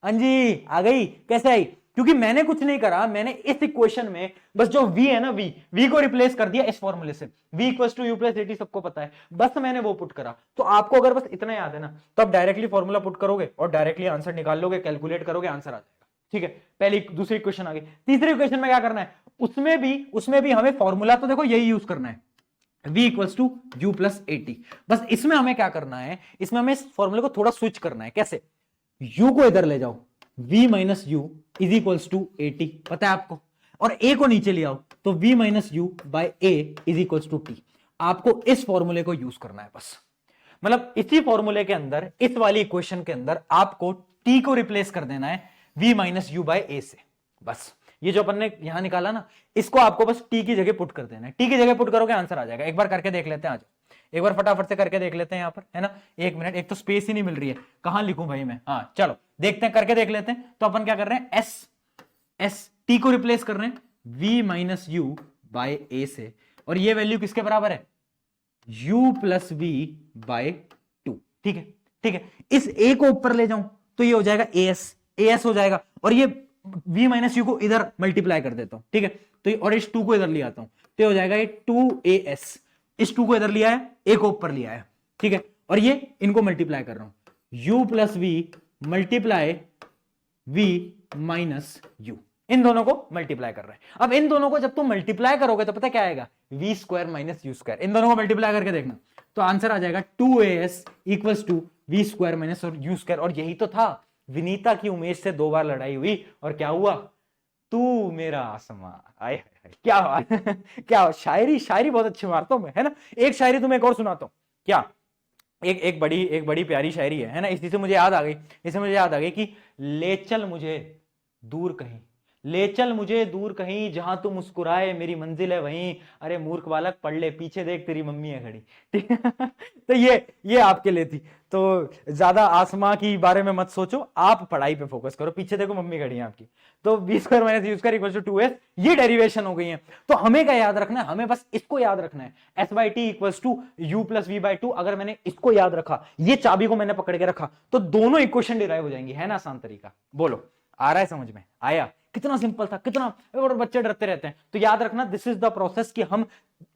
हाँ जी आ गई। कैसे आई, क्योंकि मैंने कुछ नहीं करा, मैंने इस इक्वेशन में बस जो v है ना, v को रिप्लेस कर दिया इस फॉर्मूले से, v equals to u plus a t, सबको पता है, बस मैंने वो पुट करा। तो आपको अगर बस इतना याद है ना, तो आप डायरेक्टली फॉर्मूला पुट करोगे और डायरेक्टली आंसर निकाल लोगे, कैलकुलेट करोगे, आंसर आ जाएगा। ठीक है, पहली दूसरी इक्वेशन आ गई। तीसरी इक्वेशन में क्या करना है, उसमें भी हमें फॉर्मूला तो देखो यही यूज करना है, v equals to u plus a t. बस इसमें हमें क्या करना है, इसमें हमें इस फॉर्मूले को थोड़ा स्विच करना है। कैसे, u को इधर ले जाओ, v minus u is equals to a t, पता है आपको, और a को नीचे ले आओ, तो v minus u by a is equals to t. आपको इस फॉर्मूले को यूज करना है बस, मतलब इसी फॉर्मूले के अंदर, इस वाली इक्वेशन के अंदर आपको t को रिप्लेस कर देना है v minus u by a से। बस ये जो अपन ने यहां निकाला ना, इसको आपको बस t की जगह पुट कर देना है। t की जगह पुट करोगे आंसर आ जाएगा। एक बार करके देख लेते हैं, आज एक बार फटाफट से करके देख लेते हैं यहाँ पर, है ना। एक मिनट, एक तो स्पेस ही नहीं मिल रही है, कहां लिखूं भाई मैं। हाँ चलो देखते हैं, करके देख लेते हैं। तो अपन क्या कर रहे हैं, एस टी को रिप्लेस कर रहे हैं v माइनस यू बाय ए से, और ये वैल्यू किसके बराबर है, u प्लस वी बाय 2। ठीक है, इस a को ऊपर ले जाऊं तो ये हो जाएगा as हो जाएगा, और ये v माइनस यू को इधर मल्टीप्लाई कर देता हूं। ठीक है, तो ये, और इस 2 को इधर ले आता हूं, तो ये हो जाएगा ये 2as, इस 2 को इधर लिया है, a को ऊपर लिया है। ठीक है, और ये इनको मल्टीप्लाई कर रहा हूं, u plus v multiply v minus u, इन दोनों को मल्टीप्लाई कर रहे हैं। अब इन दोनों को जब तुम मल्टीप्लाई करोगे तो पता क्या आएगा, v square minus u square. इन दोनों को मल्टीप्लाई करके देखना, तो आंसर आ जाएगा 2as equals to v square minus और यू स्क्वायर। और यही तो था, विनीता की उमेश से 2 बार लड़ाई हुई और क्या हुआ, तू मेरा आसमां। आए क्या क्या शायरी बहुत अच्छी मारता हूं मैं, है ना। एक शायरी तुम्हें एक और सुनाता हूं, क्या, एक बड़ी प्यारी शायरी है ना। इसी से मुझे याद आ गई, कि ले चल मुझे दूर कहीं, ले चल मुझे दूर कहीं जहां तू मुस्कुराए, मेरी मंजिल है वहीं। अरे मूर्ख बालक पढ़ ले, पीछे देख तेरी मम्मी है खड़ी। ठीक है तो ये आपके लिए थी। तो ज्यादा आसमां की बारे में मत सोचो, आप पढ़ाई पे फोकस करो। पीछे देखो मम्मी खड़ी है आपकी। तो b square minus u square equal to 2s, ये डेरिवेशन हो गई है। तो हमें क्या याद रखना है, हमें बस इसको याद रखना है, s by t equal to u plus v by two. अगर मैंने इसको याद रखा, ये चाबी को मैंने पकड़ के रखा, तो दोनों इक्वेशन डिराइव हो जाएंगी। है ना आसान तरीका? बोलो आ रहा है समझ में? आया? कितना सिंपल था, कितना। और बच्चे डरते रहते हैं, तो याद रखना दिस इज द प्रोसेस कि हम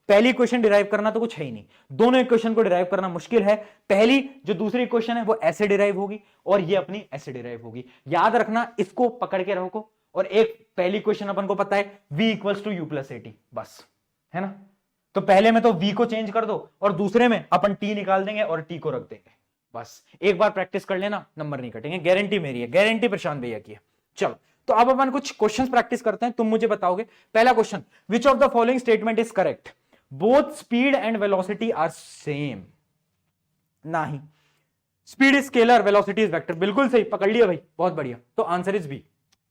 पहली इक्वेशन डिराइव करना तो कुछ है ही नहीं, दोनों इक्वेशन को डिराइव करना मुश्किल है। पहली जो दूसरी इक्वेशन है वो ऐसे डिराइव होगी और ये अपनी ऐसे डिराइव होगी। याद रखना, इसको पकड़ के रखो। और एक पहली इक्वेशन अपन को पता है v equals to u plus a t, बस। है ना? तो पहले में तो v को चेंज कर दो और दूसरे में अपन t निकाल देंगे और t को रख देंगे। बस एक बार प्रैक्टिस कर लेना, नंबर नहीं कटेंगे, गारंटी मेरी है, गारंटी प्रशांत भैया की है। चलो तो अब अपन कुछ क्वेश्चंस प्रैक्टिस करते हैं, तुम मुझे बताओगे। पहला question, which of the following statement is correct? Both speed and velocity are same. नहीं, speed is scalar, velocity is vector. बिल्कुल सही, पकड़ लिया भाई, बहुत बढ़िया। तो answer is B,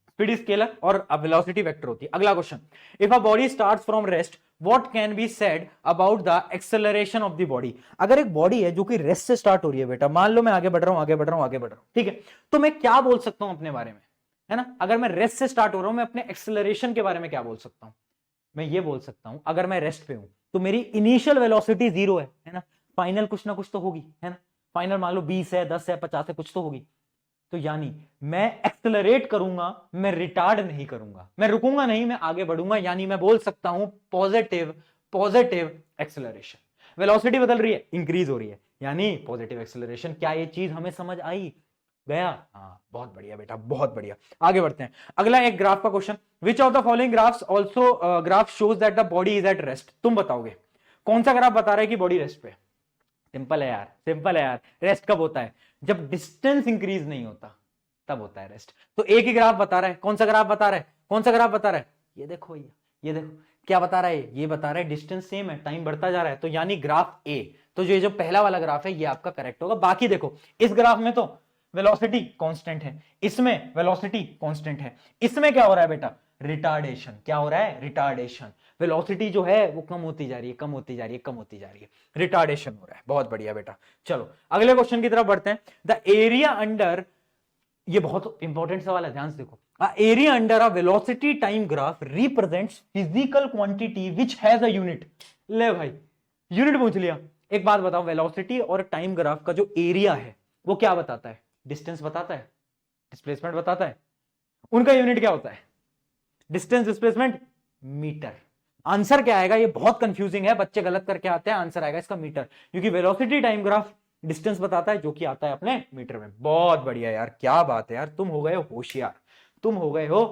speed is scalar और वेलोसिटी वेक्टर होती है। अगला question, if a body starts from rest what can be said about the acceleration of the body? अगर एक बॉडी है जो कि रेस्ट से स्टार्ट हो रही है बेटा, मान लो मैं आगे बढ़ रहा हूं, आगे बढ़ रहा हूं, आगे बढ़ रहा हूं, ठीक है, तो मैं क्या बोल सकता हूं अपने बारे में? है ना, अगर मैं रेस्ट से स्टार्ट हो रहा हूं, मैं अपने एक्सेलरेशन के बारे में क्या बोल सकता हूं? मैं ये बोल सकता हूं, अगर मैं रेस्ट पे हूं तो मेरी इनिशियल वेलोसिटी 0 है ना, फाइनल कुछ ना कुछ तो होगी, है ना, फाइनल मान लो 20 है, 10 है, 50 है, कुछ तो होगी। तो यानी मैं एक्सेलरेट करूंगा, मैं रिटार्ड नहीं करूंगा, मैं रुकूंगा नहीं, मैं आगे बढ़ूंगा। यानी मैं बोल सकता हूं पॉजिटिव एक्सेलरेशन। वेलोसिटी बदल रही है, इंक्रीज हो रही है, यानी पॉजिटिव एक्सेलरेशन। क्या ये चीज हमें समझ आई? गया? हाँ, बहुत बढ़िया बेटा, बहुत बढ़िया। आगे बढ़ते हैं, अगला एक ग्राफ का question, which of the following graphs also graph shows that the body is at rest? तुम बताओगे कौन सा ग्राफ बता रहा है कि बॉडी रेस्ट पे? सिंपल है यार, सिंपल है यार। रेस्ट कब होता है? जब डिस्टेंस इंक्रीज नहीं होता, तब होता है रेस्ट। तो एक ही ग्राफ बता रहा है, कौन सा ग्राफ बता रहा है? कौन सा ग्राफ बता रहा है? ये देखो भैया, ये देखो क्या बता रहा है, ये बता रहा है डिस्टेंस सेम है, टाइम बढ़ता जा रहा है, तो यानी ग्राफ ए। तो ये जो पहला वाला ग्राफ है ये आपका करेक्ट होगा। बाकी देखो, इस ग्राफ में तो वेलोसिटी कांस्टेंट है, इसमें वेलोसिटी कांस्टेंट है, इसमें क्या हो रहा है बेटा? रिटार्डेशन। क्या हो रहा है? रिटार्डेशन। वेलोसिटी जो है वो कम होती जा रही है, कम होती जा रही है, कम होती जा रही है, रिटार्डेशन हो रहा है। बहुत बढ़िया बेटा। चलो अगले क्वेश्चन की तरफ बढ़ते हैं। द एरिया अंडर, ये बहुत इंपॉर्टेंट सवाल है, ध्यान से देखो। Area under a velocity time graph represents physical quantity which has a unit. ले भाई, यूनिट पूछ लिया। एक बात बताओ, वेलोसिटी और टाइम ग्राफ का जो एरिया है वो क्या बताता है? डिस्टेंस बताता है, डिस्प्लेसमेंट बताता है। उनका यूनिट क्या होता है? Distance, displacement, metre. आंसर क्या आएगा? ये बहुत कंफ्यूजिंग है, बच्चे गलत करके आते हैं। आंसर आएगा इसका मीटर, क्योंकि वेलोसिटी टाइम ग्राफ डिस्टेंस बताता है जो कि आता है अपने मीटर में। बहुत बढ़िया यार, क्या बात है यार, तुम हो गए हो होशियार, तुम हो गए हो,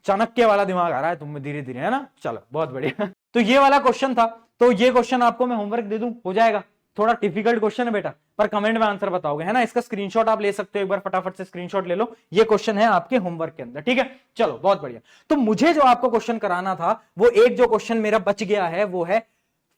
चाणक्य वाला दिमाग आ रहा है तुम में धीरे धीरे, है ना। चलो बहुत बढ़िया। तो ये वाला क्वेश्चन था, तो ये क्वेश्चन आपको मैं होमवर्क दे दूं, हो जाएगा। थोड़ा डिफिकल्ट क्वेश्चन है बेटा, पर कमेंट में आंसर बताओगे, है ना। इसका स्क्रीनशॉट आप ले सकते हो, एक बार फटाफट से स्क्रीनशॉट ले लो। ये क्वेश्चन है आपके होमवर्क के अंदर, ठीक है। चलो बहुत बढ़िया। तो मुझे जो आपको क्वेश्चन कराना था, वो एक जो क्वेश्चन मेरा बच गया है वो है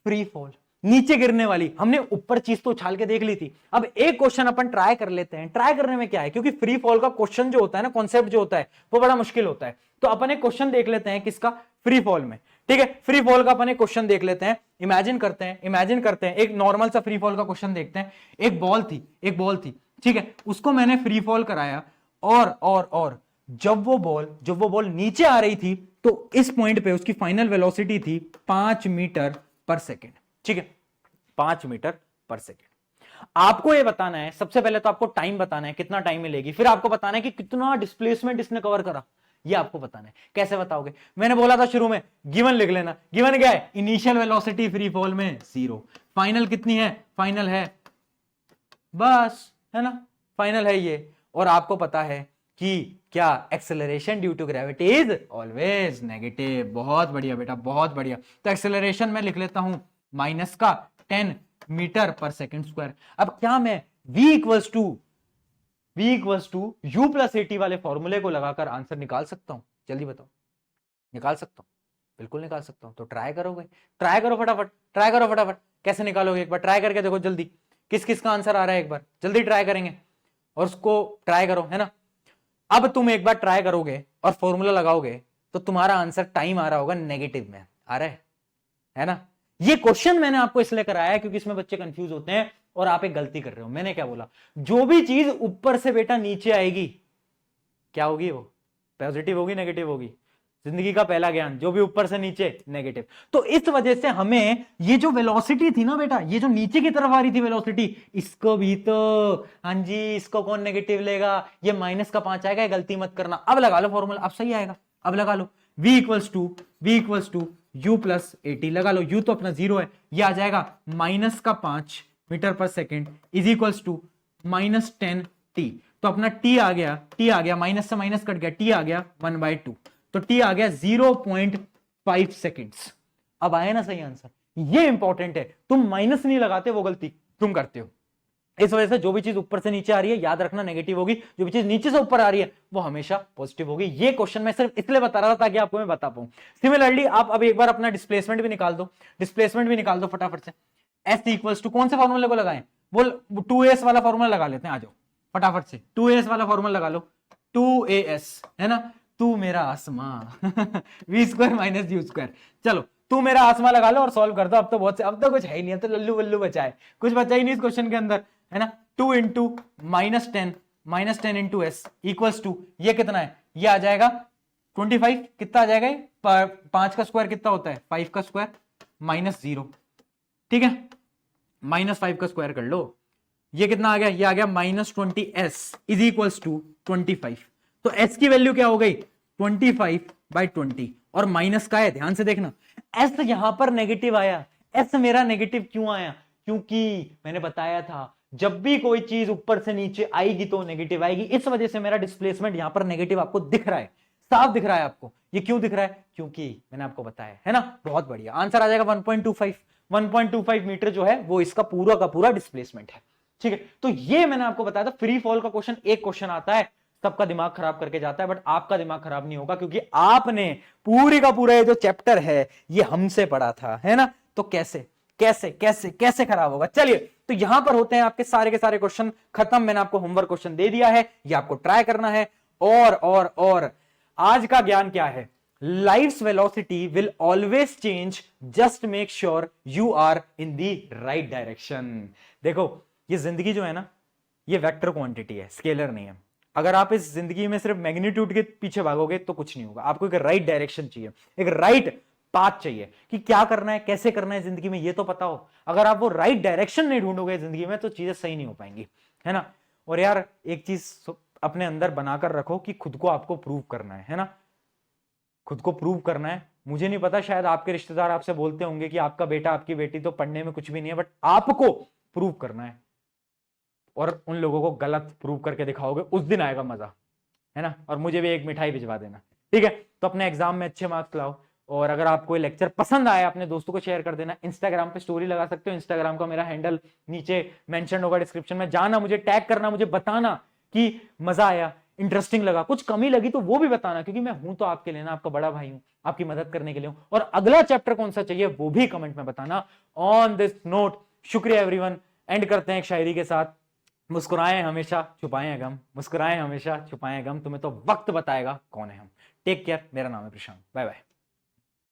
फ्री फॉल, नीचे गिरने वाली। हमने ऊपर चीज तो उछाल के देख ली थी, अब एक क्वेश्चन अपन ट्राई कर लेते हैं। ट्राई करने में क्या है, क्योंकि फ्री फॉल का क्वेश्चन जो होता है ना, कॉन्सेप्ट जो होता है वो बड़ा मुश्किल होता है। तो अपन एक क्वेश्चन देख लेते हैं, किसका? फ्री फॉल में, ठीक है। फ्री फॉल का अपन एक क्वेश्चन देख लेते हैं। इमेजिन करते हैं एक नॉर्मल सा फ्री फॉल का क्वेश्चन देखते हैं। एक बॉल थी, ठीक है, उसको मैंने फ्री फॉल कराया, और जब वो बॉल नीचे आ रही थी, तो इस पॉइंट पे उसकी फाइनल वेलोसिटी थी 5 मीटर पर सेकेंड, ठीक है, 5 मीटर पर सेकेंड। आपको ये बताना है, सबसे पहले तो आपको टाइम बताना है, कितना टाइम मिलेगी, फिर आपको बताना है कि कितना डिस्प्लेसमेंट इसने कवर करा, ये आपको बताना है। कैसे बताओगे? मैंने बोला था शुरू में, गिवन लिख लेना। गिवन क्या है? इनिशियल वेलोसिटी फ्री फॉल में 0, फाइनल कितनी है? फाइनल है, बस, है ना, फाइनल है ये। और आपको पता है कि क्या? Acceleration due to gravity is always negative. बहुत बढ़िया बेटा, बहुत बढ़िया। तो एक्सेलरेशन में लिख लेता हूं माइनस का 10 मीटर पर सेकेंड स्क्वायर। अब क्या मैं v equals to u plus a t वाले फॉर्मूले को लगाकर आंसर निकाल सकता हूं? जल्दी बताओ, निकाल सकता हूं? बिल्कुल निकाल सकता हूं। तो ट्राई करोगे? ट्राई करो फटाफट, ट्राई करो फटाफट। कैसे निकालोगे? एक बार ट्राई करके देखो जल्दी, किस किस का आंसर आ रहा है, एक बार जल्दी ट्राई करेंगे और उसको ट्राई करो, है ना। अब तुम एक बार ट्राई करोगे और फॉर्मूला लगाओगे तो तुम्हारा आंसर टाइम आ रहा होगा नेगेटिव में, आ रहा है ना। ये क्वेश्चन मैंने आपको इसलिए कराया है क्योंकि इसमें बच्चे कंफ्यूज होते हैं और आप एक गलती कर रहे हो। मैंने क्या बोला, जो भी चीज ऊपर से बेटा नीचे आएगी क्या होगी, वो पॉजिटिव होगी नेगेटिव होगी। जिंदगी का पहला ज्ञान, जो भी ऊपर से नीचे नेगेटिव। तो इस वजह से हमें ये जो वेलोसिटी थी ना बेटा, ये जो नीचे की तरफ आ रही थी वेलोसिटी, इसको भी तो, हाँ जी, इसको कौन नेगेटिव लेगा, ये -5 आएगा, गलती मत करना। अब लगा लो फॉर्मूला, अब सही आएगा। अब लगा लो v equals to u plus AT, लगा लो u तो अपना 0 है, ये आ जाएगा -5 metre per second is equals to -10t। तो अपना t आ गया, माइनस से माइनस कट गया, t आ गया 1/2, तो t आ गया 0.5 सेकेंड्स। अब आया ना सही आंसर। ये इंपॉर्टेंट है, तुम माइनस नहीं लगाते, वो गलती तुम करते हो। इस वजह से जो भी चीज ऊपर से नीचे आ रही है याद रखना नेगेटिव होगी, जो भी चीज नीचे से ऊपर आ रही है वो हमेशा पॉजिटिव होगी। ये क्वेश्चन मैं सिर्फ इसलिए बता रहा था ताकि आपको मैं बता पाऊं। सिमिलरली आप अब एक बार अपना डिस्प्लेसमेंट भी निकाल दो, फटाफट से। S इक्वल्स टू कौन से फॉर्मूले को लगाएं, बोल 2as वाला फॉर्मूला लगा लेते हैं, आ जाओ फटाफट से 2as वाला फॉर्मूला लगा लो। 2as है ना, तू मेरा आसमां v² माइनस u²। चलो तू मेरा आसमां लगा लो और सॉल्व कर दो। अब तो बहुत से, अब तो कुछ है ही नहीं, अब तो लल्लू बल्लू बचा है, कुछ बचा ही नहीं इस क्वेश्चन के अंदर, है ना। 2 into -10 into s equals to, ये कितना है, ये आ जाएगा 25। कितना आ जाएगा, 5 का स्क्वायर कितना होता है, 5 का स्क्वायर -0, ठीक है, -5 का स्क्वायर कर लो, ये कितना आ गया, ये आ गया -20s इज इक्वल्स टू 25। तो s की वैल्यू क्या हो गई, 25/20, और माइनस का है, ध्यान से देखना। s यहां पर नेगेटिव आया, s मेरा नेगेटिव क्यों आया, क्योंकि मैंने बताया था जब भी कोई चीज ऊपर से नीचे आएगी तो नेगेटिव आएगी। इस वजह से मेरा डिस्प्लेसमेंट यहां पर नेगेटिव आपको दिख रहा है, साफ दिख रहा है आपको। ये क्यों दिख रहा है, क्योंकि मैंने आपको बताया है ना। बहुत बढ़िया, आंसर आ जाएगा 1.25 मीटर जो है वो इसका पूरा का पूरा डिस्प्लेसमेंट है, ठीक है। तो ये मैंने आपको बताया था, फ्री फॉल का क्वेश्चन एक क्वेश्चन आता है, सबका दिमाग खराब करके जाता है, बट आपका दिमाग खराब नहीं होगा क्योंकि आपने पूरी का पूरा ये जो चैप्टर है ये हमसे पढ़ा था, है ना। तो कैसे कैसे कैसे कैसे खराब होगा। चलिए, तो यहां पर होते हैं आपके सारे के सारे क्वेश्चन खत्म। मैंने आपको होमवर्क क्वेश्चन दे दिया है, ये आपको ट्राई करना है। और आज का ज्ञान क्या है, light's velocity will always change, just make sure you are in the right direction. देखो, ये जिंदगी जो है ना, ये वेक्टर क्वांटिटी है, स्केलर नहीं है। अगर आप इस जिंदगी में सिर्फ मैग्नीट्यूड के पीछे भागोगे तो कुछ नहीं होगा। आपको एक राइट डायरेक्शन चाहिए, एक राइट पाथ चाहिए कि क्या करना है, कैसे करना है जिंदगी में, ये तो पता हो। अगर आप वो राइट डायरेक्शन नहीं ढूंढोगे जिंदगी में तो चीजें सही नहीं हो पाएंगी, है ना। और यार एक चीज अपने अंदर बनाकर रखो कि खुद को आपको प्रूव करना है ना, खुद को प्रूव करना है। मुझे नहीं पता, शायद आपके रिश्तेदार आपसे बोलते होंगे कि आपका बेटा आपकी बेटी तो पढ़ने में कुछ भी नहीं है, बट आपको प्रूव करना है और उन लोगों को गलत प्रूव करके दिखाओगे, उस दिन आएगा मजा, है ना। और मुझे भी एक मिठाई भिजवा देना, ठीक है। तो अपने एग्जाम में अच्छे मार्क्स लाओ। और अगर आपको लेक्चर पसंद आया अपने दोस्तों को शेयर कर देना। इंस्टाग्राम पे स्टोरी लगा सकते हो, इंस्टाग्राम का मेरा हैंडल नीचे मेंशन होगा डिस्क्रिप्शन में, जाना, मुझे टैग करना, मुझे बताना कि मजा आया, इंटरेस्टिंग लगा, कुछ कमी लगी तो वो भी बताना, क्योंकि मैं हूं तो आपके लिए ना, आपका बड़ा भाई हूं, आपकी मदद करने के लिए हूं। और अगला चैप्टर कौन सा चाहिए वो भी कमेंट में बताना। ऑन दिस नोट, शुक्रिया एवरीवन। एंड करते हैं एक शायरी के साथ, मुस्कुराएं हमेशा छुपाएं गम, मुस्कुराएं हमेशा छुपाएं गम, तुम्हें तो वक्त बताएगा कौन है हम। टेक केयर, मेरा नाम है प्रशांत, बाय बाय।